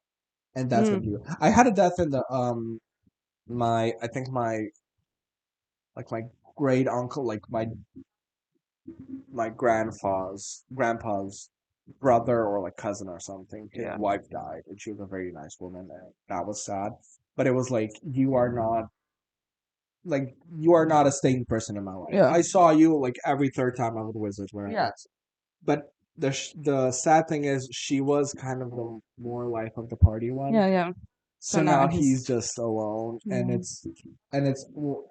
and that's what you. I had a death in the I think my great uncle, like my grandpa's brother or like cousin or something. His Yeah. wife died, and she was a very nice woman, and that was sad. But it was like you are not a staying person in my life. Yeah. I saw you like every third time I would visit where I Yeah. was. But the sad thing is she was kind of the more life of the party one. Yeah. So now he's just alone, and it's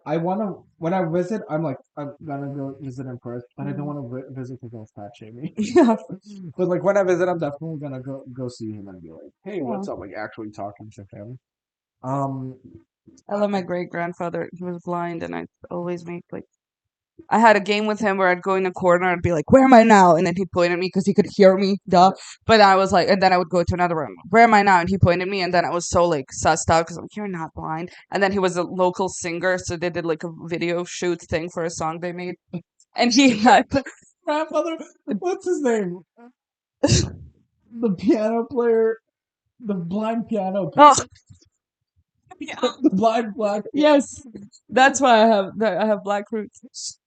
I wanna when I visit I'm like I'm gonna go visit him first, but I don't want to visit because he'll fat shame me. Yeah. But like when I visit, I'm definitely gonna go see him and be like, hey, what's Yeah. up? Like actually talking to him. I love my great grandfather. He was blind, and I always make like. I had a game with him where I'd go in a corner and be like, "Where am I now?" And then he'd point at me because he could hear me, duh. But I was like, and then I would go to another room. "Where am I now?" And he pointed at me, and then I was so like sussed out because I'm like, "You're not blind." And then he was a local singer, so they did like a video shoot thing for a song they made, and he had grandfather. What's his name? The piano player, the blind piano player. oh. Yeah. The blind black. Yes, that's why I have black roots.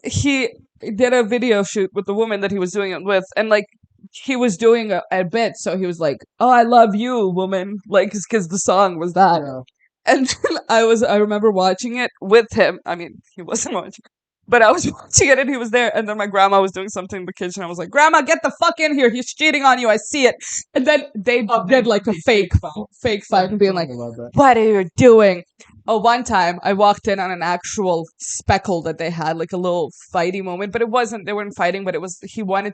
He did a video shoot with the woman that he was doing it with, and like he was doing a bit, so he was like, "Oh, I love you, woman," like because the song was that. Yeah. And I remember watching it with him. I mean, he wasn't watching. But I was watching it and he was there, and then my grandma was doing something in the kitchen. I was like, "Grandma, get the fuck in here! He's cheating on you. I see it." And then they did like a fake fight and being like, "What are you doing?" Oh, one time I walked in on an actual speckle that they had, like a little fighty moment, but it wasn't. They weren't fighting, but it was. He wanted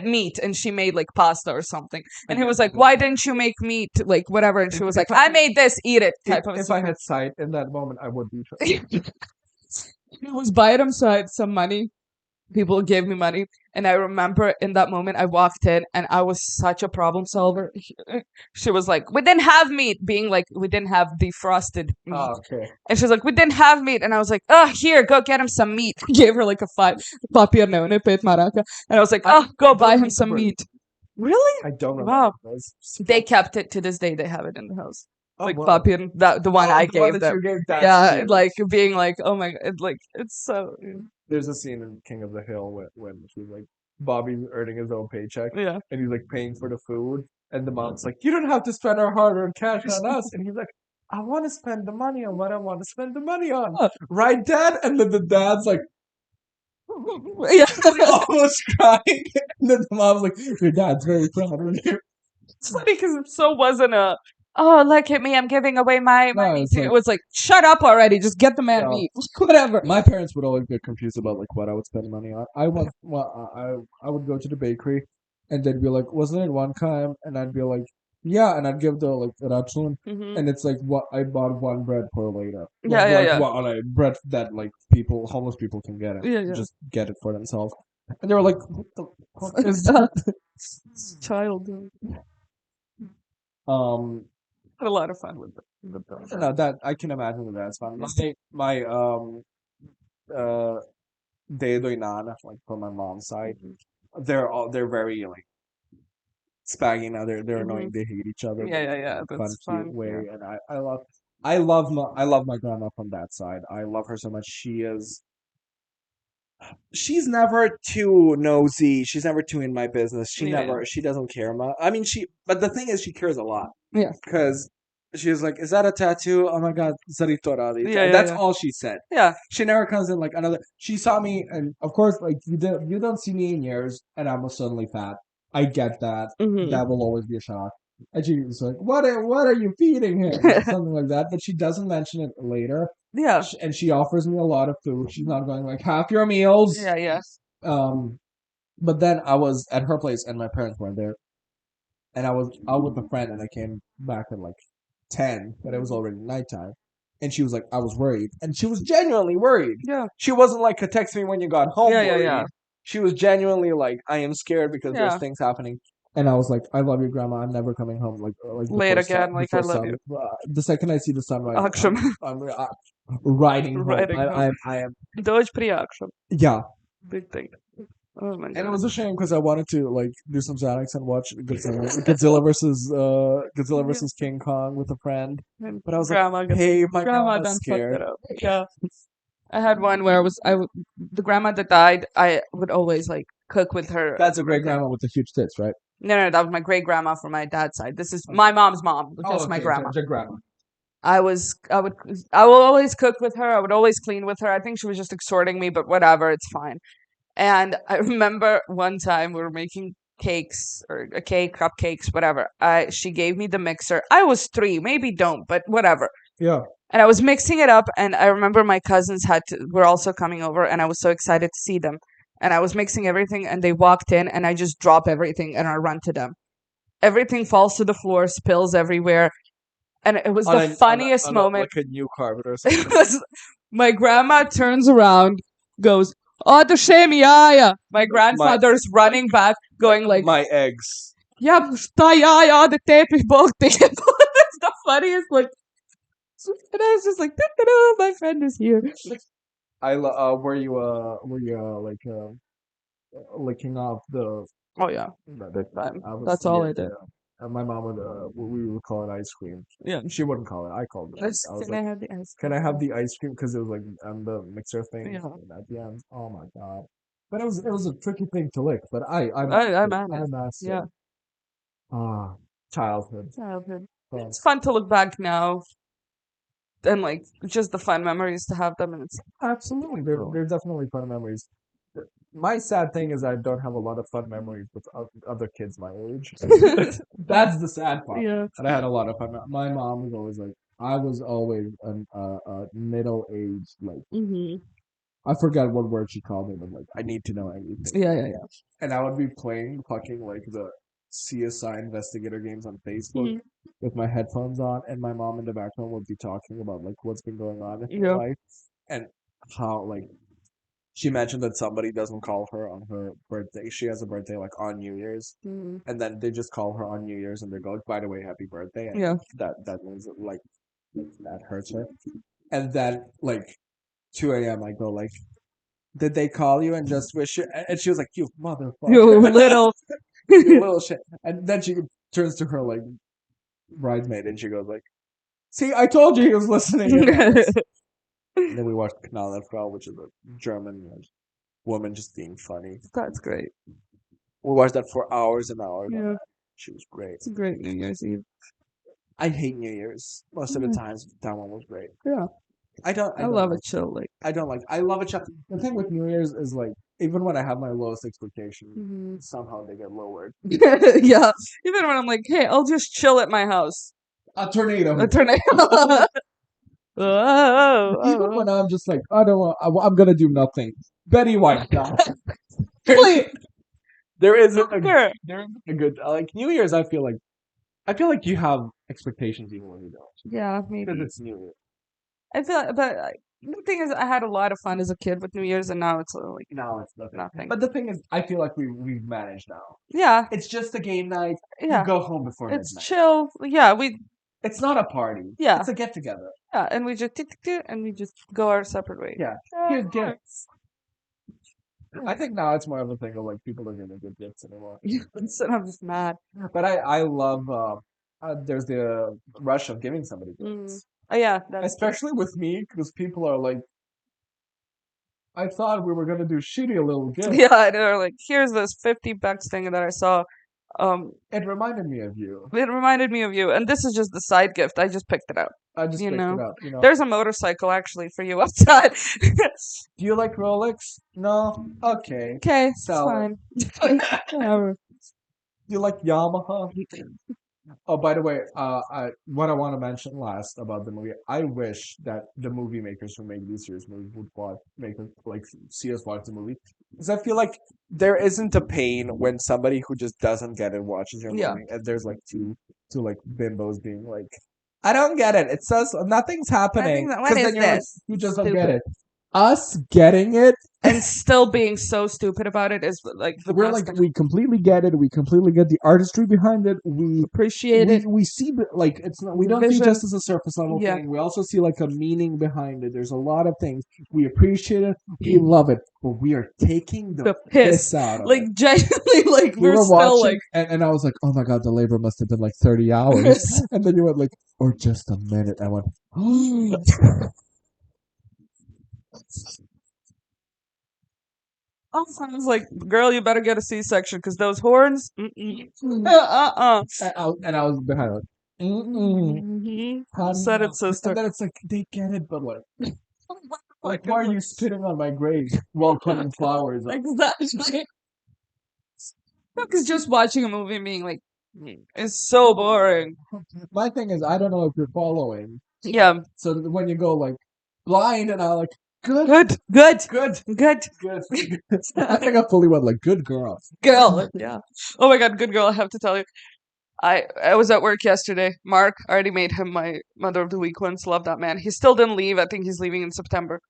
meat, and she made like pasta or something, and he was like, "Why didn't you make meat?" Like whatever, and she was like, "I made this. Eat it." Type of. If I had sight in that moment, I would be. I was buying him some money. People gave me money, and I remember in that moment I walked in, and I was such a problem solver. She was like, "We didn't have meat," being like, "We didn't have defrosted meat," Okay. and she's like, "We didn't have meat," and I was like, "Oh, here, go get him some meat." Gave her like a papianone pet maraca, and I was like, "Oh, go buy him some meat." Really? I don't remember. Wow. Those. They kept it to this day. They have it in the house. Oh, Like wow. papian, the one I The one gave that them. you gave, that's Yeah, cute. like being like, oh my god, like it's so. There's a scene in King of the Hill when he's like Bobby's earning his own paycheck Yeah. and he's like paying for the food and the mom's like, "You don't have to spend our hard-earned cash on us," and he's like, "I want to spend the money on what I want to spend the money on, right, Dad?" And then the dad's like, Yeah. almost crying, and then the mom's like, "Your dad's very proud of you." It's funny because it so wasn't a, oh, look at me, I'm giving away my No, meat. it's like- It was like, shut up already, just get the man Yeah. meat. Whatever. My parents would always get confused about like what I would spend money on. I would go to the bakery, and they'd be like, "Wasn't it one time?" And I'd be like, "Yeah," and I'd give the like rachun, Mhm. and it's like what I bought one bread per liter. Yeah, yeah, like yeah. what bread that like homeless people can get it, Yeah, yeah. just get it for themselves. And they were like, "What the fuck is that?" Childhood. Had a lot of fun with them. No, that I can imagine that that's fun. My uh dedo y nana, like from my mom's side, they're very like spaggy now. They're annoying. Mhm. They hate each other. Yeah, but yeah, in yeah. a fun, That's cute fun. way. Yeah. And I love my grandma from that side. I love her so much. She's never too nosy. She's never too in my business. Yeah. She doesn't care much. I mean, but the thing is, she cares a lot. Yeah. Because she was like, "Is that a tattoo? Oh my God, Zaritoradi." Yeah, yeah, That's yeah. all she said. Yeah. She never comes in like another. She saw me, and of course, like you don't see me in years, and I'm suddenly fat. I get that. Mhm. That will always be a shock. And she was like, what are you feeding him?" Something like that. But she doesn't mention it later. Yeah. And she offers me a lot of food. She's not going like half your meals. Yeah, yeah. But then I was at her place, and my parents weren't there, and I was out with a friend, and I came back at like 10, but it was already nighttime. And she was like, "I was worried," and she was genuinely worried. Yeah. She wasn't like a text me when you got home. Yeah, yeah, worried. yeah. She was genuinely like, "I am scared because Yeah. there's things happening." And I was like, "I love you, Grandma. I'm never coming home." Like Late again, like, I love you. The second I see the sunrise, Akşam. I'm riding home. Riding home. I am. Doge pre-akşam. Yeah, Big thing. Oh my god. and it was a shame because I wanted to like do some Xanax and watch Godzilla versus King Kong with a friend. And But I was grandma like, gets- "Hey, my grandma grandma's done scared." fucked it up. Yeah. I had one where the grandma that died, I would always like cook with her. That's a great grandma with the huge tits, right? No, that was my great grandma from my dad's side. This is my mom's mom. Just my grandma. Your grandma. I will always cook with her. I would always clean with her. I think she was just exhorting me, but whatever, it's fine. And I remember one time we were making cakes or a cake, cupcakes, whatever. She gave me the mixer. I was 3, maybe don't, but whatever. Yeah. And I was mixing it up, and I remember my cousins were also coming over, and I was so excited to see them. And I was mixing everything, and they walked in, and I just drop everything, and I run to them. Everything falls to the floor, spills everywhere, and it was the funniest moment. Like a new carpet or It something. was my grandma turns around, goes, "Oh, the shame, yaya." My grandfather's running back, going like, My eggs. "Yeah, sta yaya, the teppich book." It's the funniest, like, and I was just like, "Da-da-da, my friend is here." Were you like licking off the Oh yeah, Thyme. that's all I did. My mom would we would call it ice cream. Yeah. She wouldn't call it. I called it. I was Can like, I have the ice "Can cream? I have the ice cream?" Because it was like on the mixer thing Yeah. at the end. Oh my god! But it was a tricky thing to lick. But I I managed. I mastered. Yeah. Ah, childhood. Childhood. Fun. It's fun to look back now. and like just the fun memories to have them, and it's Absolutely, they're definitely fun memories. My sad thing is I don't have a lot of fun memories with other kids my age. That's the sad part. yeah. But I had a lot of fun. My mom was always like, I was always a middle aged, like, Mm-hmm. I forgot what word she called me, but like, I need to know anything. Yeah. And I would be playing fucking like the CSI investigator games on Facebook Mhm. with my headphones on, and my mom in the background would be talking about like what's been going on in her Yeah. life and how like she mentioned that somebody doesn't call her on her birthday. She has a birthday like on New Year's, Mhm. and then they just call her on New Year's and they go, "By the way, happy birthday!" And Yeah. that means like that hurts her. And then like 2 a.m. I go like, "Did they call you and just wish you?" And she was like, "You You motherfucker, little. you little shit." And then she turns to her like bridesmaid and she goes like, "See, I told you he was listening." And then we watched Knallerfrau, which is a German like, woman just being funny. That's great. We watched that for hours and hours. Yeah. She was great. It's a great New Year's Eve. I hate New Year's. Most of the Mm. times, that one was great. Yeah. I I don't love like, a chill like. I don't like. I love it. The thing with New Year's is like, even when I have my lowest expectations, Mhm. somehow they get lowered. Yeah. Even when I'm like, hey, I'll just chill at my house. A tornado. A tornado. Whoa, Even when I'm just like, I don't want. I'm gonna do nothing. Betty White died. Please. There isn't a Sure. there isn't a good like New Year's. I feel like you have expectations even when you don't Yeah, because maybe. it's New Year. I feel, but the thing is, I had a lot of fun as a kid with New Year's, and now it's like Now it's nothing. nothing. But the thing is, I feel like we've managed now. Yeah, It's just a game night. yeah, You go home before it's midnight. chill. Yeah, we, It's not a party. yeah, It's a get together. yeah, and we just and we just go our separate ways. Yeah. Here's gifts. I think now it's more of a thing of like people don't even give gifts anymore. Instead, I'm just mad. But I love there's the rush of giving somebody Mm. gifts. Oh yeah, that's Especially with me, because people are like, I thought we were gonna do shitty little gifts. yeah. I know. Like, here's this $50 thing that I saw. It reminded me of you. It reminded me of you, and this is just the side gift. I just picked it up. I just You picked know, it up. You know. there's a motorcycle actually for you outside. Do you like Rolex? No. Okay. Okay, it's Sell it. fine. Whatever. Do you like Yamaha? Oh, by the way, what I want to mention last about the movie, I wish that the movie makers who make these serious movies would make us like see us watch the movie, because I feel like there isn't a pain when somebody who just doesn't get it watches your Yeah. movie, and there's like two like bimbos being like, I don't get it. It says nothing's happening. What 'Cause is then you're like, this? you just don't get Stupid. it. Us getting it, And still being so stupid about it is like the we're best like we completely get it. We completely get the artistry behind it. We appreciate it. we see like it's not we don't see Vision. just as a surface level Yeah. thing. We also see like a meaning behind it. There's a lot of things we appreciate it, we love it, but we are taking the piss out of Like it. genuinely, like We we're were still watching, and I was like, oh my god, the labor must have been like 30 hours. And then you went like, or just a minute. I went, I was like, girl, you better get a C-section because those horns. Uh-uh. and I was behind like, Said it, sister. and then it's like they get it, but like why are you spitting on my grave while putting flowers on? Exactly. Because just watching a movie and being like, is so boring. My thing is, I don't know if you're following. Yeah. So when you go like blind, and I like good, Good. good. I think I fully went like good girl. Girl. Yeah. Oh my god, good girl. I have to tell you. I was at work yesterday. Mark, I already made him my Mother of the Week once. Love that man. He still didn't leave. I think he's leaving in September.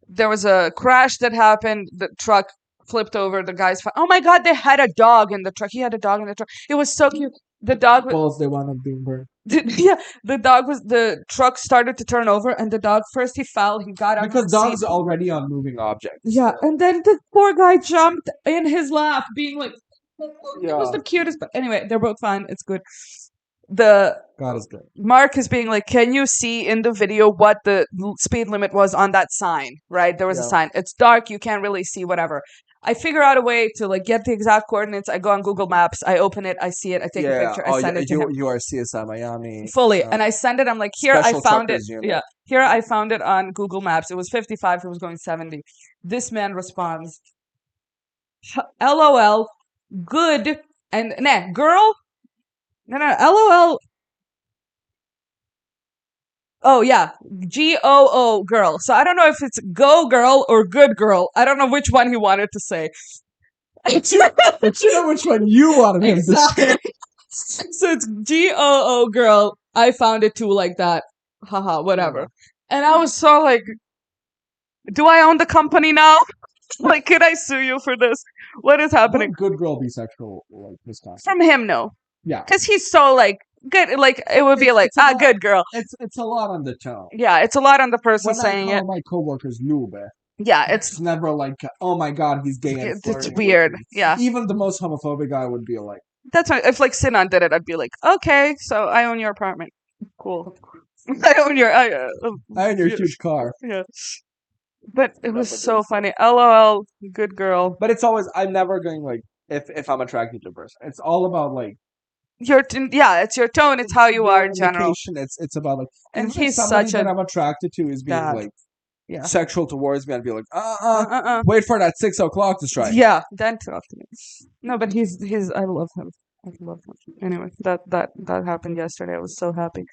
There was a crash that happened. The truck flipped over. The guy's oh my god, they had a dog in the truck. He had a dog in the truck. It was so cute. The dog was Balls they wound up being burned yeah. The truck started to turn over, and the dog first he fell. He got out because of the dogs seat. are already on moving objects. Yeah, and then the poor guy jumped in his lap, being like, it was the cutest. But anyway, they're both fine. It's good. God is good. Mark is being like, can you see in the video what the speed limit was on that sign? Right, there was a Yeah. sign. It's dark, you can't really see whatever. I figure out a way to like get the exact coordinates. I go on Google Maps, I open it, I see it, I take a picture, I send it to him. You are CSI Miami. Fully, and I send it. I'm like, here I Special found it. Truckers Unit. Yeah, here I found it on Google Maps. It was 55. It was going 70. This man responds, "LOL, good and nah, girl, no, LOL." Oh yeah, GOO girl. So I don't know if it's go girl or good girl. I don't know which one he wanted to say. But you know which one you wanted him to say. So it's GOO girl. I found it too like that. Haha, whatever. Yeah. And I was so like, do I own the company now? Like, could I sue you for this? What is happening? What good girl bisexual like Wisconsin? From him, no. Yeah. Because he's so like good. Like it would be like, good girl. It's a lot on the tone. Yeah, it's a lot on the person When saying I it. call my coworkers lube, Yeah, it's never like, oh my god, he's gay and it's flirting with weird. me. Yeah, Even the most homophobic guy would be like, that's why if like Sinan did it, I'd be like, okay, so I own your apartment. Cool. I own your huge car. Yeah. But it was but so it's- funny. LOL, good girl. But it's always, I'm never going like, if I'm attracted to a person, it's all about like It's your tone. It's how you are in general. indication. It's about like, And even if he's somebody such a that I'm attracted to is being dad. like Yeah. sexual towards me, I'd be like, wait for that 6 o'clock to strike. Yeah, then talk to me. No, but he's I love him. I love him. Anyway, that happened yesterday. I was so happy.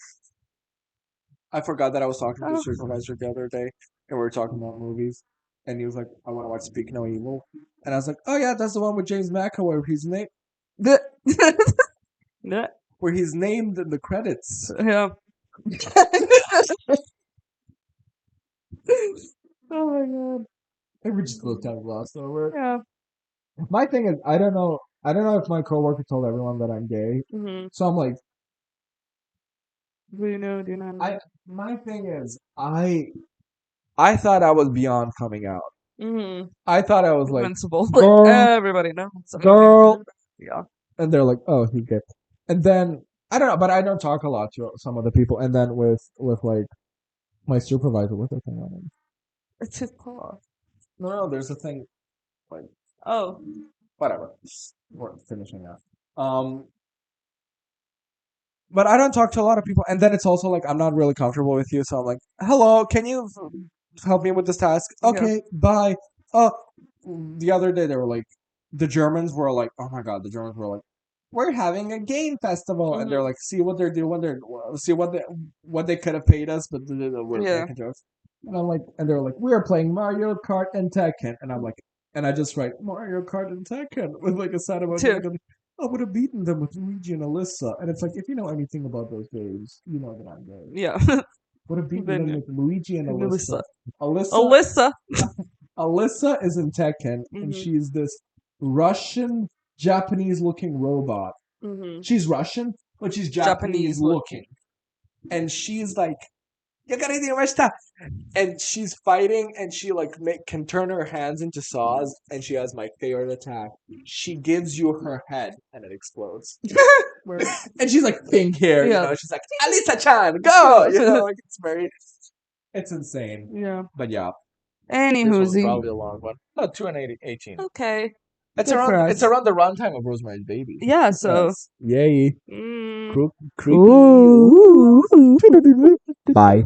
I forgot that I was talking to the supervisor the other day, and we were talking about movies, and he was like, "I want to watch Speak No Evil," and I was like, "Oh yeah, that's the one with James McAvoy where he's named, Yeah. where he's named in the credits." Yeah. Oh my god. And we just both kind of glossed over it. Yeah. My thing is, I don't know if my coworker told everyone that I'm gay, so I'm like, do you know? Do you not know? my thing is, I thought I was beyond coming out. I thought I was like, invincible. girl, Like, everybody knows. girl. Yeah. And they're like, "Oh, he's gay." And then I don't know, but I don't talk a lot to some other people. And then with like my supervisor, what's the thing on him? It's his paw. No, there's a thing. Like, Oh. whatever. We're finishing up. But I don't talk to a lot of people, and then it's also like I'm not really comfortable with you, so I'm like, "Hello, can you help me with this task?" Okay, bye. The other day they were like, the Germans were like, "Oh my god," the Germans were like, "We're having a game festival," and they're like, "See what they're doing? See what they could have paid us, but we're making jokes." And I'm like, and they're like, "We're playing Mario Kart and Tekken," and I'm like, and I just write Mario Kart and Tekken with like a side emoji. I would have beaten them with Luigi and Alyssa. And it's like, if you know anything about those games, you know that I'm gay. Yeah. Would have beaten them with Luigi and Alyssa. Alyssa is in Tekken, and she's this Russian, Japanese-looking robot. She's Russian, but she's Japanese-looking. And she's like, and she's fighting, and she like can turn her hands into saws, and she has my favorite attack. She gives you her head, and it explodes. And she's like pink hair, you know. She's like, Alisa-chan, go! You know, like it's insane. Yeah. But yeah. Anywho, probably a long one. No, 2:18. Okay. It's around the runtime of Rosemary's Baby. Yeah. So. Yay. Mm. Creepy. Bye.